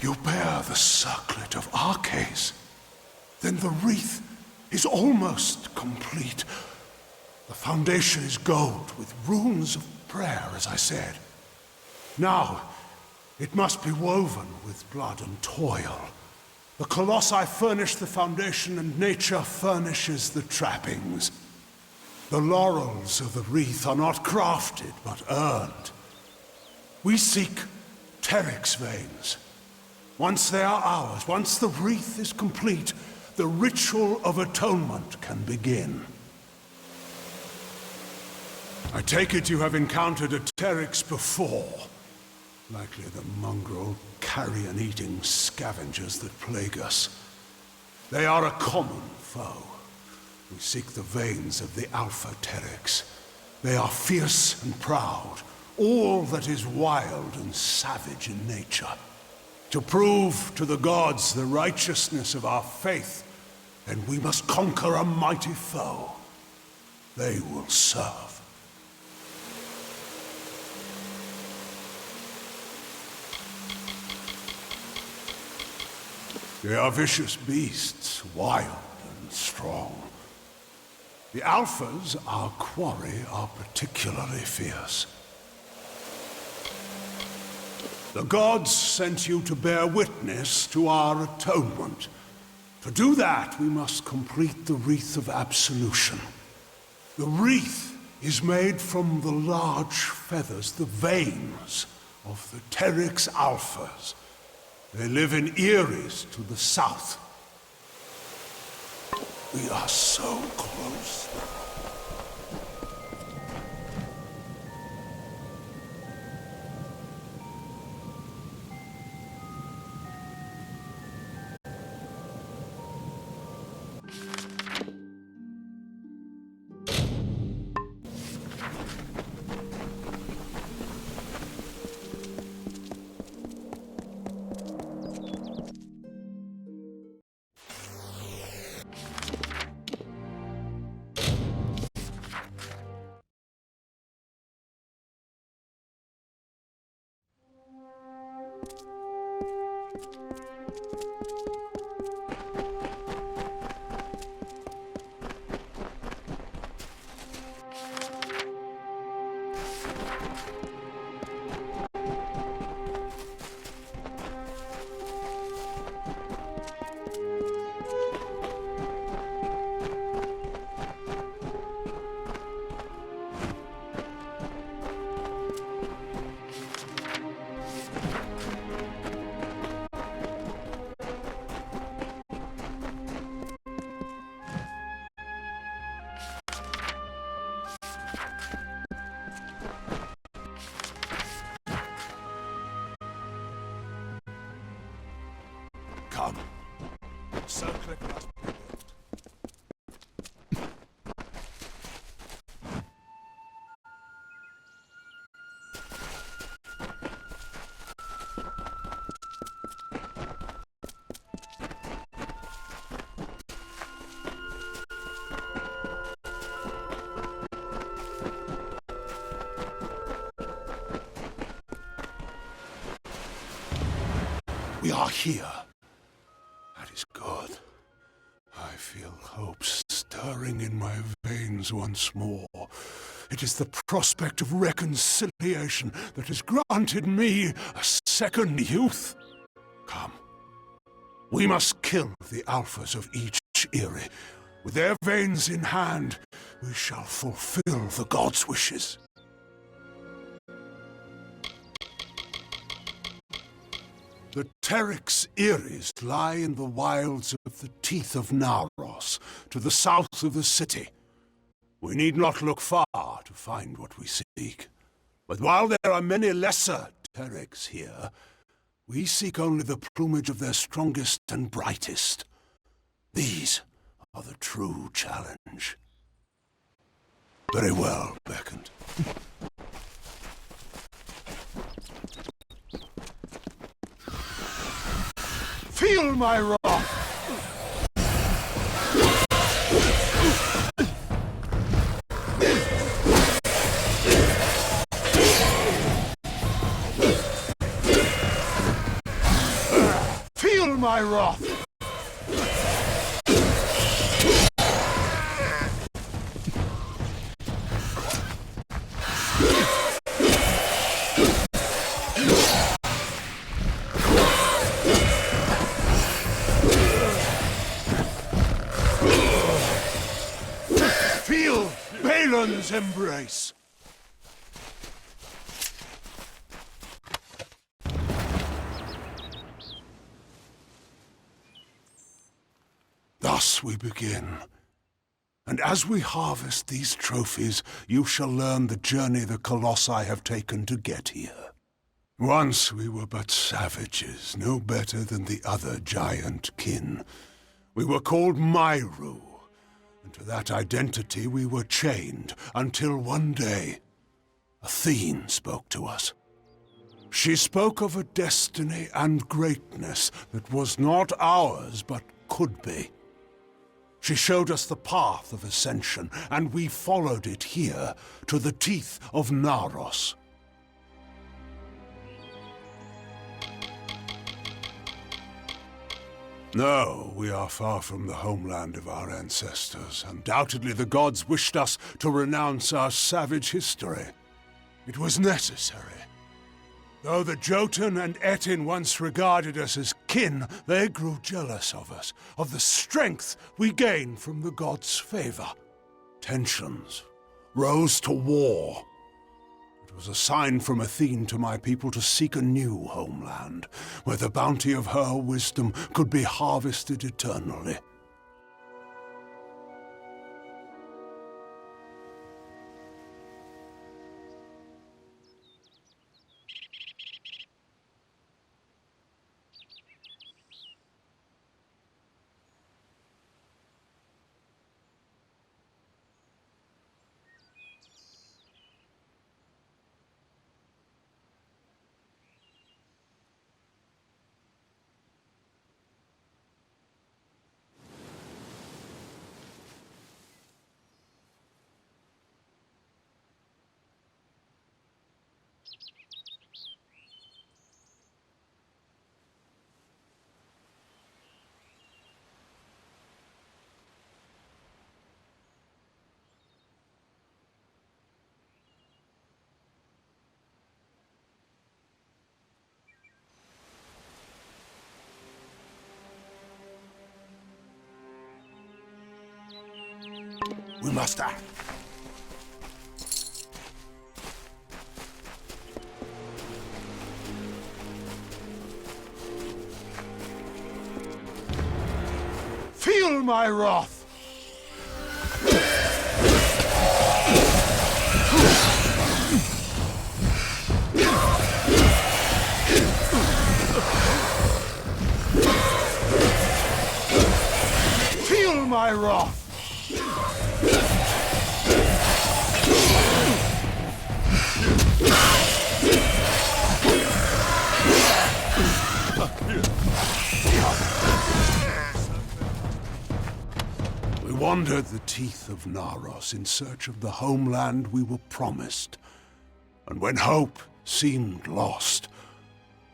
You bear the circlet of Arces. Then the wreath is almost complete. The foundation is gold with runes of prayer, as I said. Now, it must be woven with blood and toil. The Colossi furnish the foundation and nature furnishes the trappings. The laurels of the wreath are not crafted, but earned. We seek Teryx veins. Once they are ours, once the wreath is complete, the ritual of atonement can begin. I take it you have encountered a Teryx before. Likely the mongrel, carrion-eating scavengers that plague us. They are a common foe. We seek the veins of the Alpha Teryx. They are fierce and proud, all that is wild and savage in nature. To prove to the gods the righteousness of our faith, then we must conquer a mighty foe. They will serve. They are vicious beasts, wild and strong. The Alphas, our quarry, are particularly fierce. The gods sent you to bear witness to our atonement. To do that, we must complete the Wreath of Absolution. The wreath is made from the large feathers, the veins of the Teryx Alphas. They live in Eris to the south. We are so close. Come. Circlet must be built. We are here. That is good. I feel hope stirring in my veins once more. It is the prospect of reconciliation that has granted me a second youth. Come. We must kill the Alphas of each Eyrie. With their veins in hand, we shall fulfill the gods' wishes. The Teryx Eyries lie in the wilds of the teeth of Naros, to the south of the city. We need not look far to find what we seek. But while there are many lesser Teryx here, we seek only the plumage of their strongest and brightest. These are the true challenge. Very well, Beckoned. Feel my wrath! Feel my wrath! Feel Balin's embrace! Thus we begin. And as we harvest these trophies, you shall learn the journey the Colossi have taken to get here. Once we were but savages, no better than the other giant kin. We were called Myru, and to that identity we were chained, until one day, Athene spoke to us. She spoke of a destiny and greatness that was not ours, but could be. She showed us the path of ascension, and we followed it here, to the teeth of Naros. No, we are far from the homeland of our ancestors. Undoubtedly, the gods wished us to renounce our savage history. It was necessary. Though the Jotun and Etin once regarded us as kin, they grew jealous of us, of the strength we gained from the gods' favor. Tensions rose to war. It was a sign from Athene to my people to seek a new homeland, where the bounty of her wisdom could be harvested eternally. We must act. Feel my wrath! Feel my wrath! We wandered the teeth of Naros in search of the homeland we were promised. And when hope seemed lost,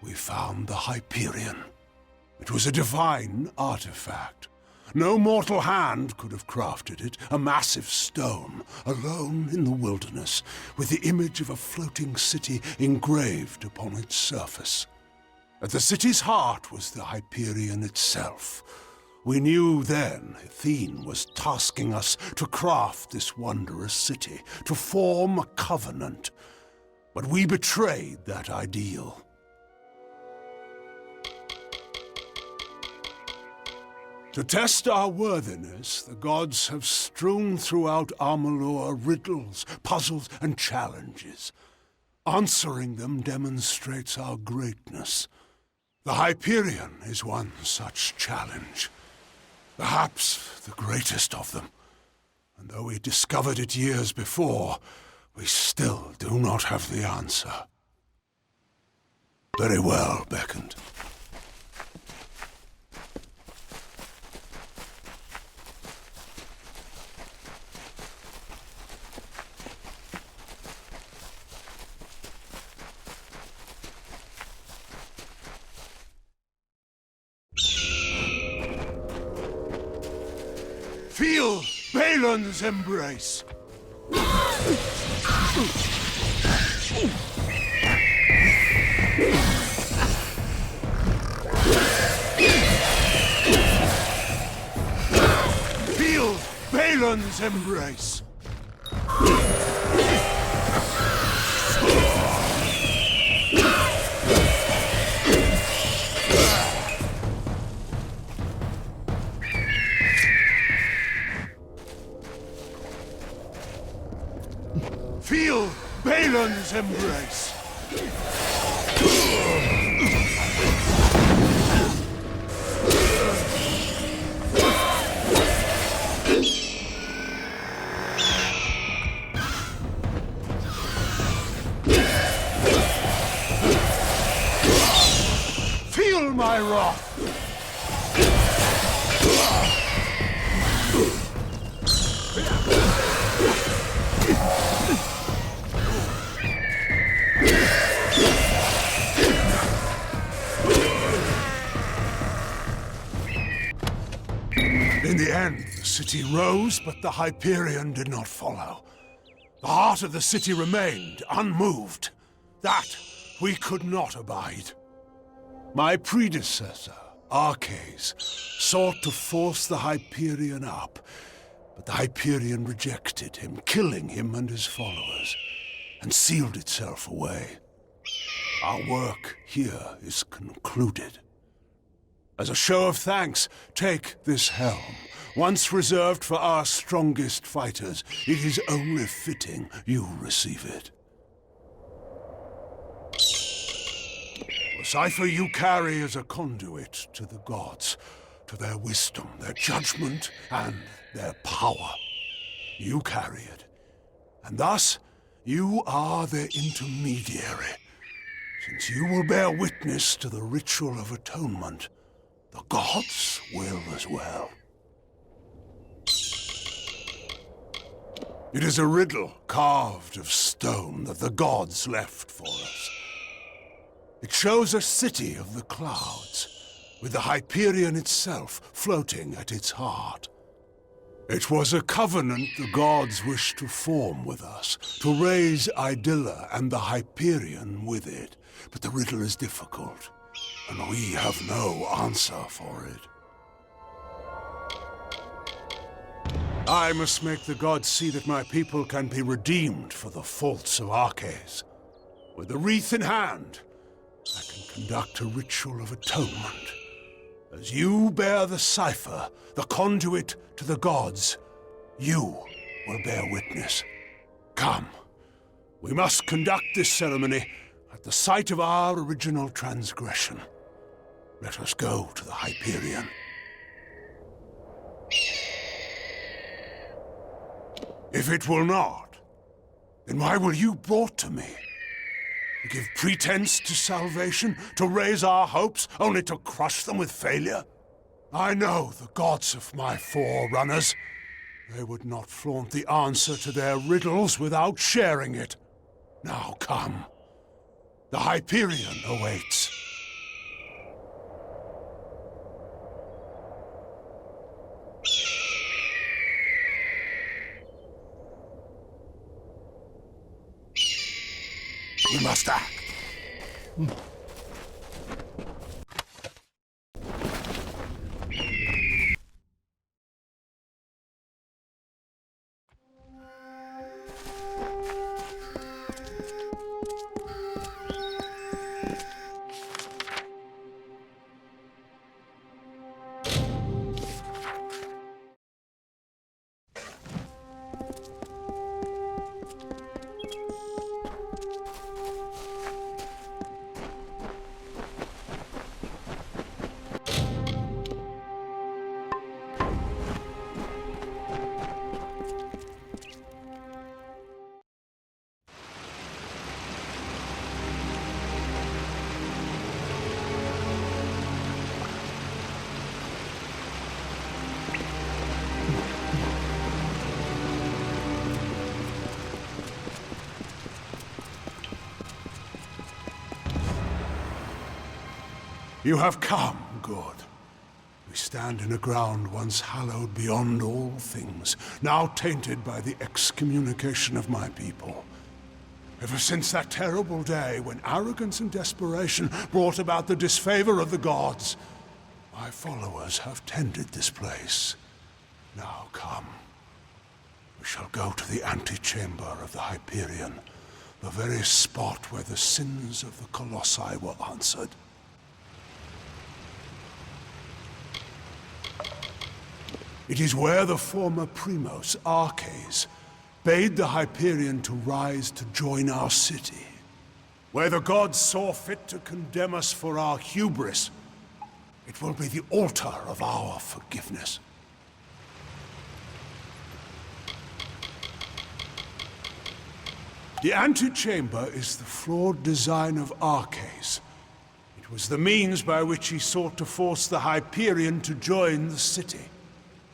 we found the Hyperion. It was a divine artifact. No mortal hand could have crafted it, a massive stone, alone in the wilderness, with the image of a floating city engraved upon its surface. At the city's heart was the Hyperion itself. We knew then Athene was tasking us to craft this wondrous city, to form a covenant. But we betrayed that ideal. To test our worthiness, the gods have strewn throughout Amalur riddles, puzzles, and challenges. Answering them demonstrates our greatness. The Hyperion is one such challenge. Perhaps the greatest of them. And though we discovered it years before, we still do not have the answer. Very well, Beckoned. Feel Balin's embrace! Feel Balin's embrace! Feel Balin's embrace! Feel my wrath! city rose, but the Hyperion did not follow. The heart of the city remained unmoved. That we could not abide. My predecessor, Arcades, sought to force the Hyperion up, but the Hyperion rejected him, killing him and his followers, and sealed itself away. Our work here is concluded. As a show of thanks, take this helm. Once reserved for our strongest fighters, it is only fitting you receive it. The cipher you carry is a conduit to the gods, to their wisdom, their judgment, and their power. You carry it, and thus you are their intermediary. Since you will bear witness to the ritual of atonement, the gods will as well. It is a riddle carved of stone that the gods left for us. It shows a city of the clouds, with the Hyperion itself floating at its heart. It was a covenant the gods wished to form with us, to raise Idylla and the Hyperion with it. But the riddle is difficult, and we have no answer for it. I must make the gods see that my people can be redeemed for the faults of Arcades. With the wreath in hand, I can conduct a ritual of atonement. As you bear the cipher, the conduit to the gods, you will bear witness. Come, we must conduct this ceremony at the site of our original transgression. Let us go to the Hyperion. If it will not, then why were you brought to me? To give pretense to salvation, to raise our hopes, only to crush them with failure? I know the gods of my forerunners. They would not flaunt the answer to their riddles without sharing it. Now come. The Hyperion awaits. We must act. You have come, good. We stand in a ground once hallowed beyond all things, now tainted by the excommunication of my people. Ever since that terrible day when arrogance and desperation brought about the disfavor of the gods, my followers have tended this place. Now come. We shall go to the antechamber of the Hyperion, the very spot where the sins of the Colossi were answered. It is where the former Primos, Arcades, bade the Hyperion to rise to join our city. Where the gods saw fit to condemn us for our hubris. It will be the altar of our forgiveness. The antechamber is the flawed design of Arcades. It was the means by which he sought to force the Hyperion to join the city.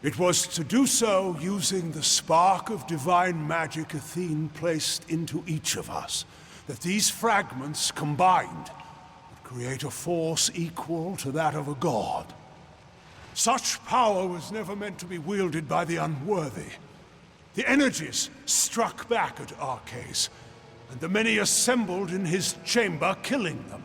It was to do so using the spark of divine magic Athene placed into each of us, that these fragments combined would create a force equal to that of a god. Such power was never meant to be wielded by the unworthy. The energies struck back at Arcais, and the many assembled in his chamber, killing them.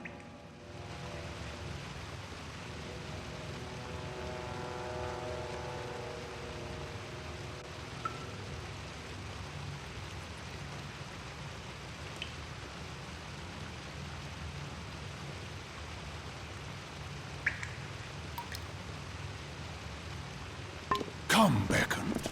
Come, beckoned.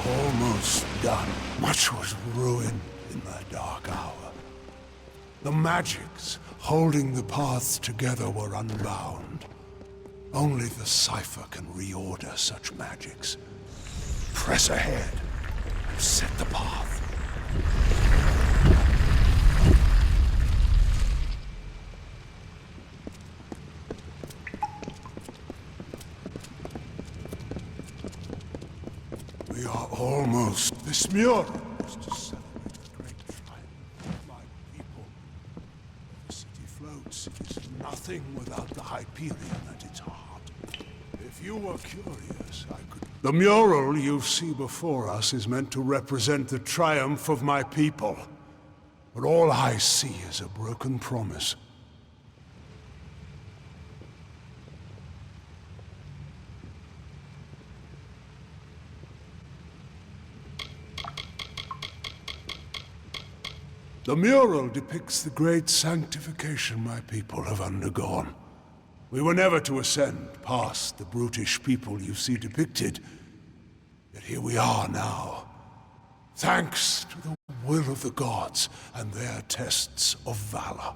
Almost done. Much was ruined in that dark hour. The magics holding the paths together were unbound. Only the cipher can reorder such magics. Press ahead and set the path. We are almost. This mural is to celebrate the great triumph of my people. The city floats. It is nothing without the Hyperion at its heart. If you were curious, I could... The mural you see before us is meant to represent the triumph of my people. But all I see is a broken promise. The mural depicts the great sanctification my people have undergone. We were never to ascend past the brutish people you see depicted. Yet here we are now, thanks to the will of the gods and their tests of valor.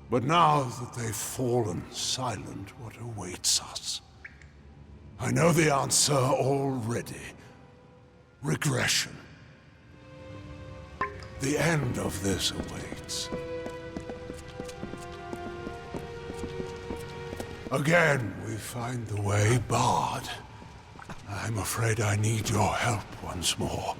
But now that they've fallen silent, what awaits us? I know the answer already. Regression. The end of this awaits. Again, we find the way barred. I'm afraid I need your help once more.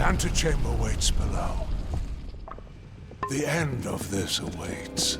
The antechamber waits below. The end of this awaits.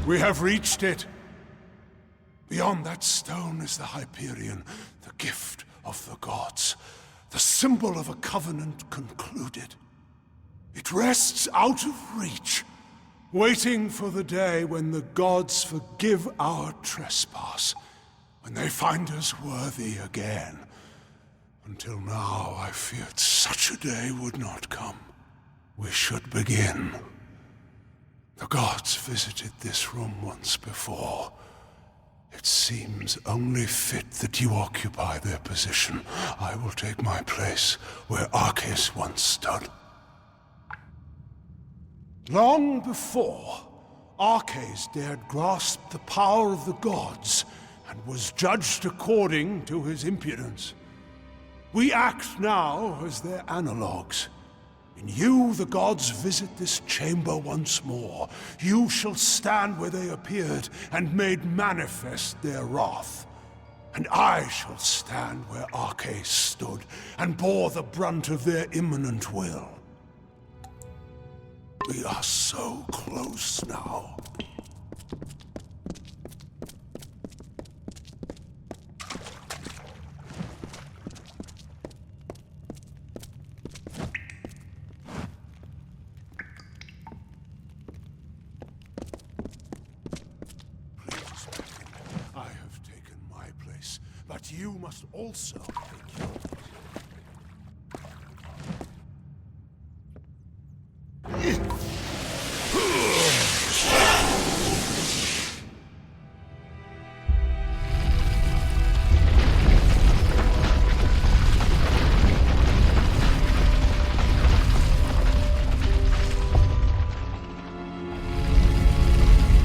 We have reached it. Beyond that stone is the Hyperion, the gift of the gods, the symbol of a covenant concluded. It rests out of reach, waiting for the day when the gods forgive our trespass, when they find us worthy again. Until now, I feared such a day would not come. We should begin. The gods visited this room once before. It seems only fit that you occupy their position. I will take my place where Arcais once stood. Long before, Arcais dared grasp the power of the gods and was judged according to his impudence. We act now as their analogues. In you, the gods visit this chamber once more. You shall stand where they appeared and made manifest their wrath. And I shall stand where Arcais stood and bore the brunt of their imminent will. We are so close now. But you must also take yours.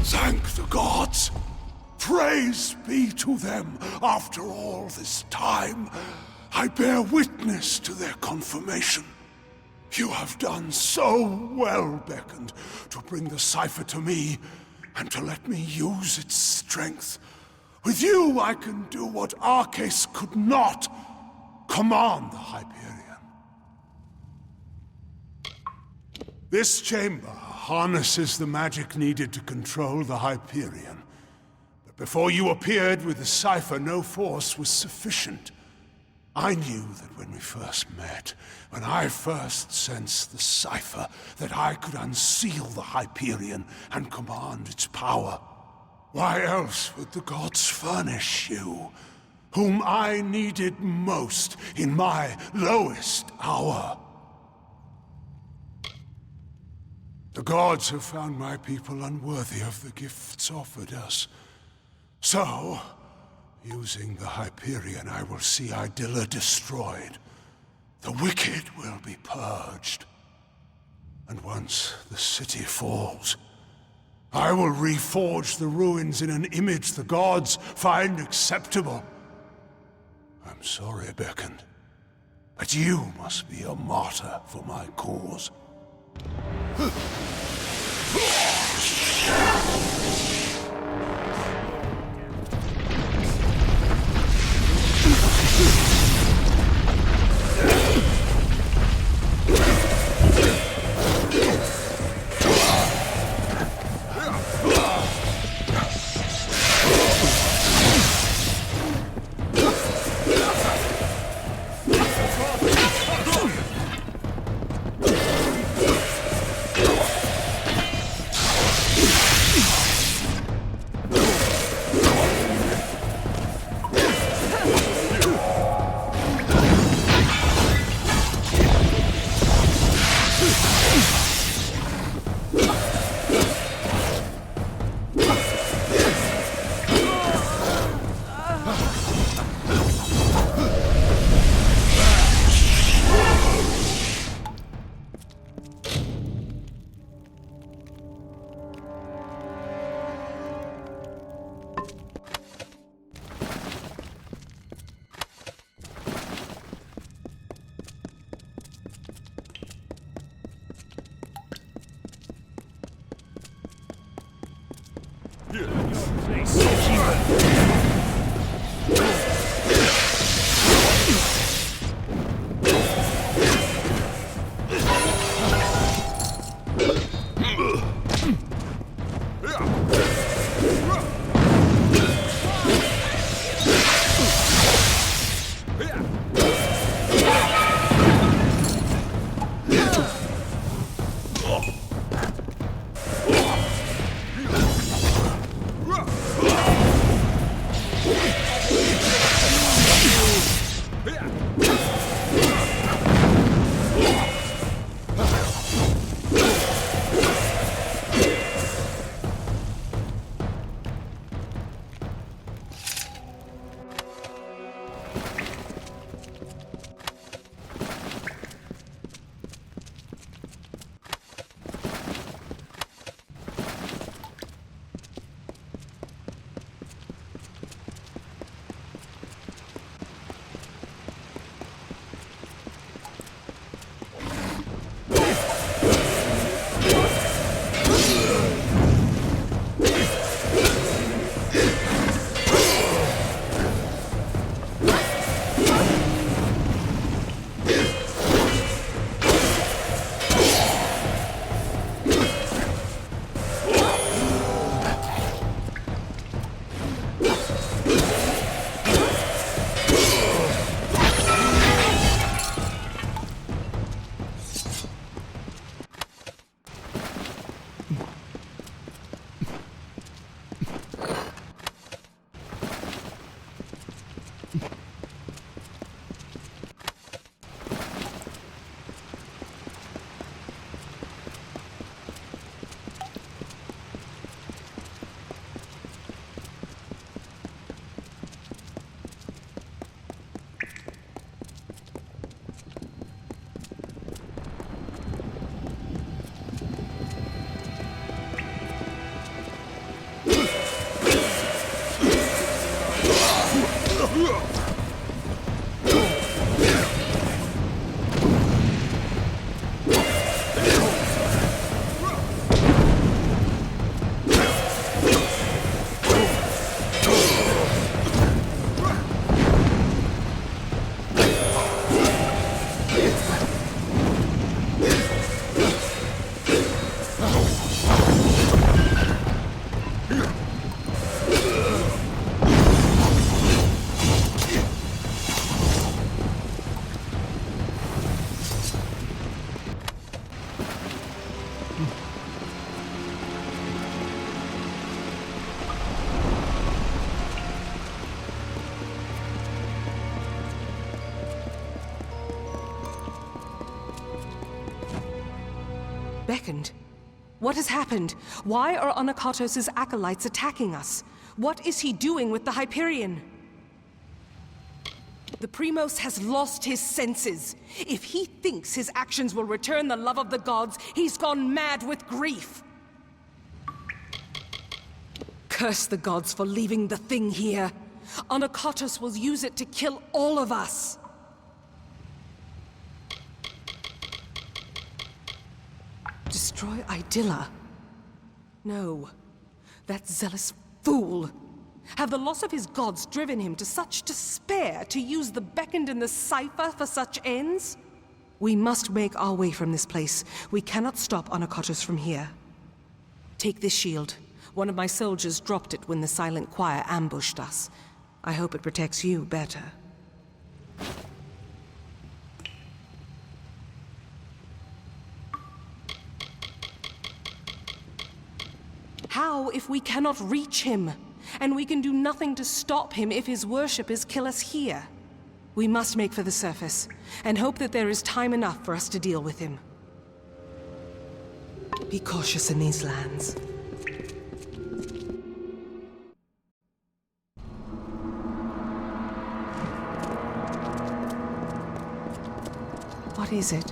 Thank the gods! Praise be to them. After all this time, I bear witness to their confirmation. You have done so well, Beckoned, to bring the cipher to me and to let me use its strength. With you, I can do what Arcais could not. Command the Hyperion. This chamber harnesses the magic needed to control the Hyperion. Before you appeared with the cipher, no force was sufficient. I knew that when we first met, when I first sensed the cipher, that I could unseal the Hyperion and command its power. Why else would the gods furnish you, whom I needed most in my lowest hour? The gods have found my people unworthy of the gifts offered us. So, using the Hyperion, I will see Idilla destroyed. The wicked will be purged. And once the city falls, I will reforge the ruins in an image the gods find acceptable. I'm sorry, Beckoned, but you must be a martyr for my cause. Beckoned? What has happened? Why are Onakatos' acolytes attacking us? What is he doing with the Hyperion? The Primos has lost his senses. If he thinks his actions will return the love of the gods, he's gone mad with grief. Curse the gods for leaving the thing here. Onakatos will use it to kill all of us. Destroy Idylla? No. That zealous fool. Have the loss of his gods driven him to such despair to use the Beckoned and the Cipher for such ends? We must make our way from this place. We cannot stop Onakatos from here. Take this shield. One of my soldiers dropped it when the Silent Choir ambushed us. I hope it protects you better. How if we cannot reach him? And we can do nothing to stop him if his worshippers kill us here. We must make for the surface, and hope that there is time enough for us to deal with him. Be cautious in these lands. What is it?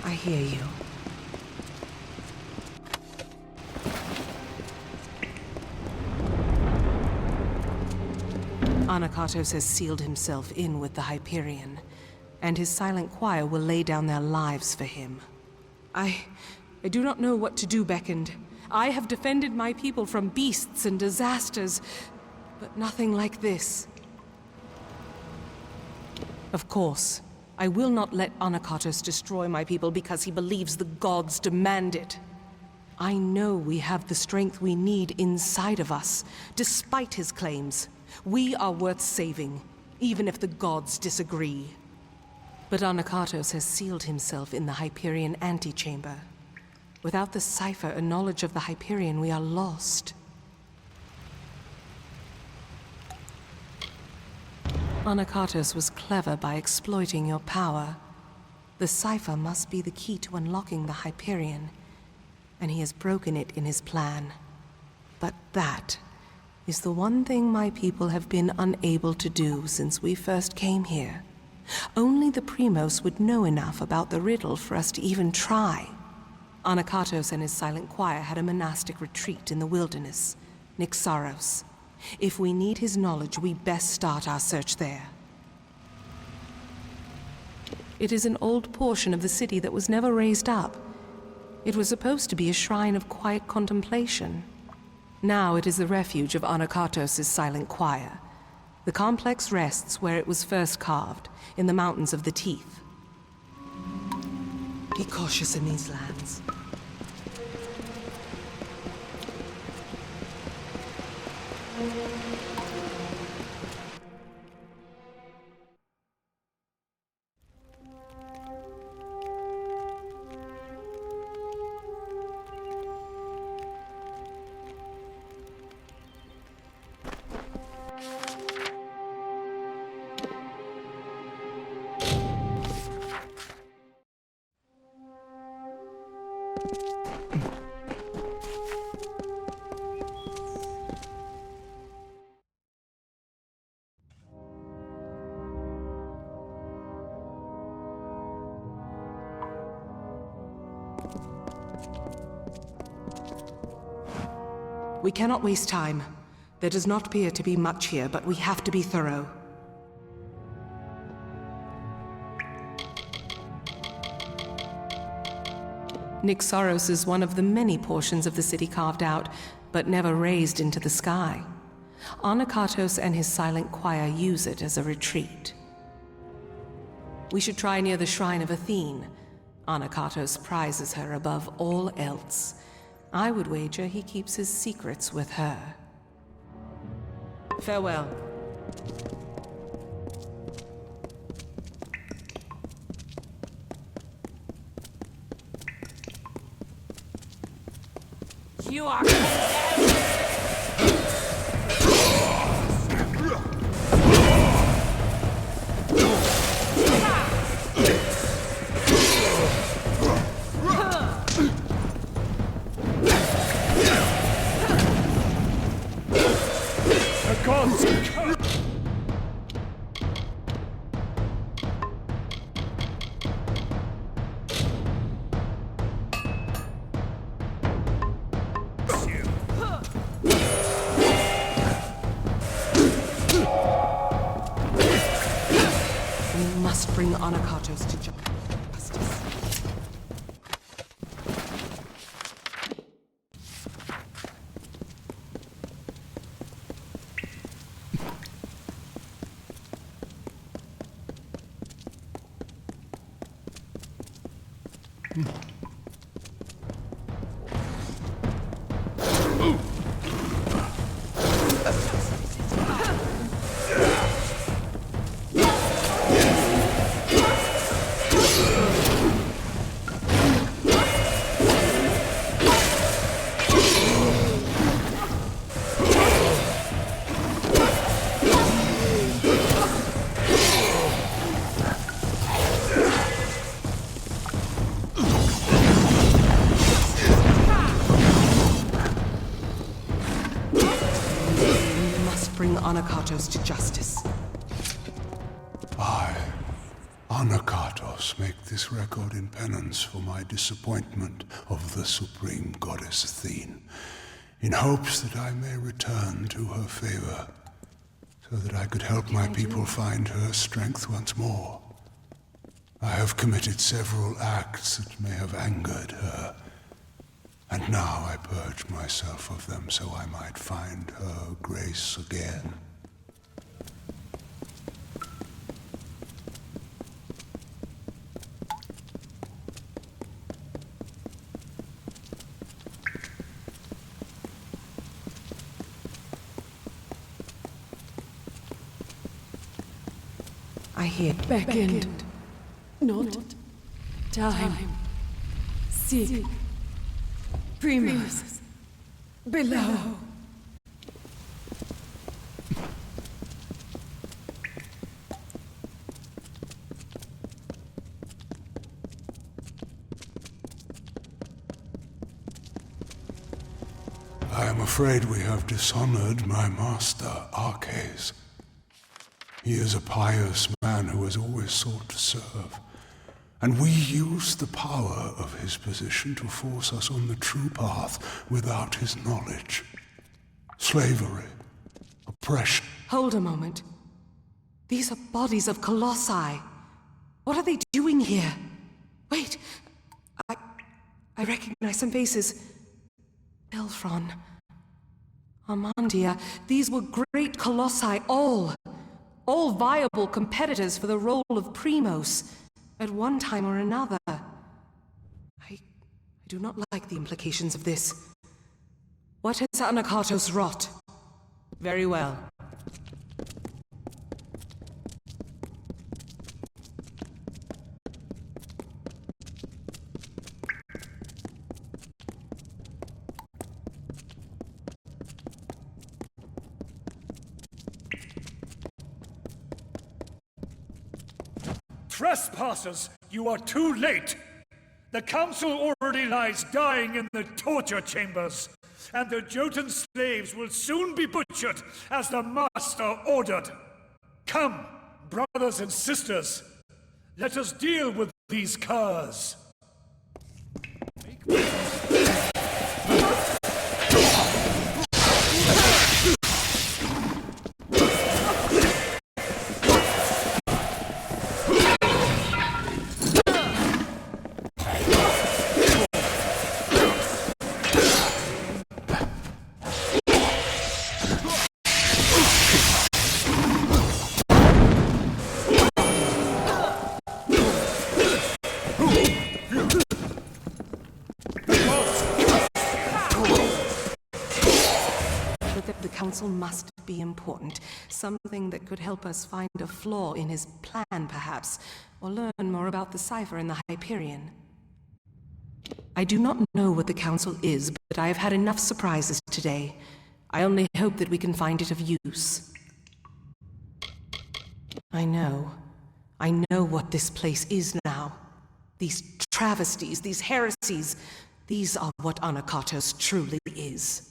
I hear you. Onakatos has sealed himself in with the Hyperion, and his Silent Choir will lay down their lives for him. I do not know what to do, Beckoned. I have defended my people from beasts and disasters, but nothing like this. Of course, I will not let Onakatos destroy my people because he believes the gods demand it. I know we have the strength we need inside of us, despite his claims. We are worth saving, even if the gods disagree. But Onakatos has sealed himself in the Hyperion antechamber. Without the cipher and knowledge of the Hyperion, we are lost. Onakatos was clever by exploiting your power. The cipher must be the key to unlocking the Hyperion, and he has broken it in his plan. But that is the one thing my people have been unable to do since we first came here. Only the Primos would know enough about the riddle for us to even try. Onakatos and his Silent Choir had a monastic retreat in the wilderness, Naros. If we need his knowledge, we best start our search there. It is an old portion of the city that was never raised up. It was supposed to be a shrine of quiet contemplation. Now it is the refuge of Onakatos' Silent Choir. The complex rests where it was first carved, in the Mountains of the Teeth. Be cautious in these lands. We cannot waste time. There does not appear to be much here, but we have to be thorough. Naros is one of the many portions of the city carved out, but never raised into the sky. Anakatos and his silent choir use it as a retreat. We should try near the shrine of Athene. Anakatos prizes her above all else. I would wager he keeps his secrets with her. Farewell. You are condemned! The gods come! We must bring Anakatos to justice. Bring Anakatos to justice. I, Anakatos, make this record in penance for my disappointment of the supreme goddess Athene, in hopes that I may return to her favor, so that I could help my people find her strength once more. I have committed several acts that may have angered her, and now I purge myself of them so I might find her grace again. I hear Beckoned, not time. Seek Primus below. I am afraid we have dishonored my master, Arches. He is a pious man who has always sought to serve, and we use the power of his position to force us on the true path without his knowledge. Slavery, oppression. Hold a moment. These are bodies of colossi. What are they doing here? Wait. I recognize some faces. Belfron. Armandia. These were great colossi, all viable competitors for the role of Primos at one time or another. I do not like the implications of this. What has Anakatos wrought? Very well. Trespassers, you are too late! The council already lies dying in the torture chambers, and the Jotun slaves will soon be butchered as the master ordered. Come, brothers and sisters, let us deal with these curs. council must be important. Something that could help us find a flaw in his plan, perhaps, or learn more about the cipher in the Hyperion. I do not know what the council is, but I have had enough surprises today. I only hope that we can find it of use. I know what this place is now. These travesties, these heresies, these are what Anakatos truly is.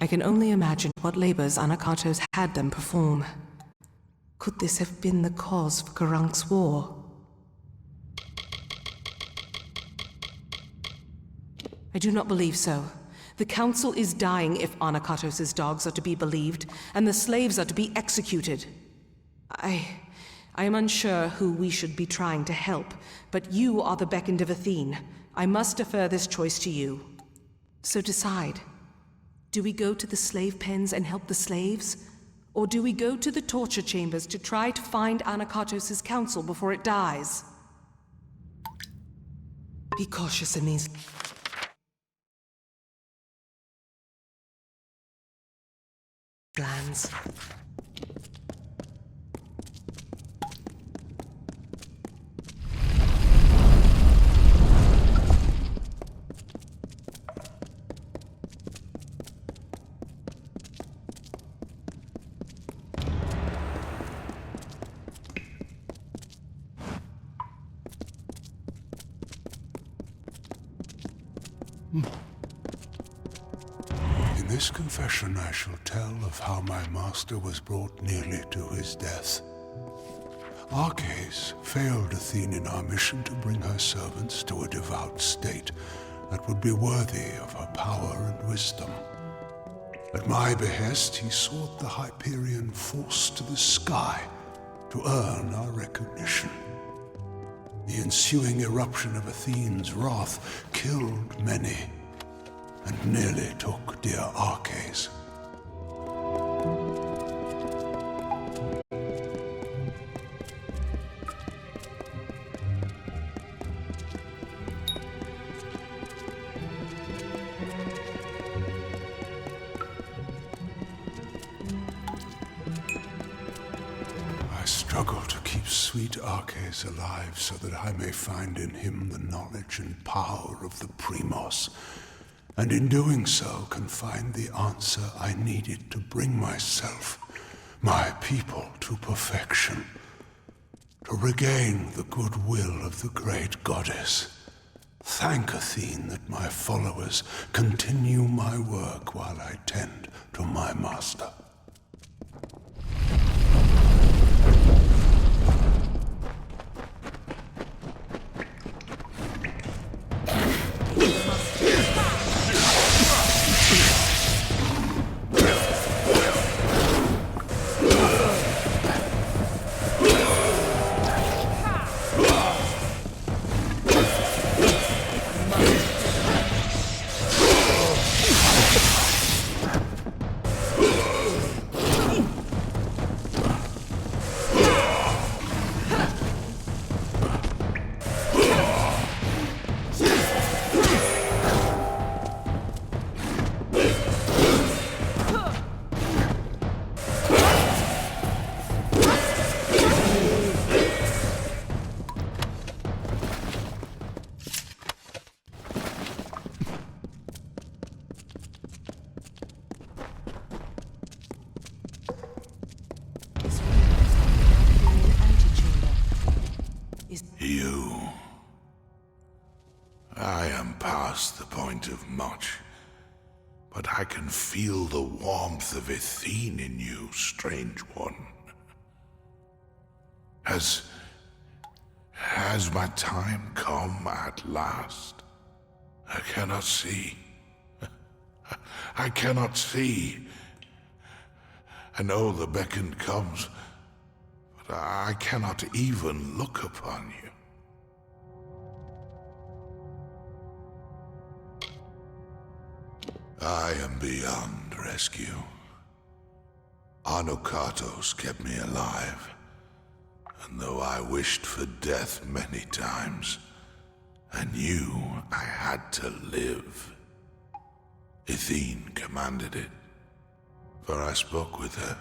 I can only imagine what labors Anakatos had them perform. Could this have been the cause for Karank's war? I do not believe so. The council is dying if Anakatos' dogs are to be believed, and the slaves are to be executed. I am unsure who we should be trying to help, but you are the beckoned of Athene. I must defer this choice to you. So decide. Do we go to the slave pens and help the slaves? Or do we go to the torture chambers to try to find Anakatos' council before it dies? Be cautious in these lands. In this confession I shall tell of how my master was brought nearly to his death. Arches failed Athene in our mission to bring her servants to a devout state that would be worthy of her power and wisdom. At my behest, he sought the Hyperion force to the sky to earn our recognition. The ensuing eruption of Athene's wrath killed many, and nearly took dear Arches. I struggle to keep sweet Arches alive so that I may find in him the knowledge and power of the Primos, and in doing so can find the answer I needed to bring myself, my people, to perfection, to regain the goodwill of the great goddess. Thank Athene that my followers continue my work while I tend to my master. I am past the point of much, but I can feel the warmth of Athene in you, strange one. Has my time come at last? I cannot see. I cannot see. I know the beckon comes, but I cannot even look upon you. I am beyond rescue. Anakatos kept me alive, and though I wished for death many times, I knew I had to live. Athene commanded it, for I spoke with her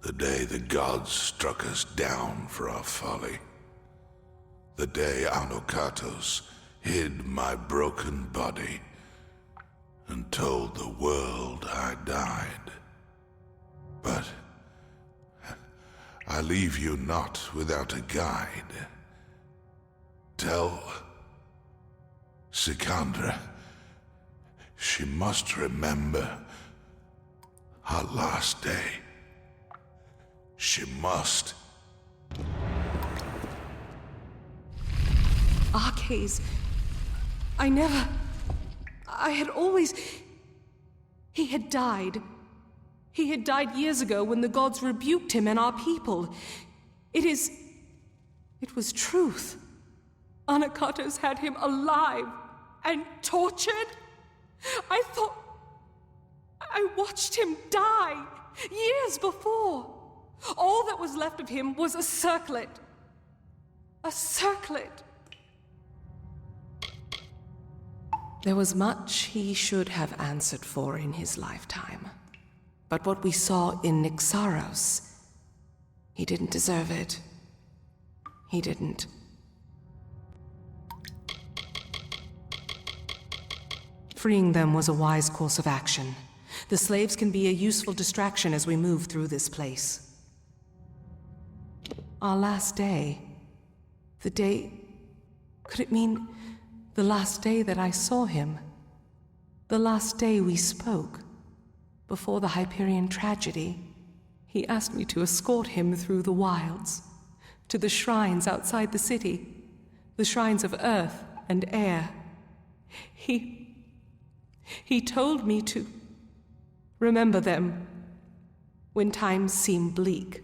the day the gods struck us down for our folly. The day Anokatos hid my broken body and told the world I died. But I leave you not without a guide. Tell Sikandra she must remember her last day. She must. Arcades. I had always... He had died. He had died years ago when the gods rebuked him and our people. It was truth. Anokatos had him alive and tortured. I thought... I watched him die years before. All that was left of him was a circlet. A circlet. There was much he should have answered for in his lifetime. But what we saw in Naros, he didn't deserve it. He didn't. Freeing them was a wise course of action. The slaves can be a useful distraction as we move through this place. Our last day. The day... Could it mean the last day that I saw him? The last day we spoke? Before the Hyperion tragedy, he asked me to escort him through the wilds, to the shrines outside the city, the shrines of earth and air. He told me to remember them when times seem bleak.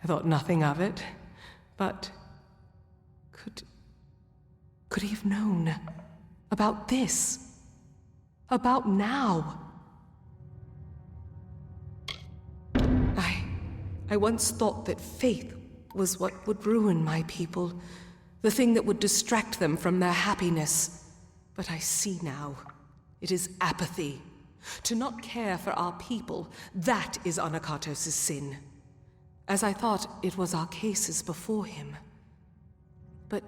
I thought nothing of it, but could he have known about this? About now? I once thought that faith was what would ruin my people, the thing that would distract them from their happiness. But I see now, it is apathy. To not care for our people, that is Anokatos' sin. As I thought it was our cases before him. But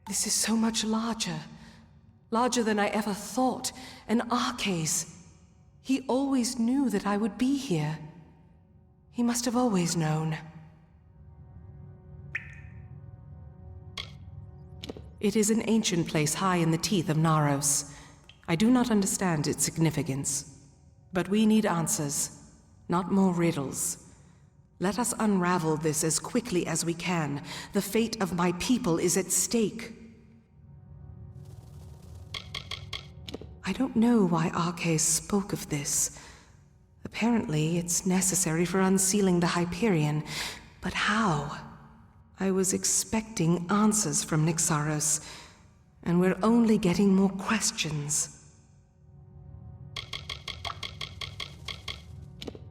this is so much larger. Larger than I ever thought. An Arcase. He always knew that I would be here. He must have always known. It is an ancient place high in the teeth of Naros. I do not understand its significance. But we need answers, not more riddles. Let us unravel this as quickly as we can. The fate of my people is at stake. I don't know why Arcase spoke of this. Apparently, it's necessary for unsealing the Hyperion. But how? I was expecting answers from Naros, and we're only getting more questions.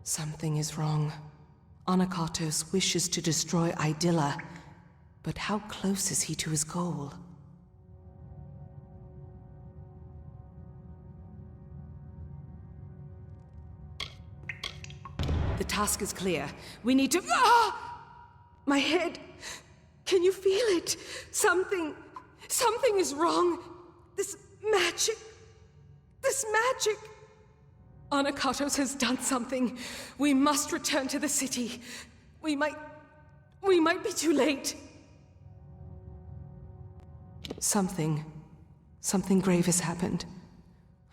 Something is wrong. Anokatos wishes to destroy Idylla, but how close is he to his goal? The task is clear. We need to... Ah! My head! Can you feel it? Something is wrong. This magic... Anokatos has done something. We must return to the city. We might be too late. Something grave has happened.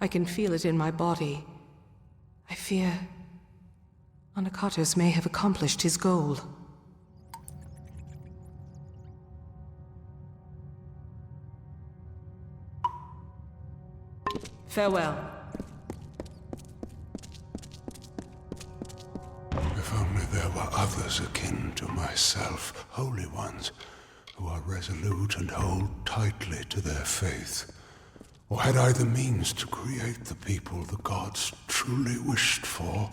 I can feel it in my body. I fear Anokatos may have accomplished his goal. Farewell. If only there were others akin to myself, holy ones, who are resolute and hold tightly to their faith. Or had I the means to create the people the gods truly wished for,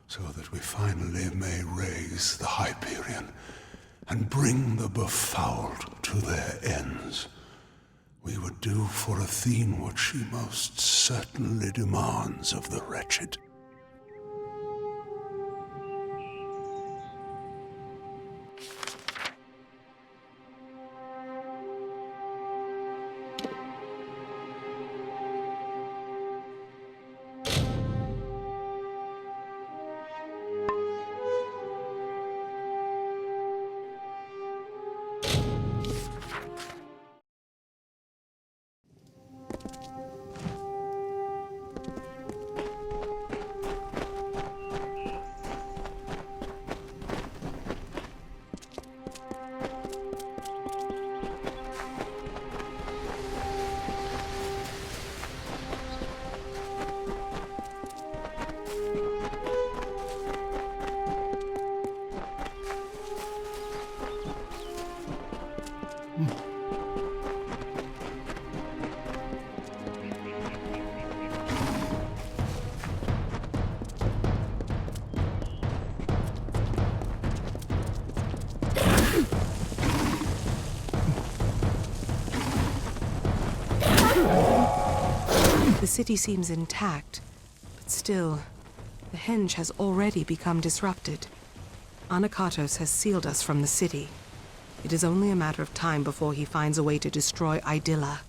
so that we finally may raise the Hyperion and bring the befouled to their ends. we would do for Athene what she most certainly demands of the wretched. The city seems intact, but still, the henge has already become disrupted. Anakatos has sealed us from the city. It is only a matter of time before he finds a way to destroy Idylla.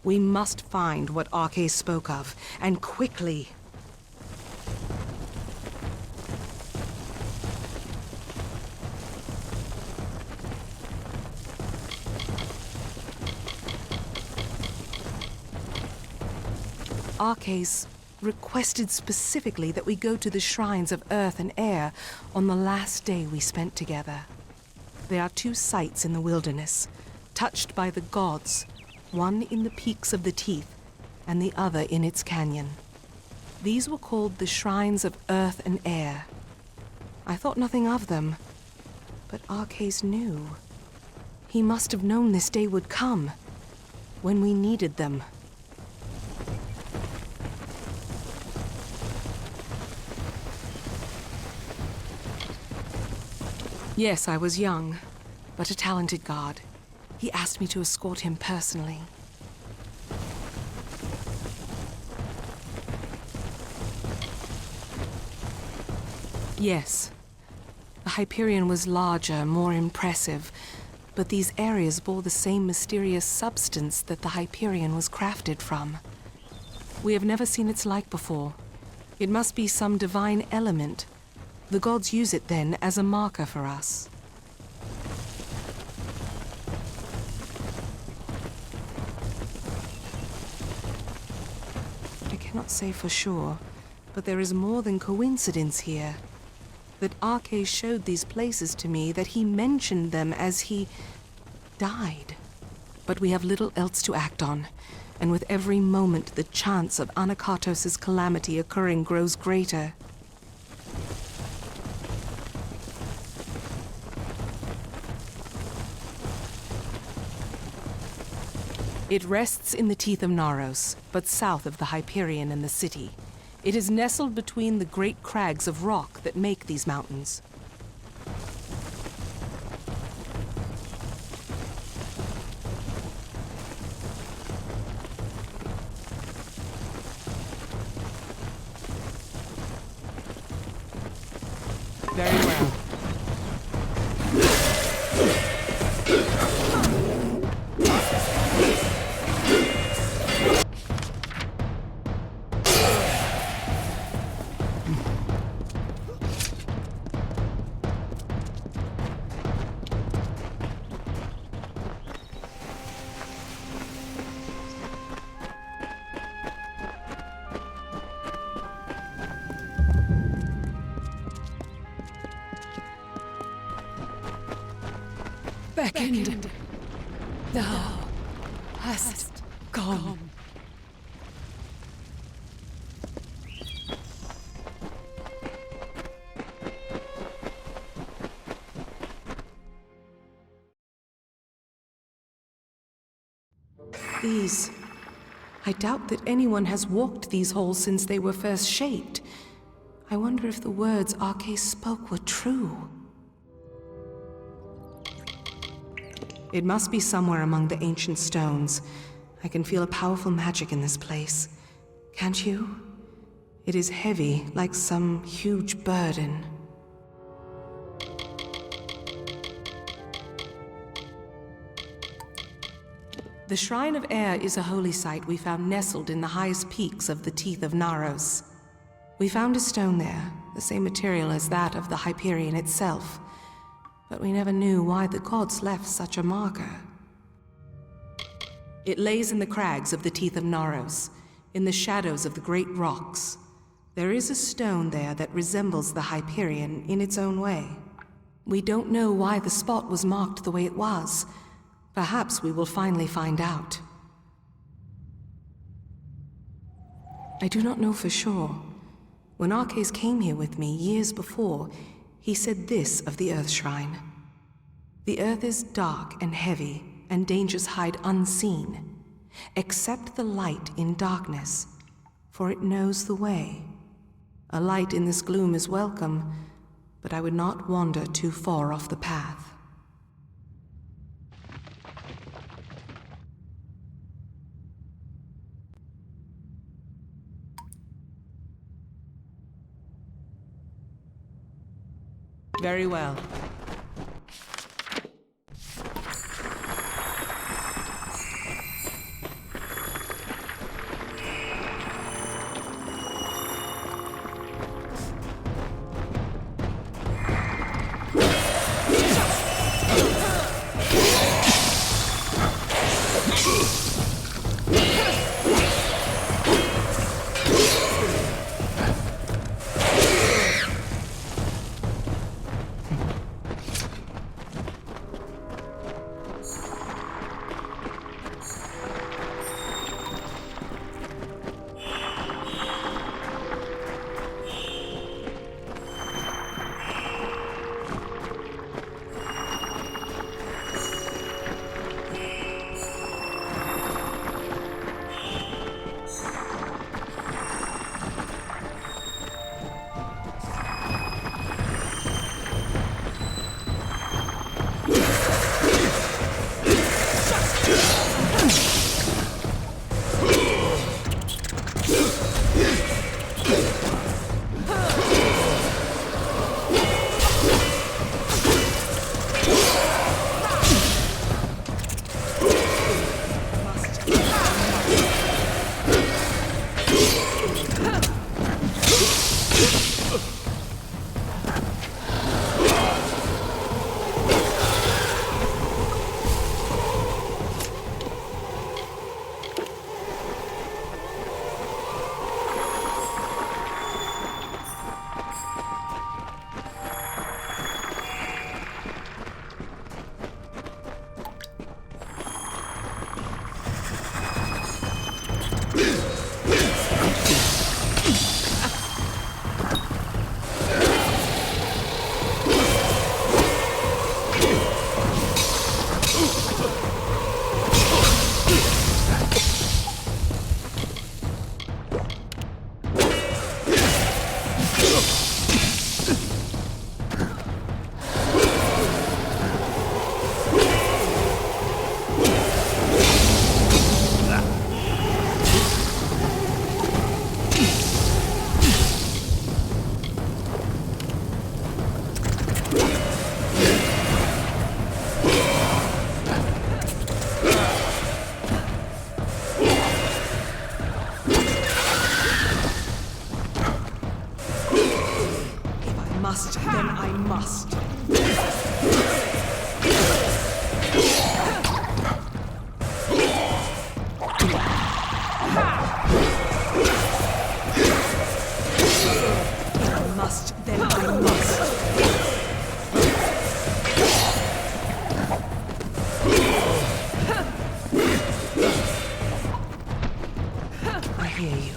We must find what Arche spoke of, and quickly. Arche's requested specifically that we go to the shrines of earth and air on the last day we spent together. There are 2 sites in the wilderness, touched by the gods, one in the peaks of the Teeth, and the other in its canyon. These were called the shrines of earth and air. I thought nothing of them, but Arches knew. He must have known this day would come, when we needed them. Yes, I was young, but a talented guard. He asked me to escort him personally. Yes. The Hyperion was larger, more impressive, but these areas bore the same mysterious substance that the Hyperion was crafted from. We have never seen its like before. It must be some divine element. The gods use it then as a marker for us. I cannot say for sure, but there is more than coincidence here. That Arche showed these places to me, that he mentioned them as he died. But we have little else to act on, and with every moment the chance of Anakatos' calamity occurring grows greater. It rests in the teeth of Naros, but south of the Hyperion and the city. It is nestled between the great crags of rock that make these mountains. Very well. Beckoned, thou hast gone. These... I doubt that anyone has walked these halls since they were first shaped. I wonder if the words Arche spoke were true. It must be somewhere among the ancient stones. I can feel a powerful magic in this place. Can't you? It is heavy, like some huge burden. The Shrine of Air is a holy site we found nestled in the highest peaks of the Teeth of Naros. We found a stone there, the same material as that of the Hyperion itself, but we never knew why the gods left such a marker. It lays in the crags of the Teeth of Naros, in the shadows of the great rocks. There is a stone there that resembles the Hyperion in its own way. We don't know why the spot was marked the way it was. Perhaps we will finally find out. I do not know for sure. When Arcais came here with me years before, he said this of the Earth Shrine. The Earth is dark and heavy, and dangers hide unseen. Accept the light in darkness, for it knows the way. A light in this gloom is welcome, but I would not wander too far off the path. Very well. Then I must. I hear you.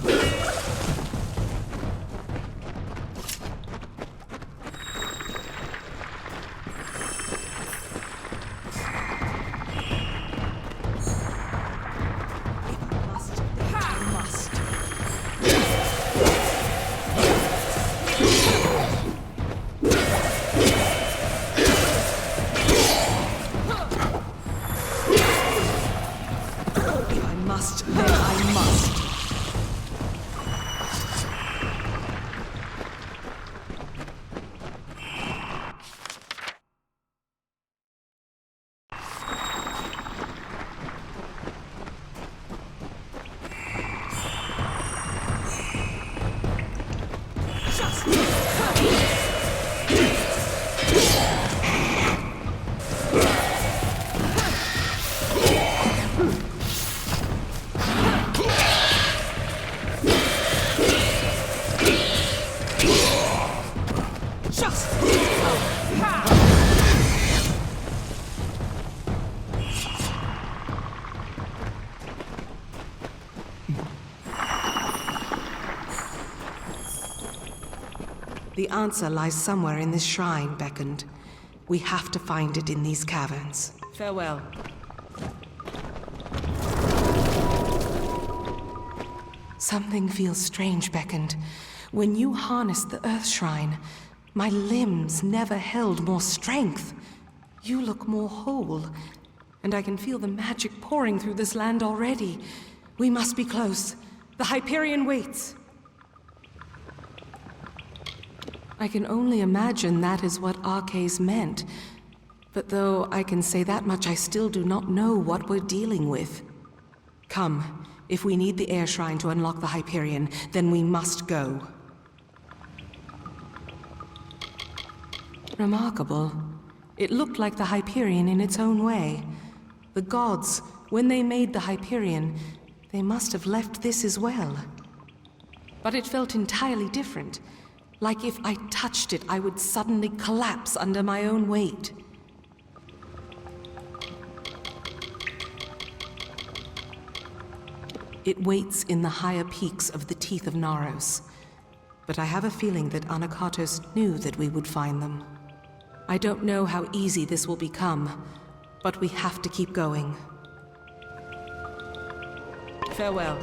The answer lies somewhere in this shrine, beckoned. We have to find it in these caverns. Farewell. Something feels strange, beckoned. When you harnessed the Earth Shrine, my limbs never held more strength. You look more whole, and I can feel the magic pouring through this land already. We must be close. The Hyperion waits. I can only imagine that is what Arcades meant. But though I can say that much, I still do not know what we're dealing with. Come, if we need the Air Shrine to unlock the Hyperion, then we must go. Remarkable. It looked like the Hyperion in its own way. The gods, when they made the Hyperion, they must have left this as well. But it felt entirely different. Like if I touched it, I would suddenly collapse under my own weight. It waits in the higher peaks of the teeth of Naros. But I have a feeling that Anakatos knew that we would find them. I don't know how easy this will become, but we have to keep going. Farewell.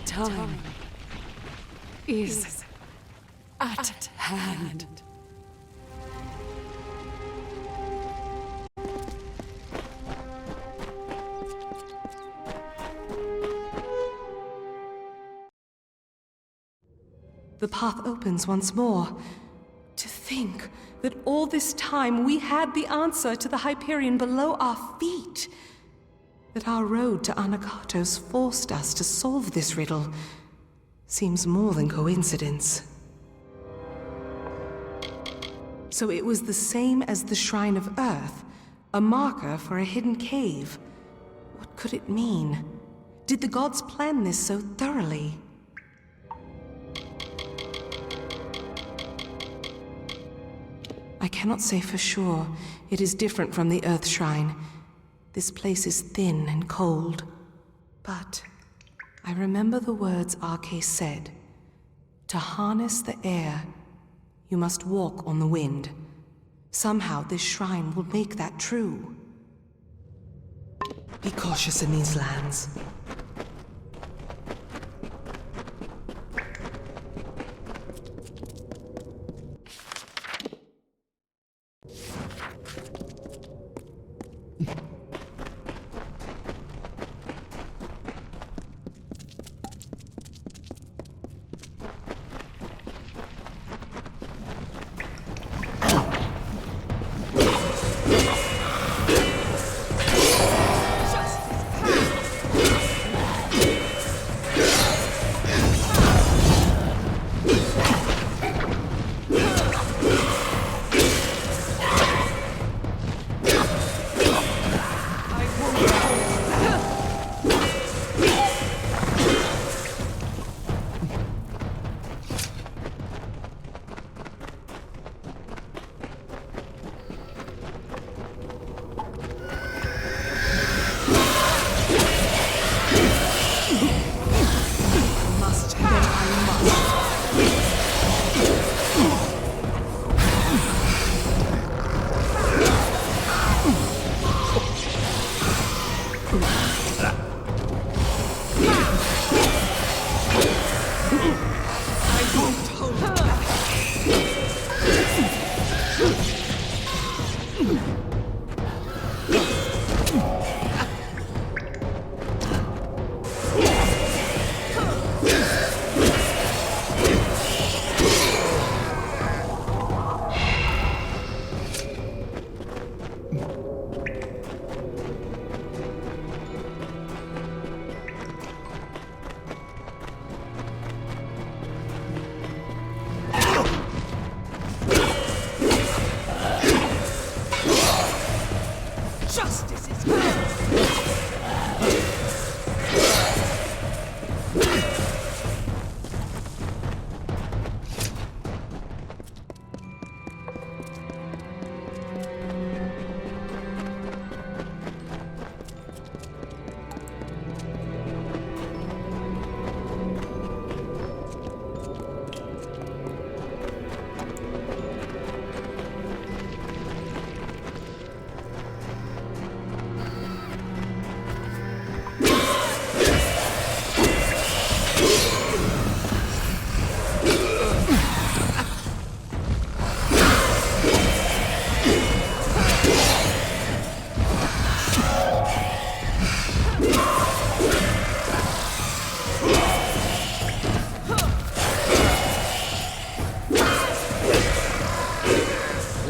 Time is at hand. The path opens once more. To think that all this time we had the answer to the Hyperion below our feet. That our road to Anagatos forced us to solve this riddle seems more than coincidence. So it was the same as the Shrine of Earth, a marker for a hidden cave. What could it mean? Did the gods plan this so thoroughly? I cannot say for sure. It is different from the Earth Shrine. This place is thin and cold. But I remember the words Arche said. To harness the air, you must walk on the wind. Somehow this shrine will make that true. Be cautious in these lands.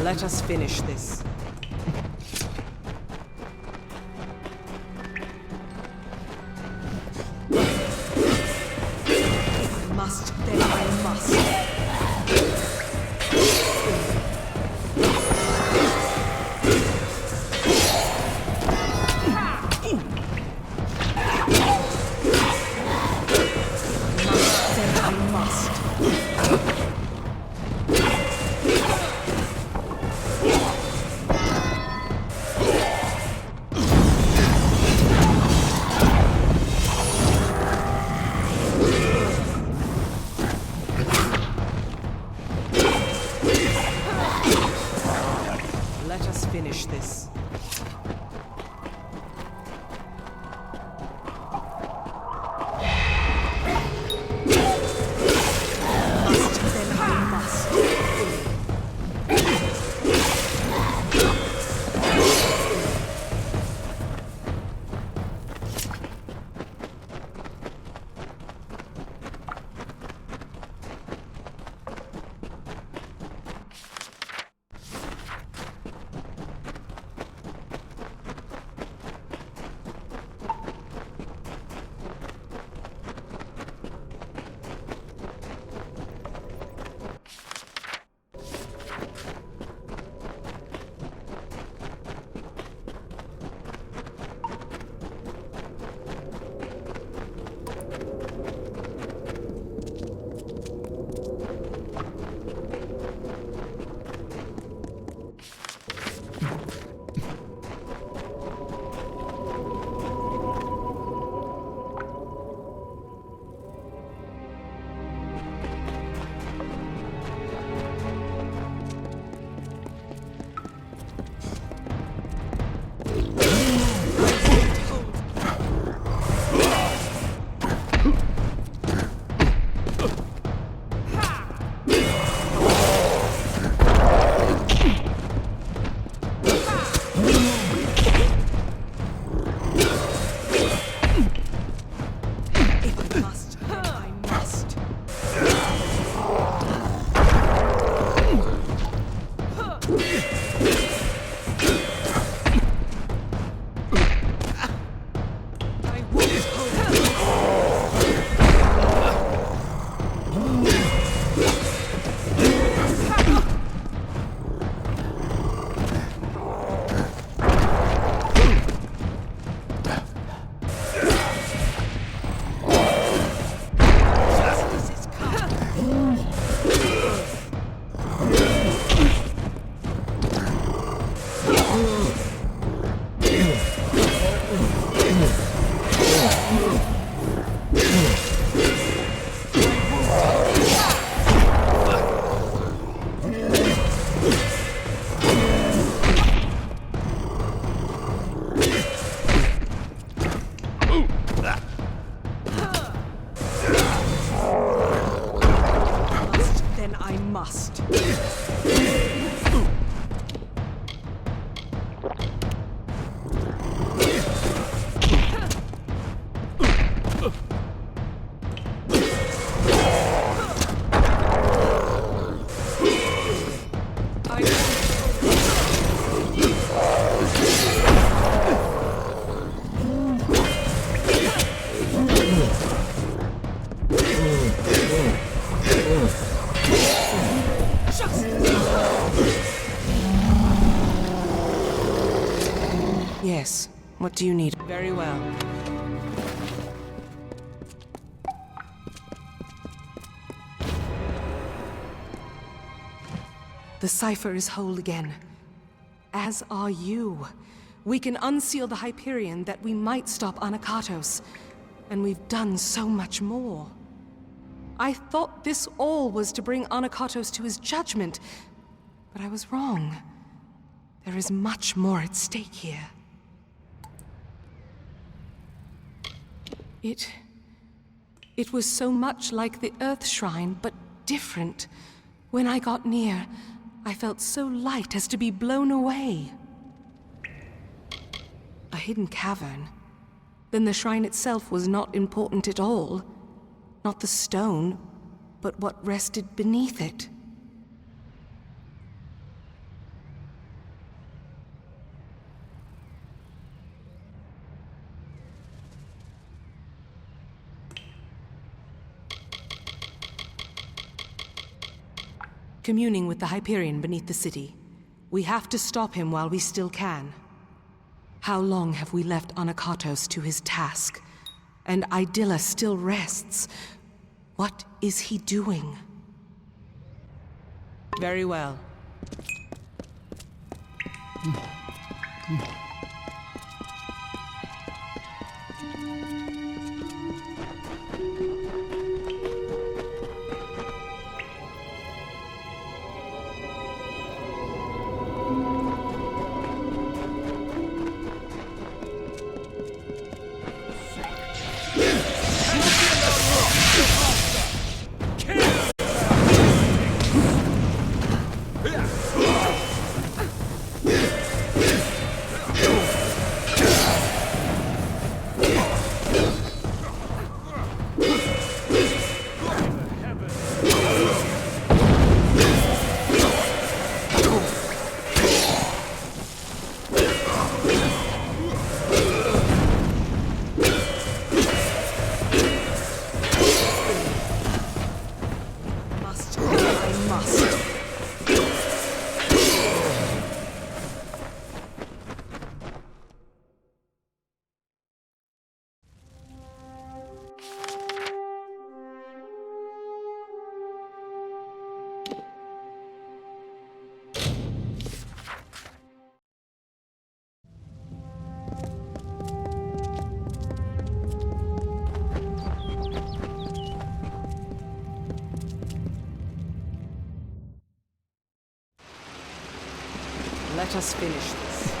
Let us finish this. If I must, then I must. Finish this. Must, then I must. Yes. What do you need? Very well. The cipher is whole again. As are you. We can unseal the Hyperion that we might stop Anakatos. And we've done so much more. I thought this all was to bring Anakatos to his judgment. But I was wrong. There is much more at stake here. It was so much like the Earth Shrine, but different. When I got near, I felt so light as to be blown away. A hidden cavern. Then the shrine itself was not important at all. Not the stone, but what rested beneath it. Communing with the Hyperion beneath the city. We have to stop him while we still can. How long have we left Anakatos to his task? And Idylla still rests. What is he doing? Very well. Let us finish this.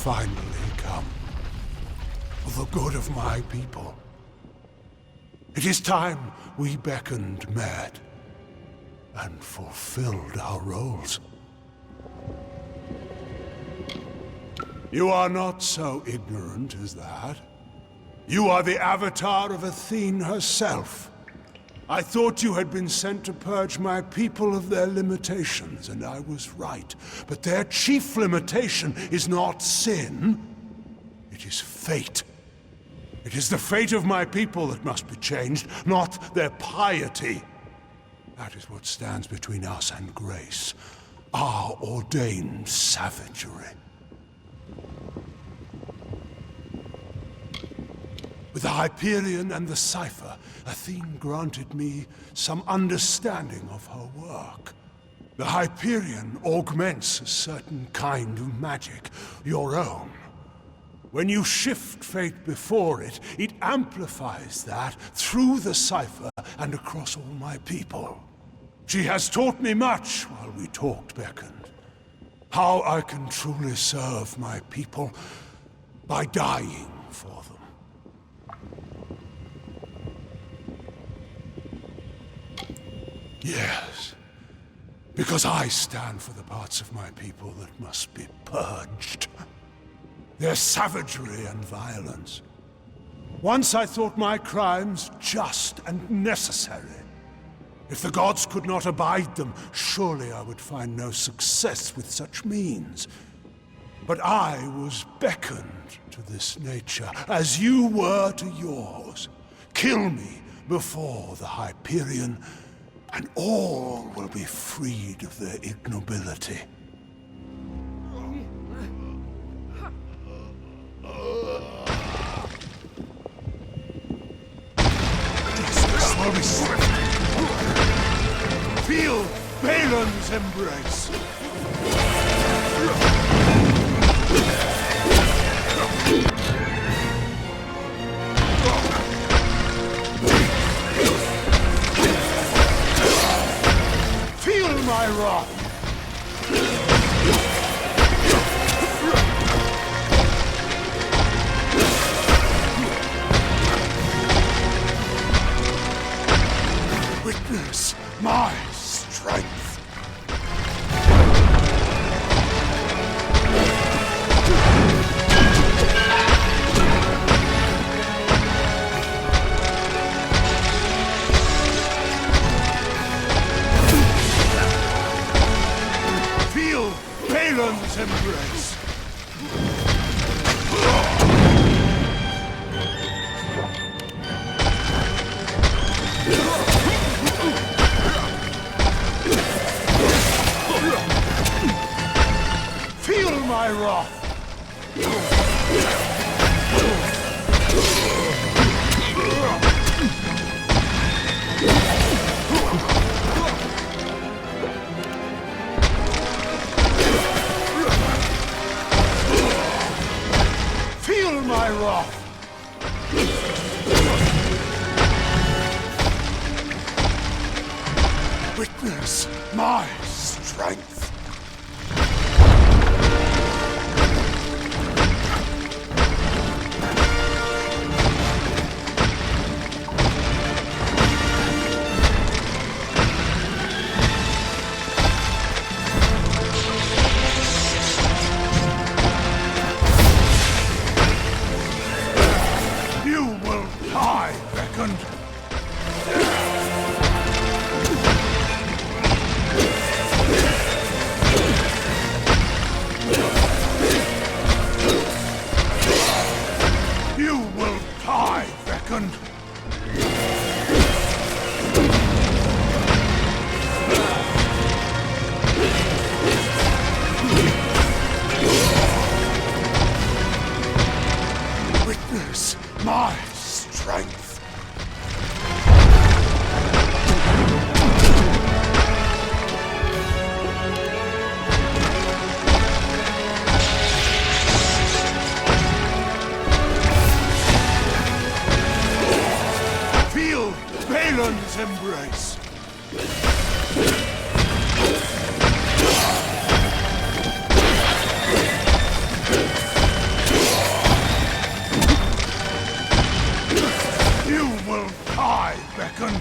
finally come. For the good of my people. It is time we beckoned met and fulfilled our roles. You are not so ignorant as that. You are the avatar of Athene herself. I thought you had been sent to purge my people of their limitations, and I was right. But their chief limitation is not sin. It is fate. It is the fate of my people that must be changed, not their piety. That is what stands between us and grace. Our ordained savagery. With the Hyperion and the cipher, Athene granted me some understanding of her work. The Hyperion augments a certain kind of magic, your own. When you shift fate before it, it amplifies that through the cipher and across all my people. She has taught me much while we talked, beckoned. How I can truly serve my people by dying for them. Yes, because I stand for the parts of my people that must be purged. Their savagery and violence. Once I thought my crimes just and necessary. If the gods could not abide them, surely I would find no success with such means. But I was beckoned to this nature, as you were to yours. Kill me before the Hyperion, and all will be freed of their ignobility. Justice will be swift. Feel Balin's embrace. Feel my wrath. Witness my strength. Feel Balin's embrace. Feel my wrath. Feel my wrath. Witness my strength. You will die, beckoned. You will die, beckoned. Witness my strength. Feel Balin's embrace. I beckoned.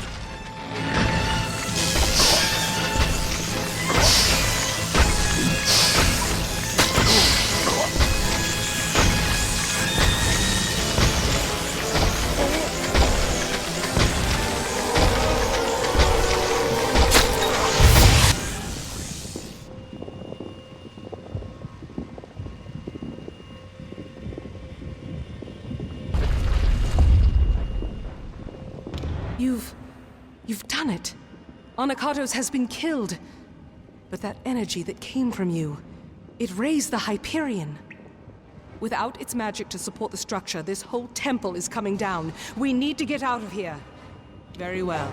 You've done it. Anakatos has been killed. But that energy that came from you, it raised the Hyperion. Without its magic to support the structure, this whole temple is coming down. We need to get out of here. Very well.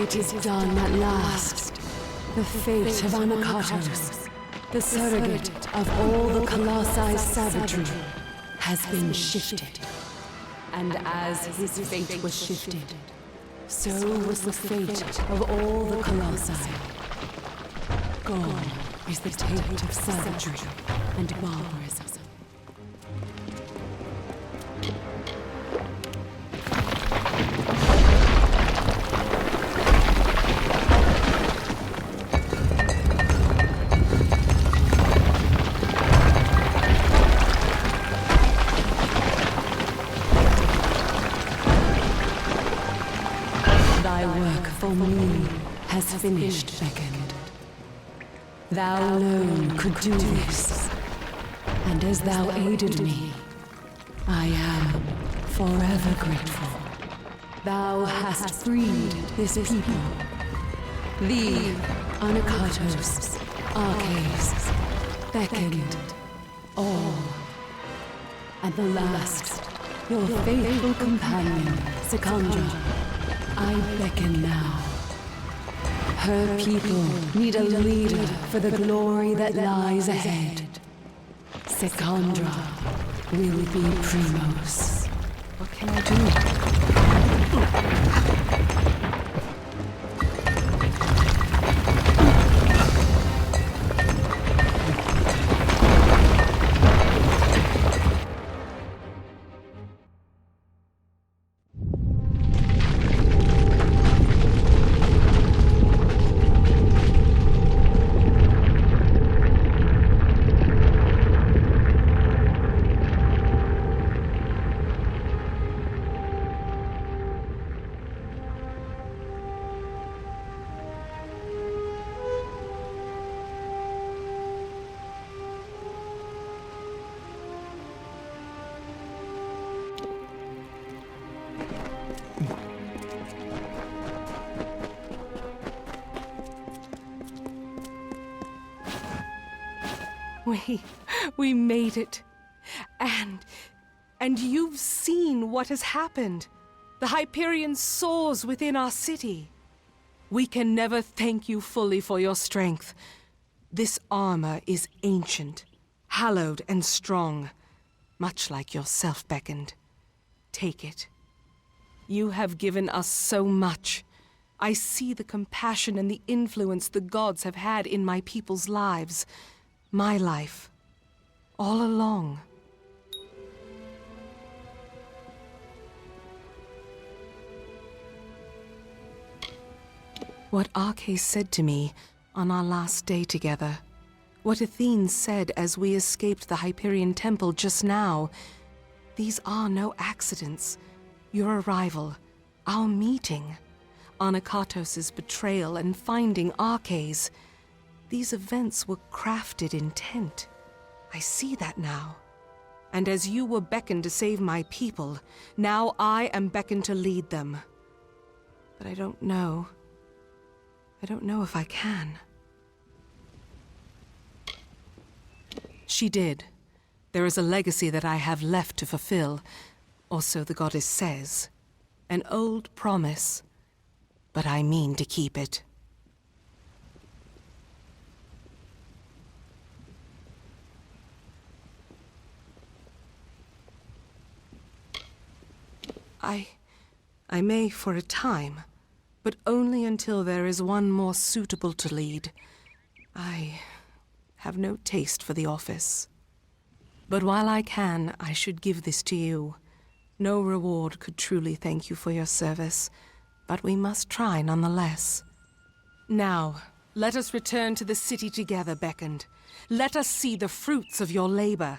It is done at last. The fate of Anakatos, the surrogate of all the Colossi savagery, has been shifted. And as his fate was shifted, so was the fate of all the Colossi. Gone is the taint of savagery and barbarism. For me has finished, Beckoned. Thou alone could do this, and as thou aided me, I am forever grateful. Thou hast freed this people, thee, Anakatos, Arcades, Beckoned, all, and the last, your faithful companion, Secondra. I beckon now. Her people need a leader for the glory that lies ahead. Secondra will be Primos. What can I do? We made it. And you've seen what has happened. The Hyperion soars within our city. We can never thank you fully for your strength. This armor is ancient, hallowed and strong, much like yourself, Beckoned. Take it. You have given us so much. I see the compassion and the influence the gods have had in my people's lives. My life. All along. What Arcais said to me on our last day together, what Athene said as we escaped the Hyperion Temple just now, these are no accidents. Your arrival, our meeting, Anakatos' betrayal and finding Arcais, these events were crafted intent. I see that now. And as you were beckoned to save my people, now I am beckoned to lead them. But I don't know. I don't know if I can. She did. There is a legacy that I have left to fulfill, or so the goddess says. An old promise, but I mean to keep it. I may for a time, but only until there is one more suitable to lead. I have no taste for the office. But while I can, I should give this to you. No reward could truly thank you for your service, but we must try nonetheless. Now, let us return to the city together, Beckoned. Let us see the fruits of your labor.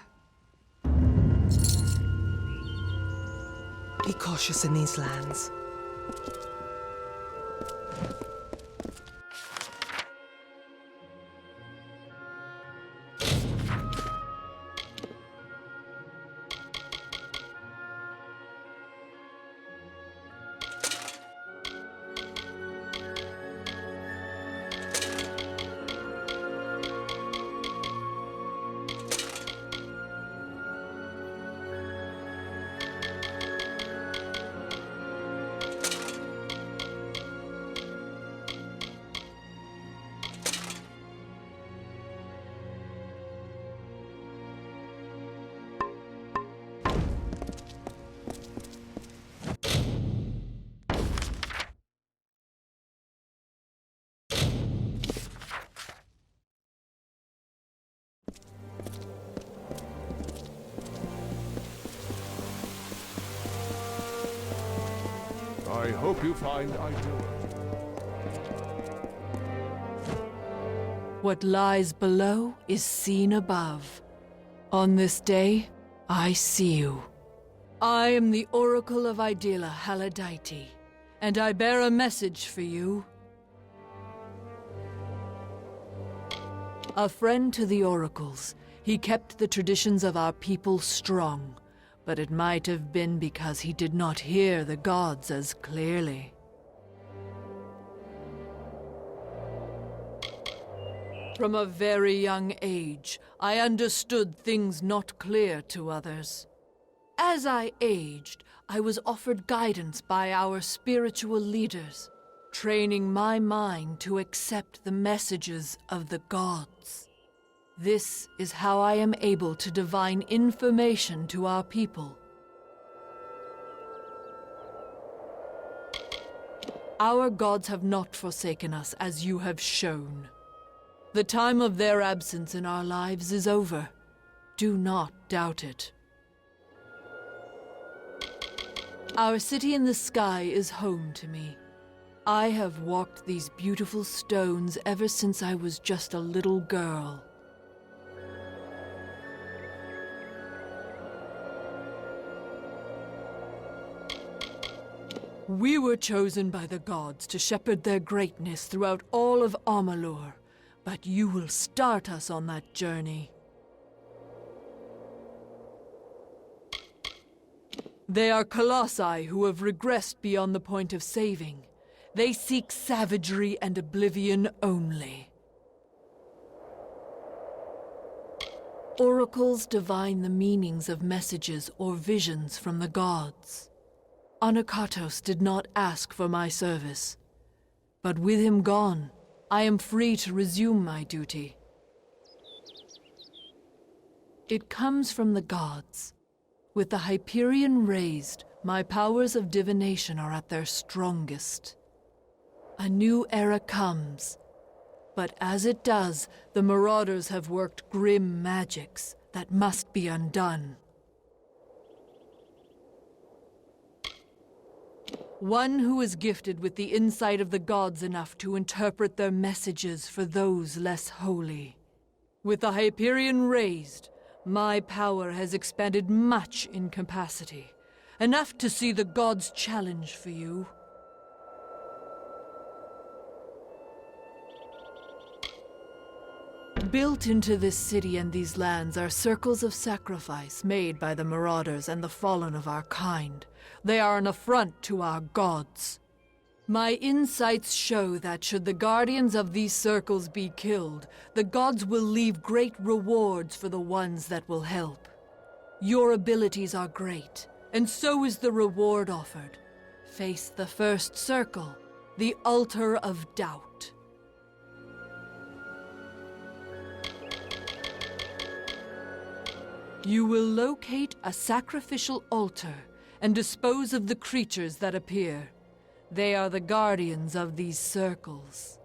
Be cautious in these lands. I hope you find Amalur. What lies below is seen above. On this day, I see you. I am the Oracle of Idela Haladite, and I bear a message for you. A friend to the Oracles, he kept the traditions of our people strong, but it might have been because he did not hear the gods as clearly. From a very young age, I understood things not clear to others. As I aged, I was offered guidance by our spiritual leaders, training my mind to accept the messages of the gods. This is how I am able to divine information to our people. Our gods have not forsaken us, as you have shown. The time of their absence in our lives is over. Do not doubt it. Our city in the sky is home to me. I have walked these beautiful stones ever since I was just a little girl. We were chosen by the gods to shepherd their greatness throughout all of Amalur, but you will start us on that journey. They are colossi who have regressed beyond the point of saving. They seek savagery and oblivion only. Oracles divine the meanings of messages or visions from the gods. Anakatos did not ask for my service, but with him gone, I am free to resume my duty. It comes from the gods. With the Hyperion raised, my powers of divination are at their strongest. A new era comes. But as it does, the Marauders have worked grim magics that must be undone. One who is gifted with the insight of the gods enough to interpret their messages for those less holy. With the Hyperion raised, my power has expanded much in capacity, enough to see the gods challenge for you. Built into this city and these lands are circles of sacrifice made by the Marauders and the fallen of our kind. They are an affront to our gods. My insights show that should the guardians of these circles be killed, the gods will leave great rewards for the ones that will help. Your abilities are great, and so is the reward offered. Face the first circle, the altar of doubt. You will locate a sacrificial altar and dispose of the creatures that appear. They are the guardians of these circles.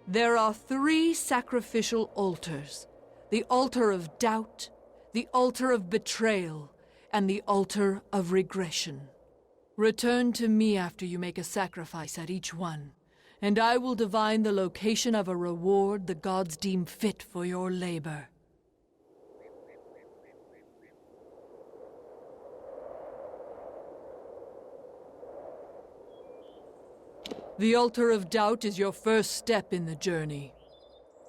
There are 3 sacrificial altars: the altar of doubt, the altar of betrayal, and the altar of regression. Return to me after you make a sacrifice at each one, and I will divine the location of a reward the gods deem fit for your labor. The altar of doubt is your first step in the journey.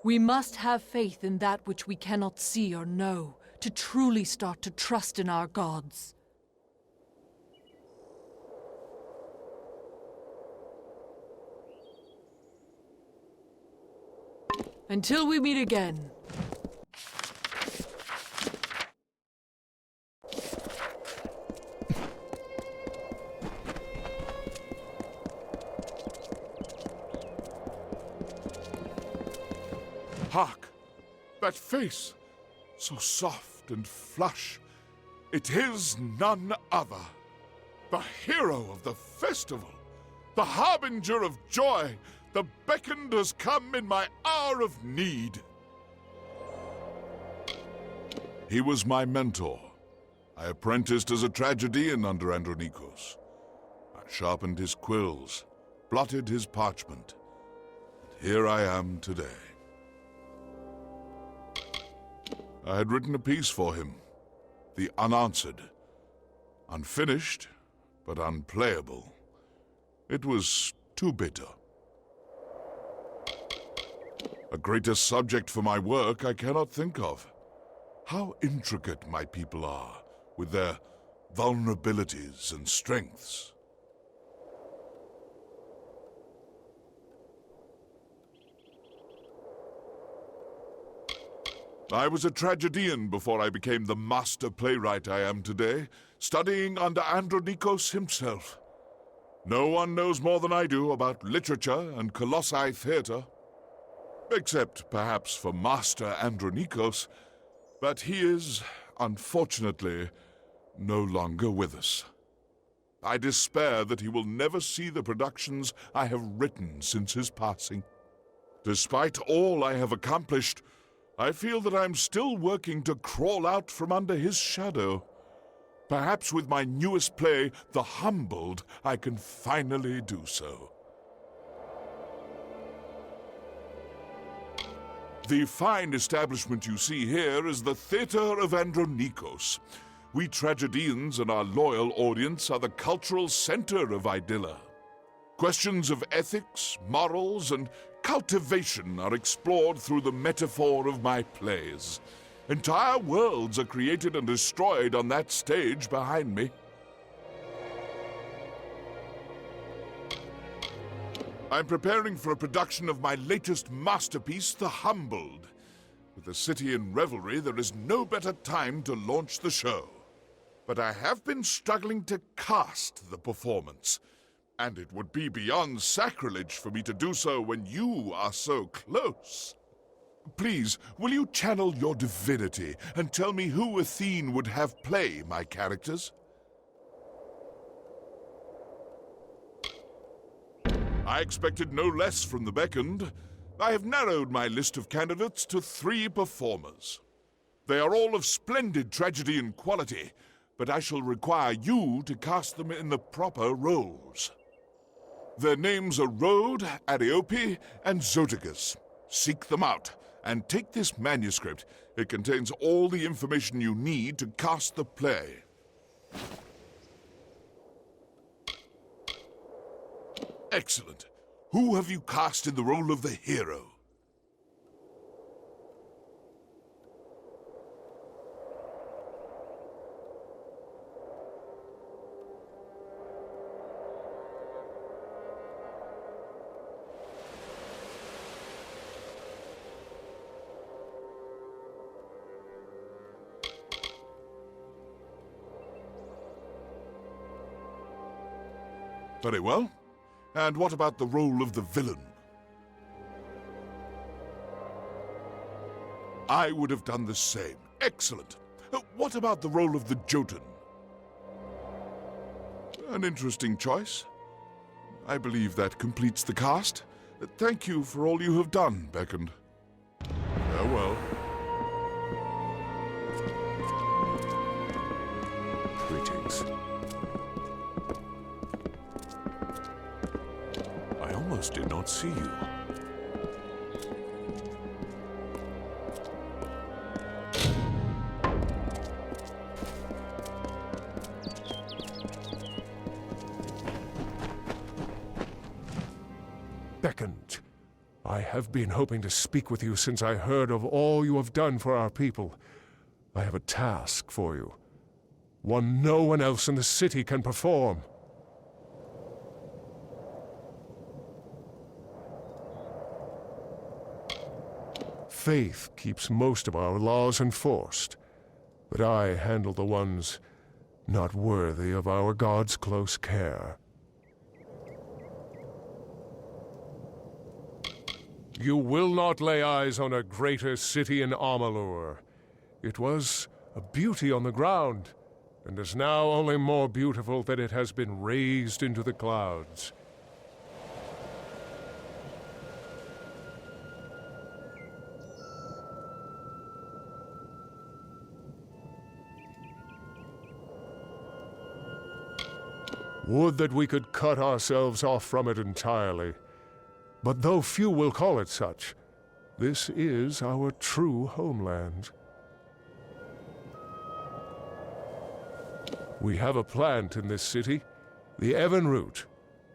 We must have faith in that which we cannot see or know to truly start to trust in our gods. Until we meet again. Hark! That face! So soft and flush. It is none other. The hero of the festival. The harbinger of joy. The beckoned has come in my hour of need. He was my mentor. I apprenticed as a tragedian under Andronikos. I sharpened his quills, blotted his parchment. And here I am today. I had written a piece for him, The Unanswered. Unfinished, but unplayable. It was too bitter. A greater subject for my work I cannot think of. How intricate my people are, with their vulnerabilities and strengths. I was a tragedian before I became the master playwright I am today, studying under Andronikos himself. No one knows more than I do about literature and Colossi theater, except perhaps for Master Andronikos, but he is, unfortunately, no longer with us. I despair that he will never see the productions I have written since his passing. Despite all I have accomplished, I feel that I'm still working to crawl out from under his shadow. Perhaps with my newest play, The Humbled, I can finally do so. The fine establishment you see here is the Theatre of Andronikos. We tragedians and our loyal audience are the cultural center of Idylla. Questions of ethics, morals, and cultivation are explored through the metaphor of my plays. Entire worlds are created and destroyed on that stage behind me. I'm preparing for a production of my latest masterpiece, The Humbled. With the city in revelry, there is no better time to launch the show. But I have been struggling to cast the performance, and it would be beyond sacrilege for me to do so when you are so close. Please, will you channel your divinity and tell me who Athene would have play my characters? I expected no less from the beckoned. I have narrowed my list of candidates to 3 performers. They are all of splendid tragedy and quality, but I shall require you to cast them in the proper roles. Their names are Rhode, Ariope, and Zoticus. Seek them out, and take this manuscript. It contains all the information you need to cast the play. Excellent. Who have you cast in the role of the hero? Very well. And what about the role of the villain? I would have done the same. Excellent. What about the role of the Jotun? An interesting choice. I believe that completes the cast. Thank you for all you have done, Beckoned. Farewell. Greetings. I almost did not see you. Beckoned. I have been hoping to speak with you since I heard of all you have done for our people. I have a task for you. One no one else in the city can perform. Faith keeps most of our laws enforced, but I handle the ones not worthy of our God's close care. You will not lay eyes on a greater city in Amalur. It was a beauty on the ground, and is now only more beautiful that it has been raised into the clouds. Would that we could cut ourselves off from it entirely. But though few will call it such, this is our true homeland. We have a plant in this city, the Evan root.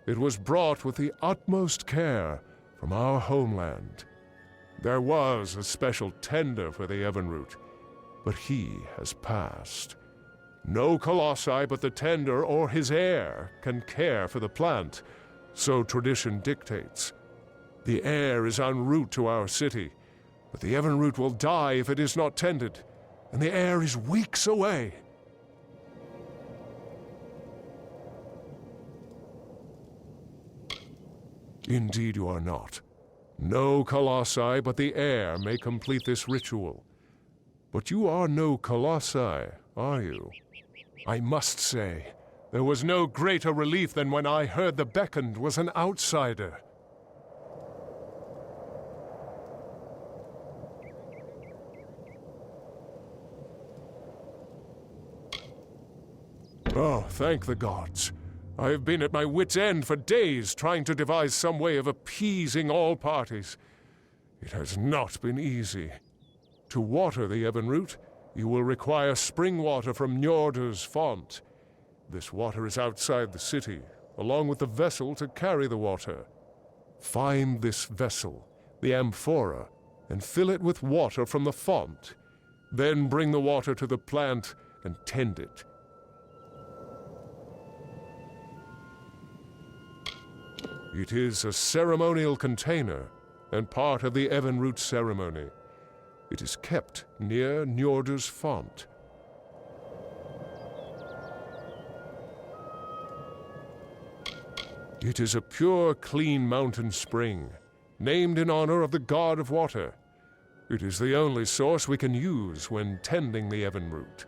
It was brought with the utmost care from our homeland. There was a special tender for the Evan root, but he has passed. No colossi but the tender or his heir can care for the plant, so tradition dictates. The heir is en route to our city, but the Evan root will die if it is not tended, and the heir is weeks away. Indeed you are not. No colossi but the heir may complete this ritual. But you are no colossi, are you? I must say, there was no greater relief than when I heard the Beckoned was an outsider. Oh, thank the gods. I have been at my wit's end for days trying to devise some way of appeasing all parties. It has not been easy. To water the Evan root, you will require spring water from Njordr's font. This water is outside the city, along with the vessel to carry the water. Find this vessel, the amphora, and fill it with water from the font. Then bring the water to the plant and tend it. It is a ceremonial container and part of the Evan root ceremony. It is kept near Njordr's font. It is a pure, clean mountain spring, named in honor of the god of water. It is the only source we can use when tending the Evan root.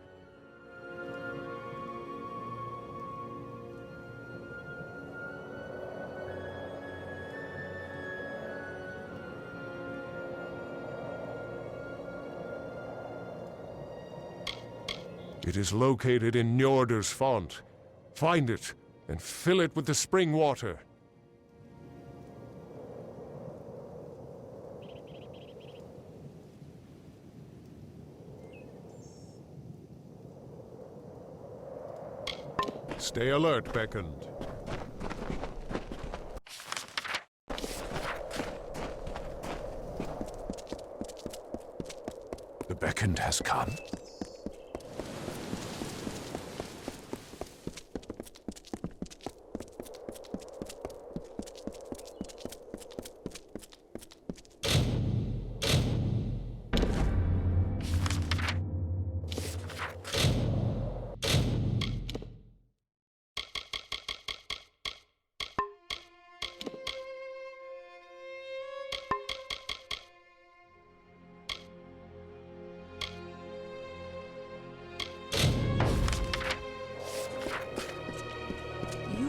It is located in Njordir's font. Find it and fill it with the spring water. Stay alert, Beckoned. The Beckoned has come.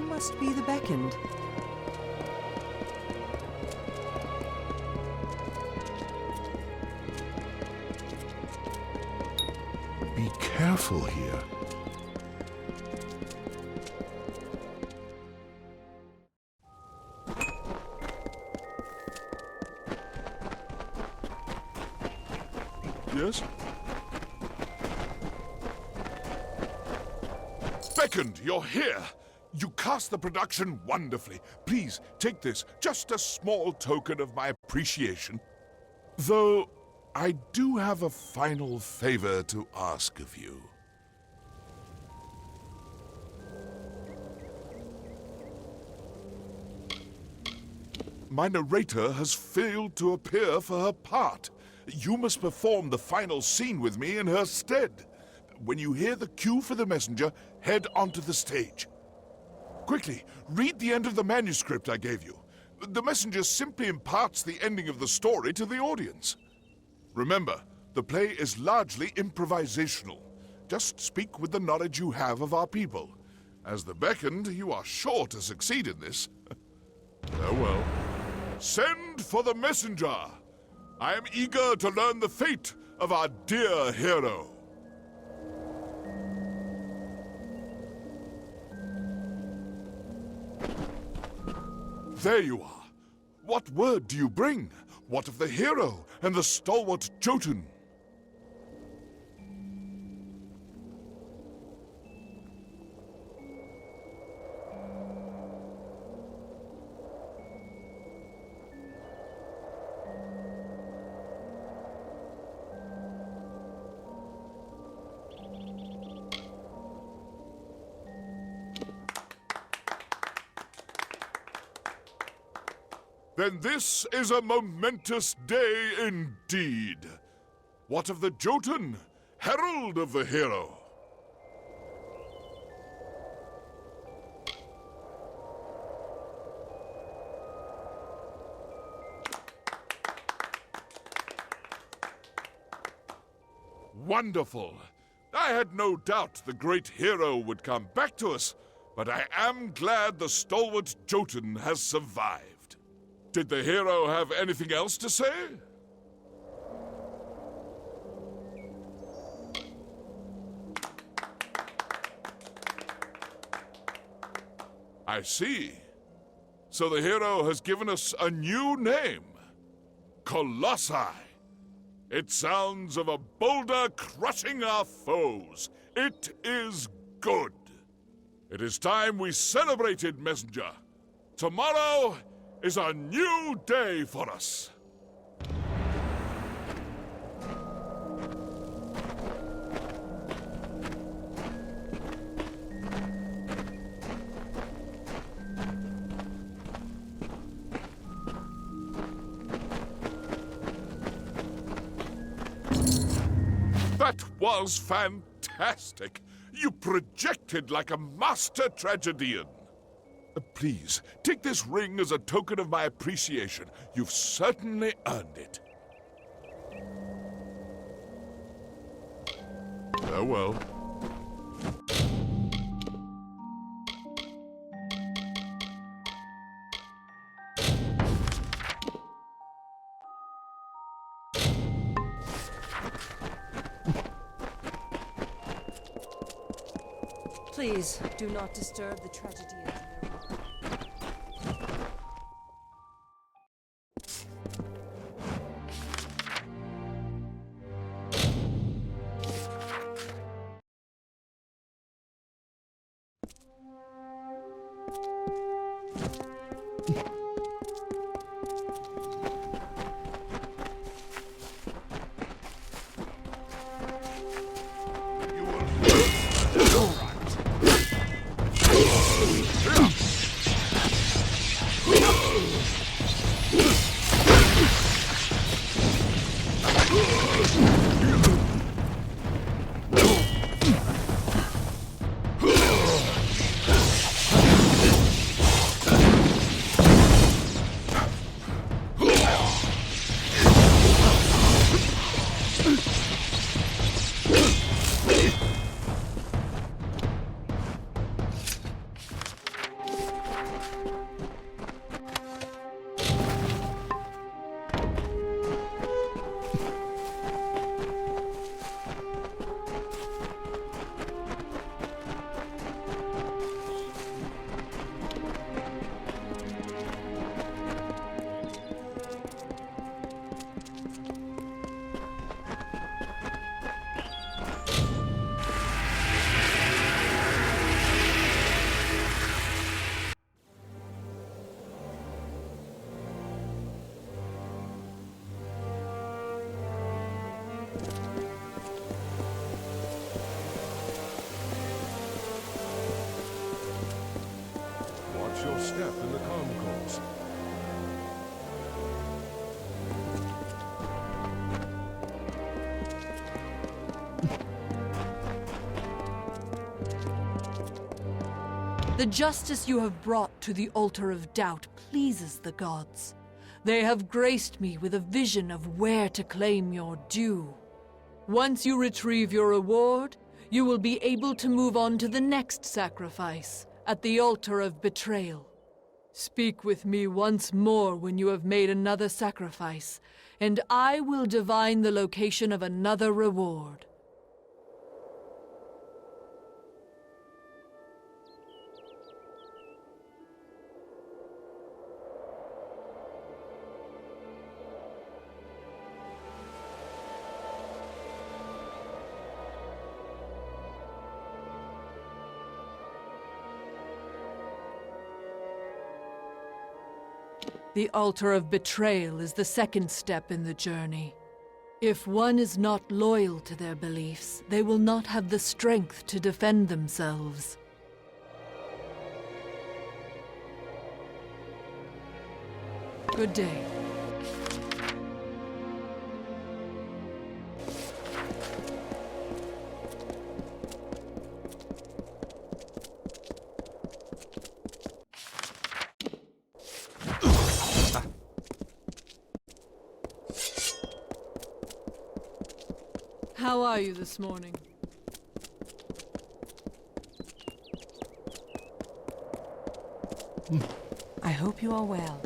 Must be the Beckoned. Be careful here. Yes? Beckoned, you're here! You cast the production wonderfully. Please, take this, just a small token of my appreciation. Though, I do have a final favor to ask of you. My narrator has failed to appear for her part. You must perform the final scene with me in her stead. When you hear the cue for the messenger, head onto the stage. Quickly, read the end of the manuscript I gave you. The messenger simply imparts the ending of the story to the audience. Remember, the play is largely improvisational. Just speak with the knowledge you have of our people. As the Beckoned, you are sure to succeed in this. Farewell. Send for the messenger! I am eager to learn the fate of our dear hero. There you are. What word do you bring? What of the hero and the stalwart Jotun? Then this is a momentous day indeed. What of the Jotun, herald of the hero? Wonderful. I had no doubt the great hero would come back to us, but I am glad the stalwart Jotun has survived. Did the hero have anything else to say? I see. So the hero has given us a new name. Colossi. It sounds of a boulder crushing our foes. It is good. It is time we celebrated, messenger. Tomorrow is a new day for us. That was fantastic. You projected like a master tragedian. Please, take this ring as a token of my appreciation. You've certainly earned it. Farewell. Please, do not disturb the tragedians in their work. Watch your step in the concourse. The justice you have brought to the altar of doubt pleases the gods. They have graced me with a vision of where to claim your due. Once you retrieve your reward, you will be able to move on to the next sacrifice, at the altar of betrayal. Speak with me once more when you have made another sacrifice, and I will divine the location of another reward. The altar of betrayal is the second step in the journey. If one is not loyal to their beliefs, they will not have the strength to defend themselves. Good day. How are you this morning? I hope you are well.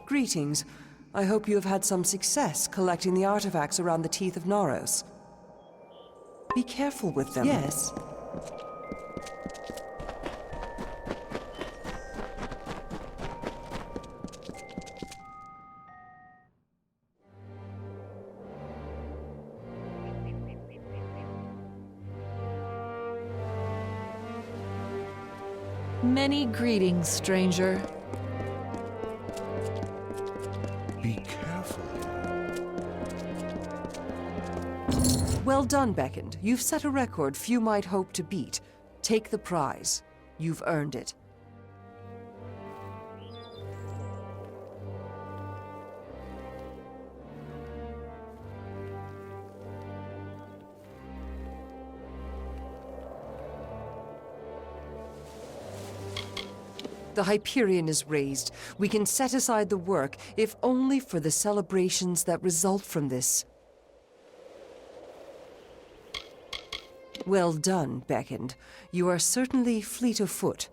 Greetings. I hope you have had some success collecting the artifacts around the teeth of Naros. Be careful with them. Yes. Many greetings, stranger. Be careful. Well done, Beckoned. You've set a record few might hope to beat. Take the prize. You've earned it. The Hyperion is raised. We can set aside the work, if only for the celebrations that result from this. Well done, Beckoned. You are certainly fleet of foot.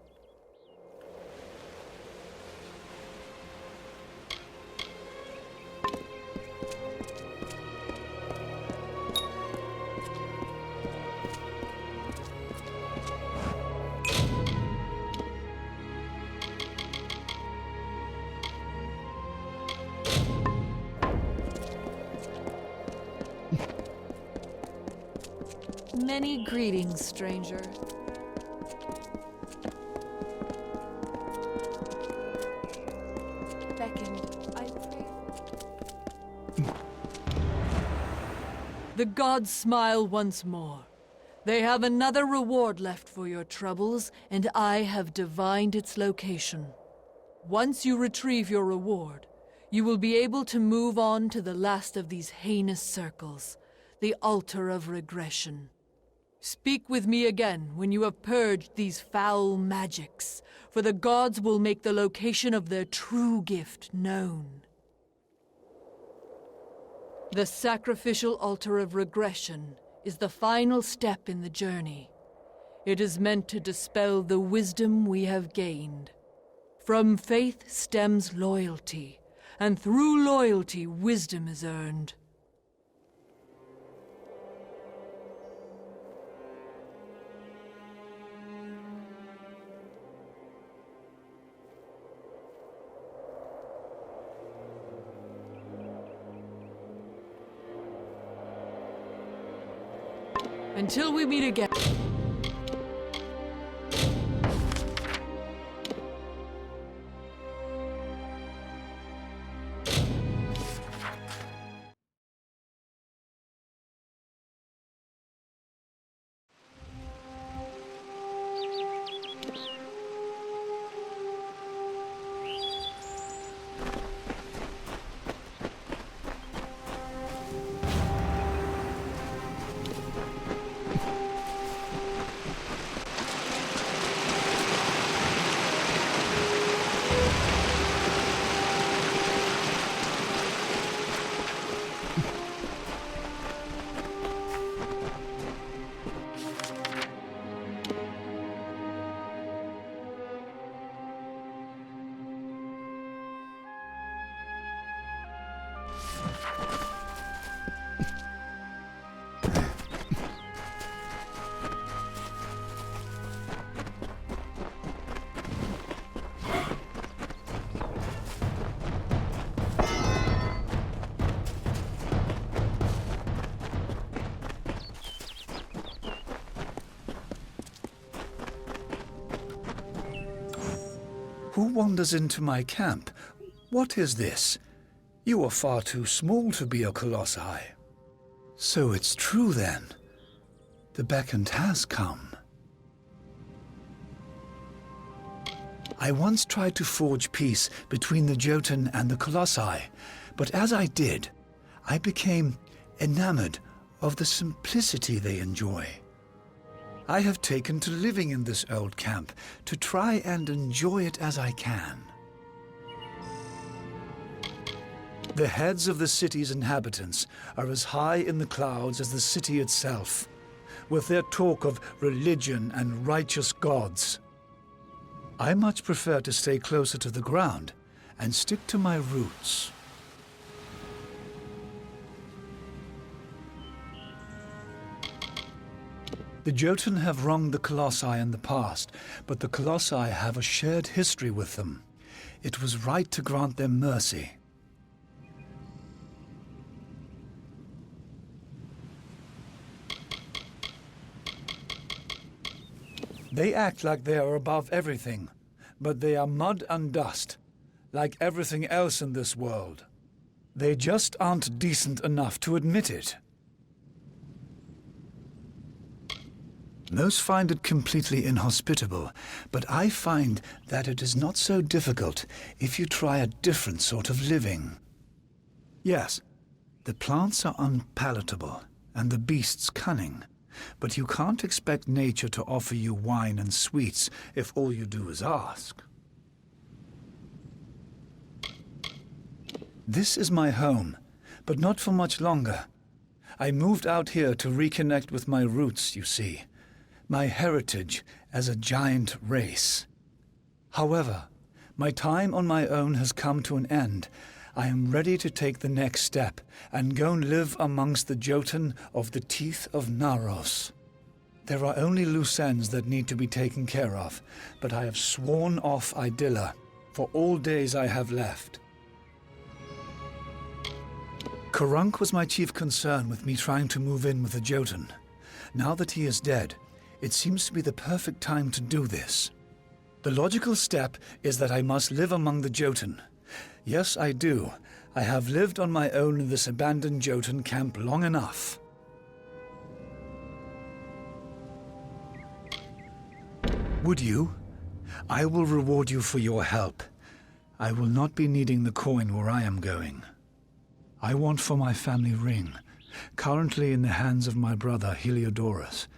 Many greetings, stranger. Beckoned, I pray. The gods smile once more. They have another reward left for your troubles, and I have divined its location. Once you retrieve your reward, you will be able to move on to the last of these heinous circles, the altar of regression. Speak with me again when you have purged these foul magics, for the gods will make the location of their true gift known. The sacrificial altar of regression is the final step in the journey. It is meant to dispel the wisdom we have gained. From faith stems loyalty, and through loyalty, wisdom is earned. Until we meet again. Who wanders into my camp? What is this? You are far too small to be a colossi. So it's true then. The beckoned has come. I once tried to forge peace between the Jotun and the colossi, but as I did, I became enamored of the simplicity they enjoy. I have taken to living in this old camp to try and enjoy it as I can. The heads of the city's inhabitants are as high in the clouds as the city itself, with their talk of religion and righteous gods. I much prefer to stay closer to the ground and stick to my roots. The Jotun have wronged the Colossi in the past, but the Colossi have a shared history with them. It was right to grant them mercy. They act like they are above everything, but they are mud and dust, like everything else in this world. They just aren't decent enough to admit it. Most find it completely inhospitable, but I find that it is not so difficult if you try a different sort of living. Yes, the plants are unpalatable, and the beasts cunning, but you can't expect nature to offer you wine and sweets if all you do is ask. This is my home, but not for much longer. I moved out here to reconnect with my roots, you see. My heritage as a giant race. However, my time on my own has come to an end. I am ready to take the next step and go and live amongst the Jotun of the teeth of Naros. There are only loose ends that need to be taken care of, but I have sworn off Idylla for all days I have left. Karunk was my chief concern with me trying to move in with the Jotun. Now that he is dead, it seems to be the perfect time to do this. The logical step is that I must live among the Jotun. Yes, I do. I have lived on my own in this abandoned Jotun camp long enough. Would you? I will reward you for your help. I will not be needing the coin where I am going. I want for my family ring, currently in the hands of my brother Heliodorus,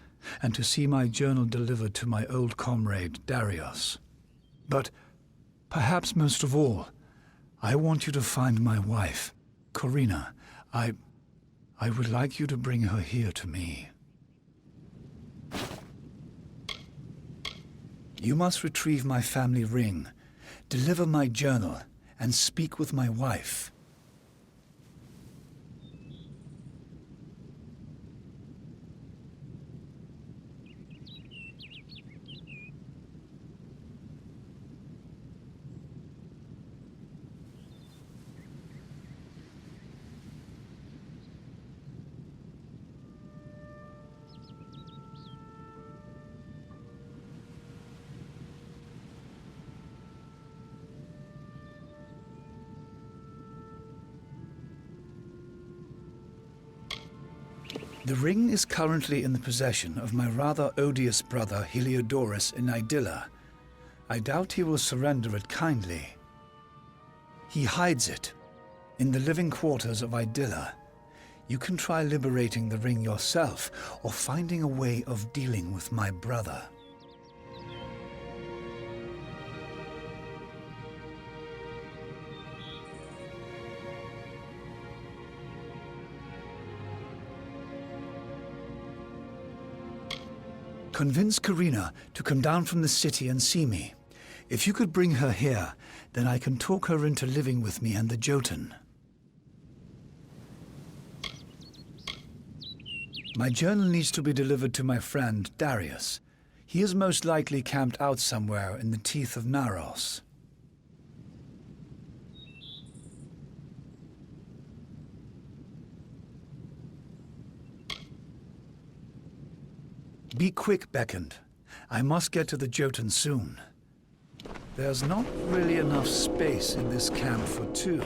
and to see my journal delivered to my old comrade Darius. But perhaps most of all, I want you to find my wife, Corina. I would like you to bring her here to me. You must retrieve my family ring, deliver my journal, and speak with my wife. The ring is currently in the possession of my rather odious brother Heliodorus in Idylla. I doubt he will surrender it kindly. He hides it in the living quarters of Idylla. You can try liberating the ring yourself or finding a way of dealing with my brother. Convince Corina to come down from the city and see me. If you could bring her here, then I can talk her into living with me and the Jotun. My journal needs to be delivered to my friend, Darius. He is most likely camped out somewhere in the teeth of Naros. Be quick, Beckoned. I must get to the Jotun soon. There's not really enough space in this camp for two.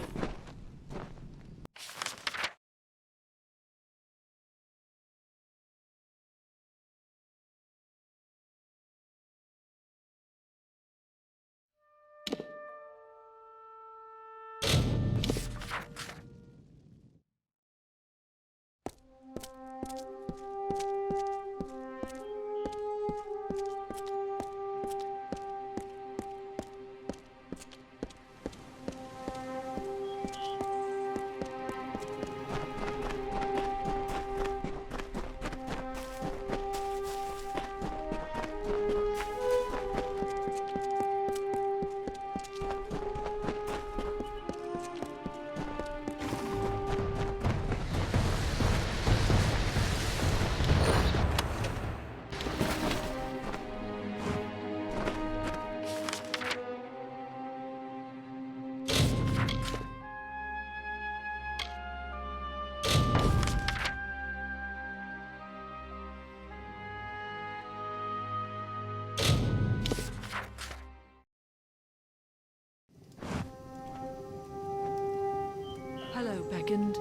Hello, Beckoned.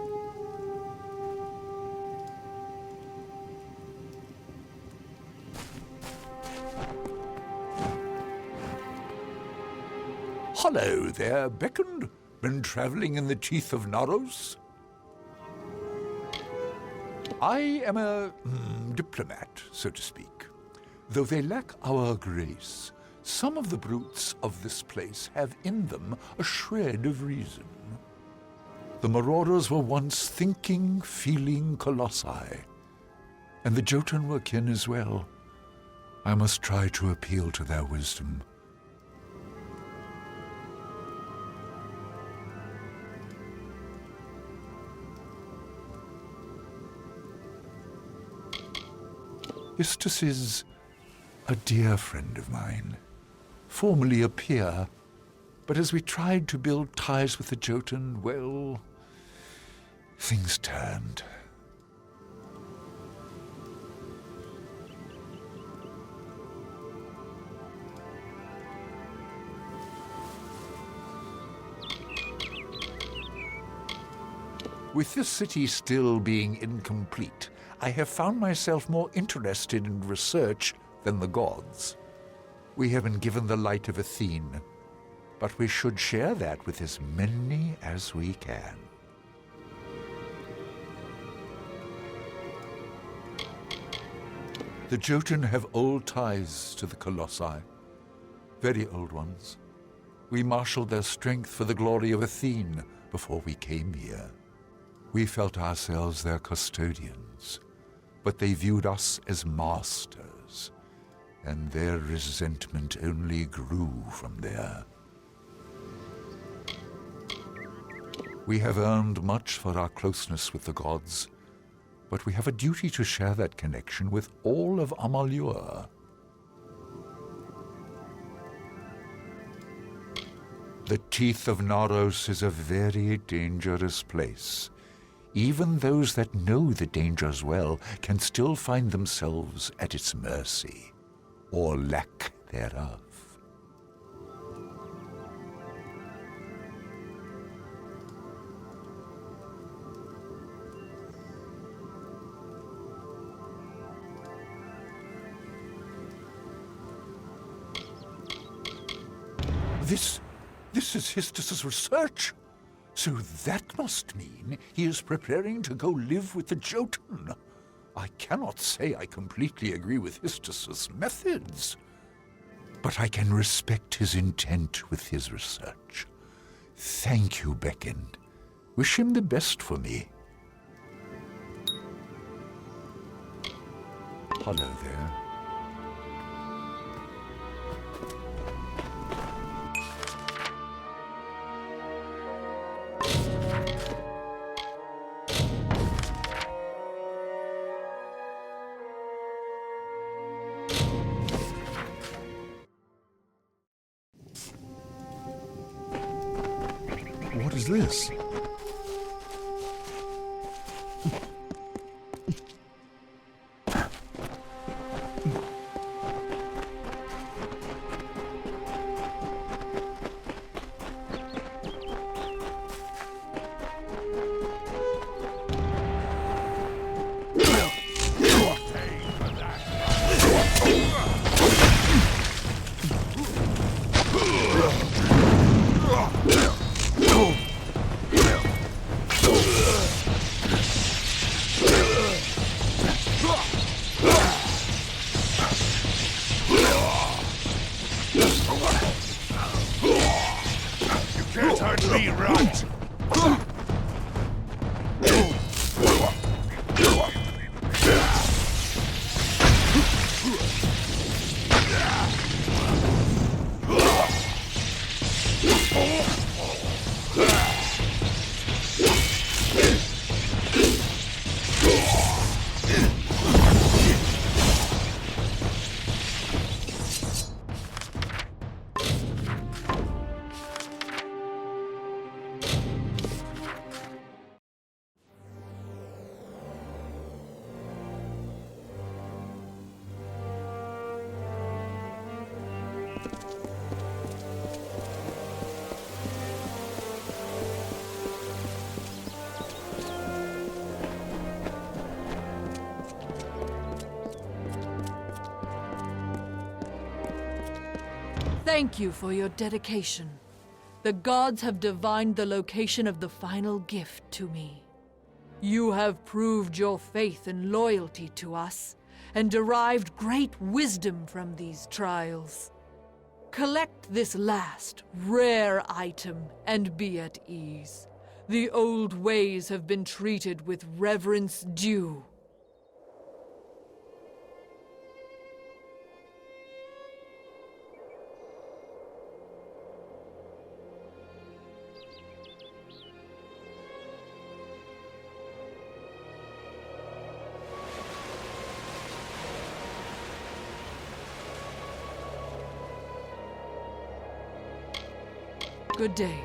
Hello there, Beckoned. Been traveling in the teeth of Naros? I am a diplomat, so to speak. Though they lack our grace, some of the brutes of this place have in them a shred of reason. The marauders were once thinking, feeling colossi, and the Jotun were kin as well. I must try to appeal to their wisdom. Istus is a dear friend of mine, formerly a peer, but as we tried to build ties with the Jotun, well, things turned. With this city still being incomplete, I have found myself more interested in research than the gods. We have been given the light of Athene, but we should share that with as many as we can. The Jotun have old ties to the Colossi, very old ones. We marshaled their strength for the glory of Athene before we came here. We felt ourselves their custodians, but they viewed us as masters, and their resentment only grew from there. We have earned much for our closeness with the gods, but we have a duty to share that connection with all of Amalur. The teeth of Naros is a very dangerous place. Even those that know the dangers well can still find themselves at its mercy, or lack thereof. This is Histus's research. So that must mean he is preparing to go live with the Jotun. I cannot say I completely agree with Histus's methods, but I can respect his intent with his research. Thank you, Beckoned. Wish him the best for me. Hello there. What is this? Turn me right! Thank you for your dedication. The gods have divined the location of the final gift to me. You have proved your faith and loyalty to us, and derived great wisdom from these trials. Collect this last, rare item, and be at ease. The old ways have been treated with reverence due. Good day.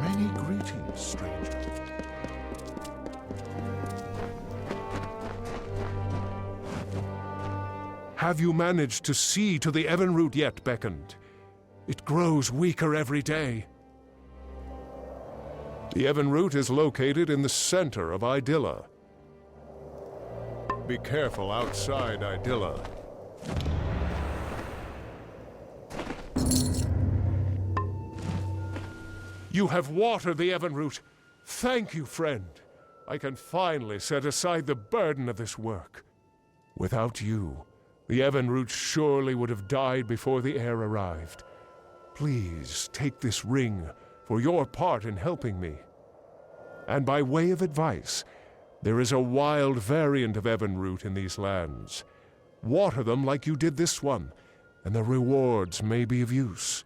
Many greetings, stranger. Have you managed to see to the Evenroot yet, Beckoned? It grows weaker every day. The Evenroot is located in the center of Idylla. Be careful outside Idylla. You have watered the Evenroot. Thank you, friend. I can finally set aside the burden of this work. Without you, the Evenroot surely would have died before the heir arrived. Please take this ring for your part in helping me. And by way of advice, there is a wild variant of Evenroot in these lands. Water them like you did this one, and the rewards may be of use.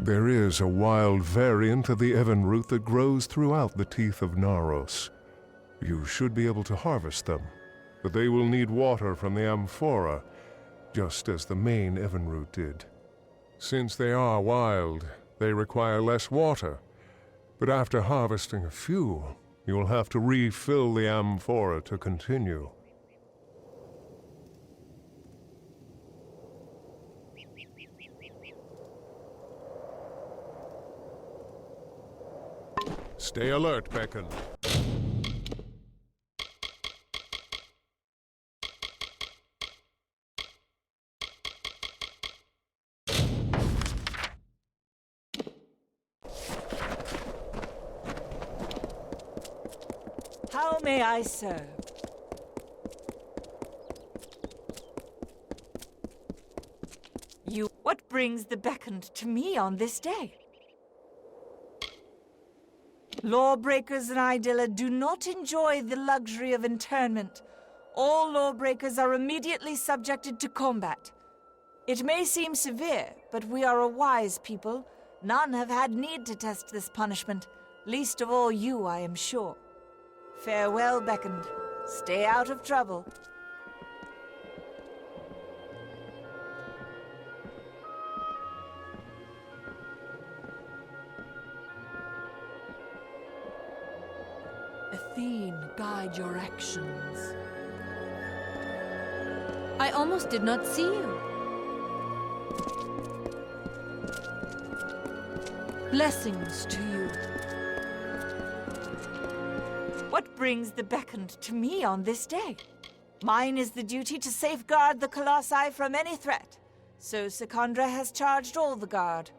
There is a wild variant of the Evenroot that grows throughout the teeth of Naros. You should be able to harvest them, but they will need water from the amphora, just as the main Evenroot did. Since they are wild, they require less water, but after harvesting a few, you will have to refill the amphora to continue. Stay alert, Beckon. How may I serve? What brings the beckoned to me on this day? Lawbreakers in Idylla do not enjoy the luxury of internment. All lawbreakers are immediately subjected to combat. It may seem severe, but we are a wise people. None have had need to test this punishment, least of all you, I am sure. Farewell, beckoned. Stay out of trouble. Athene, guide your actions. I almost did not see you. Blessings to you. What brings the beckoned to me on this day? Mine is the duty to safeguard the Colossi from any threat, so Secondra has charged all the guard.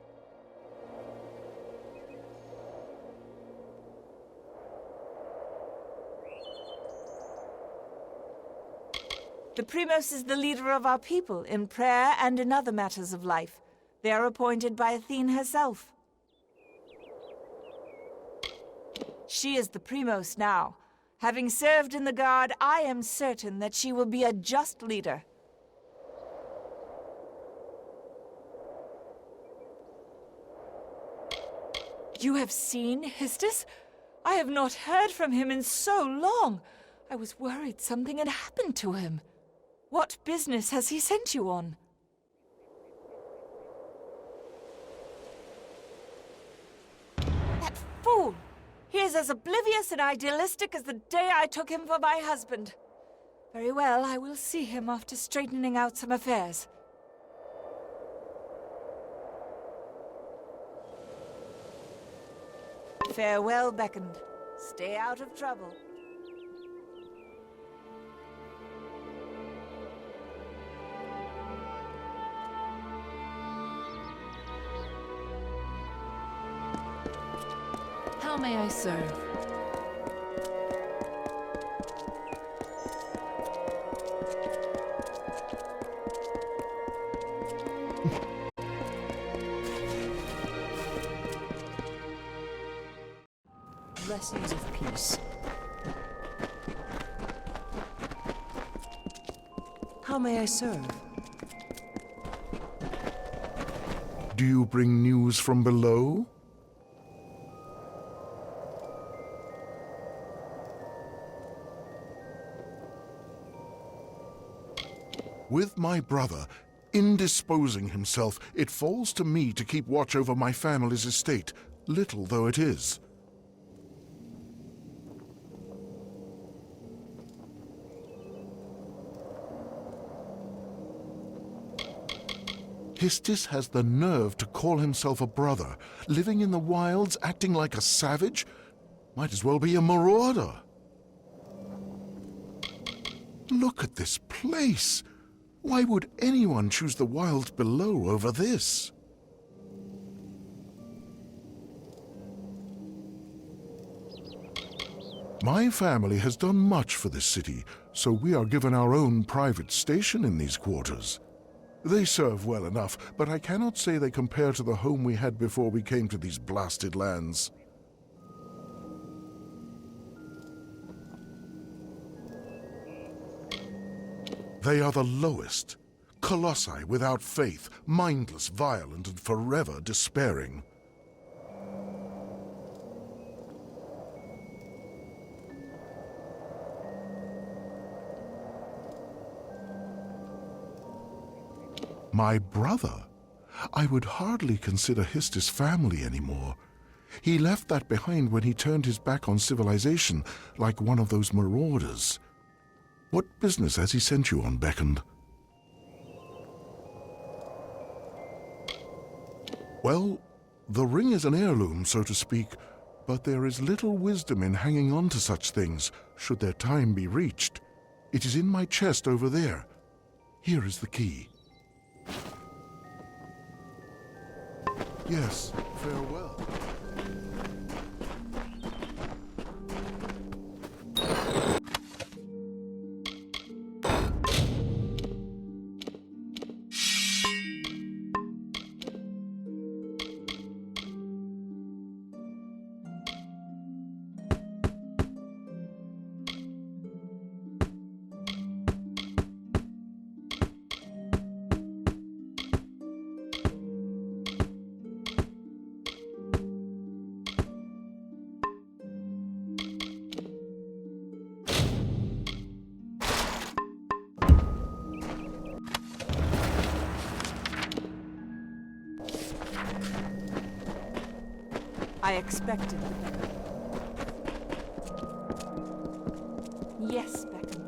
The Primos is the leader of our people in prayer and in other matters of life. They are appointed by Athene herself. She is the Primos now. Having served in the guard, I am certain that she will be a just leader. You have seen Histus? I have not heard from him in so long. I was worried something had happened to him. What business has he sent you on? That fool! He is as oblivious and idealistic as the day I took him for my husband. Very well, I will see him after straightening out some affairs. Farewell, beckoned. Stay out of trouble. How may I serve? Blessings of peace. How may I serve? Do you bring news from below? With my brother indisposing himself, it falls to me to keep watch over my family's estate, little though it is. Histus has the nerve to call himself a brother, living in the wilds, acting like a savage. Might as well be a marauder. Look at this place. Why would anyone choose the wilds below over this? My family has done much for this city, so we are given our own private station in these quarters. They serve well enough, but I cannot say they compare to the home we had before we came to these blasted lands. They are the lowest, Colossi without faith, mindless, violent, and forever despairing. My brother? I would hardly consider Histis family anymore. He left that behind when he turned his back on civilization, like one of those marauders. What business has he sent you on, Beckend? Well, the ring is an heirloom, so to speak, but there is little wisdom in hanging on to such things, should their time be reached. It is in my chest over there. Here is the key. Yes, farewell. I expected the better. Yes, Beckham.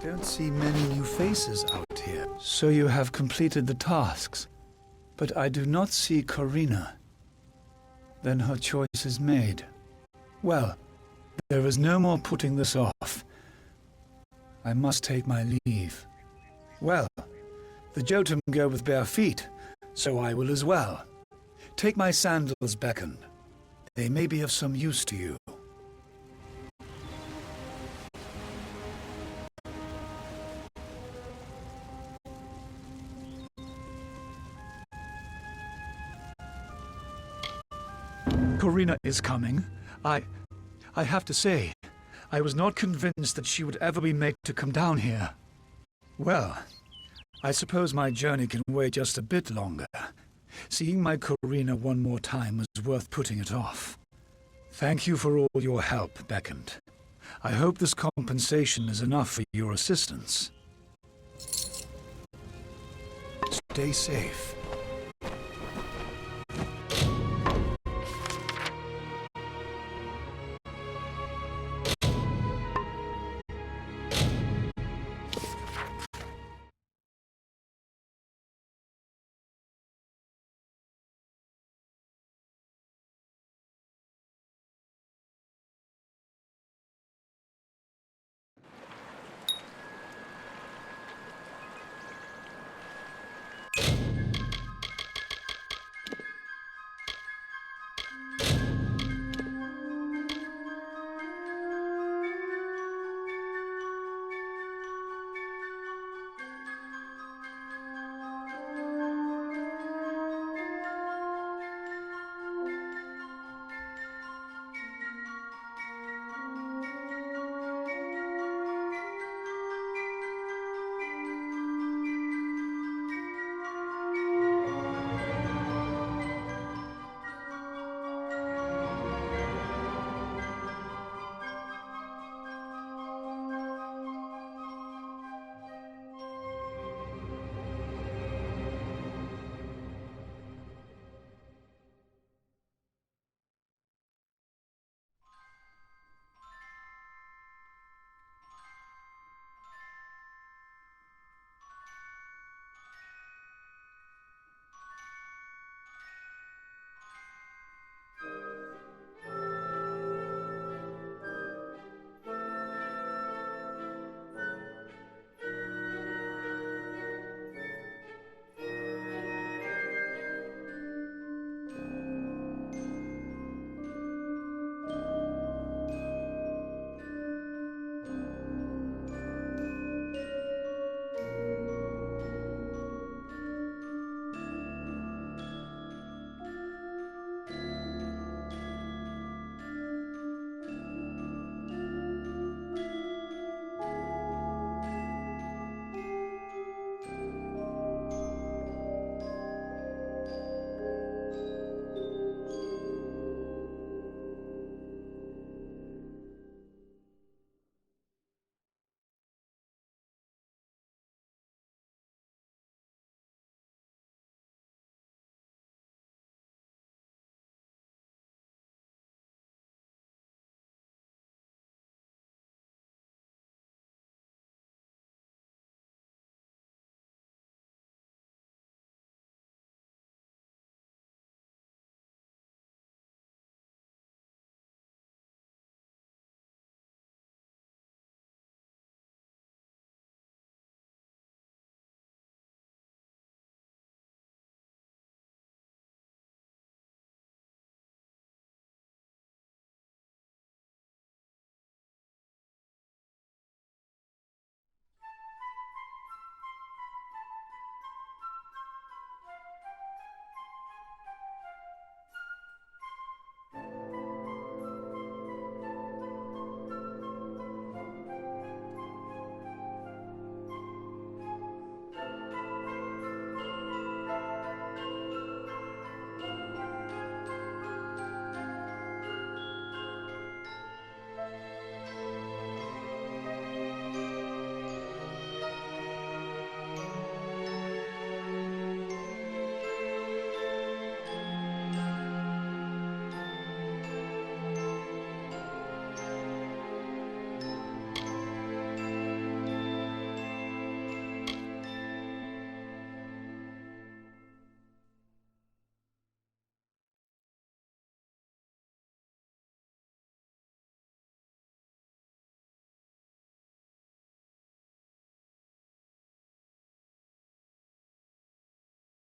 Don't see many new faces out here. So you have completed the tasks. But I do not see Corina. Then her choice is made. Well, there is no more putting this off. I must take my leave. Well, the Jotun go with bare feet, so I will as well. Take my sandals, Beckon. They may be of some use to you. Corina is coming. I have to say, I was not convinced that she would ever be made to come down here. Well, I suppose my journey can wait just a bit longer. Seeing my Corina one more time was worth putting it off. Thank you for all your help, Beckend. I hope this compensation is enough for your assistance. Stay safe.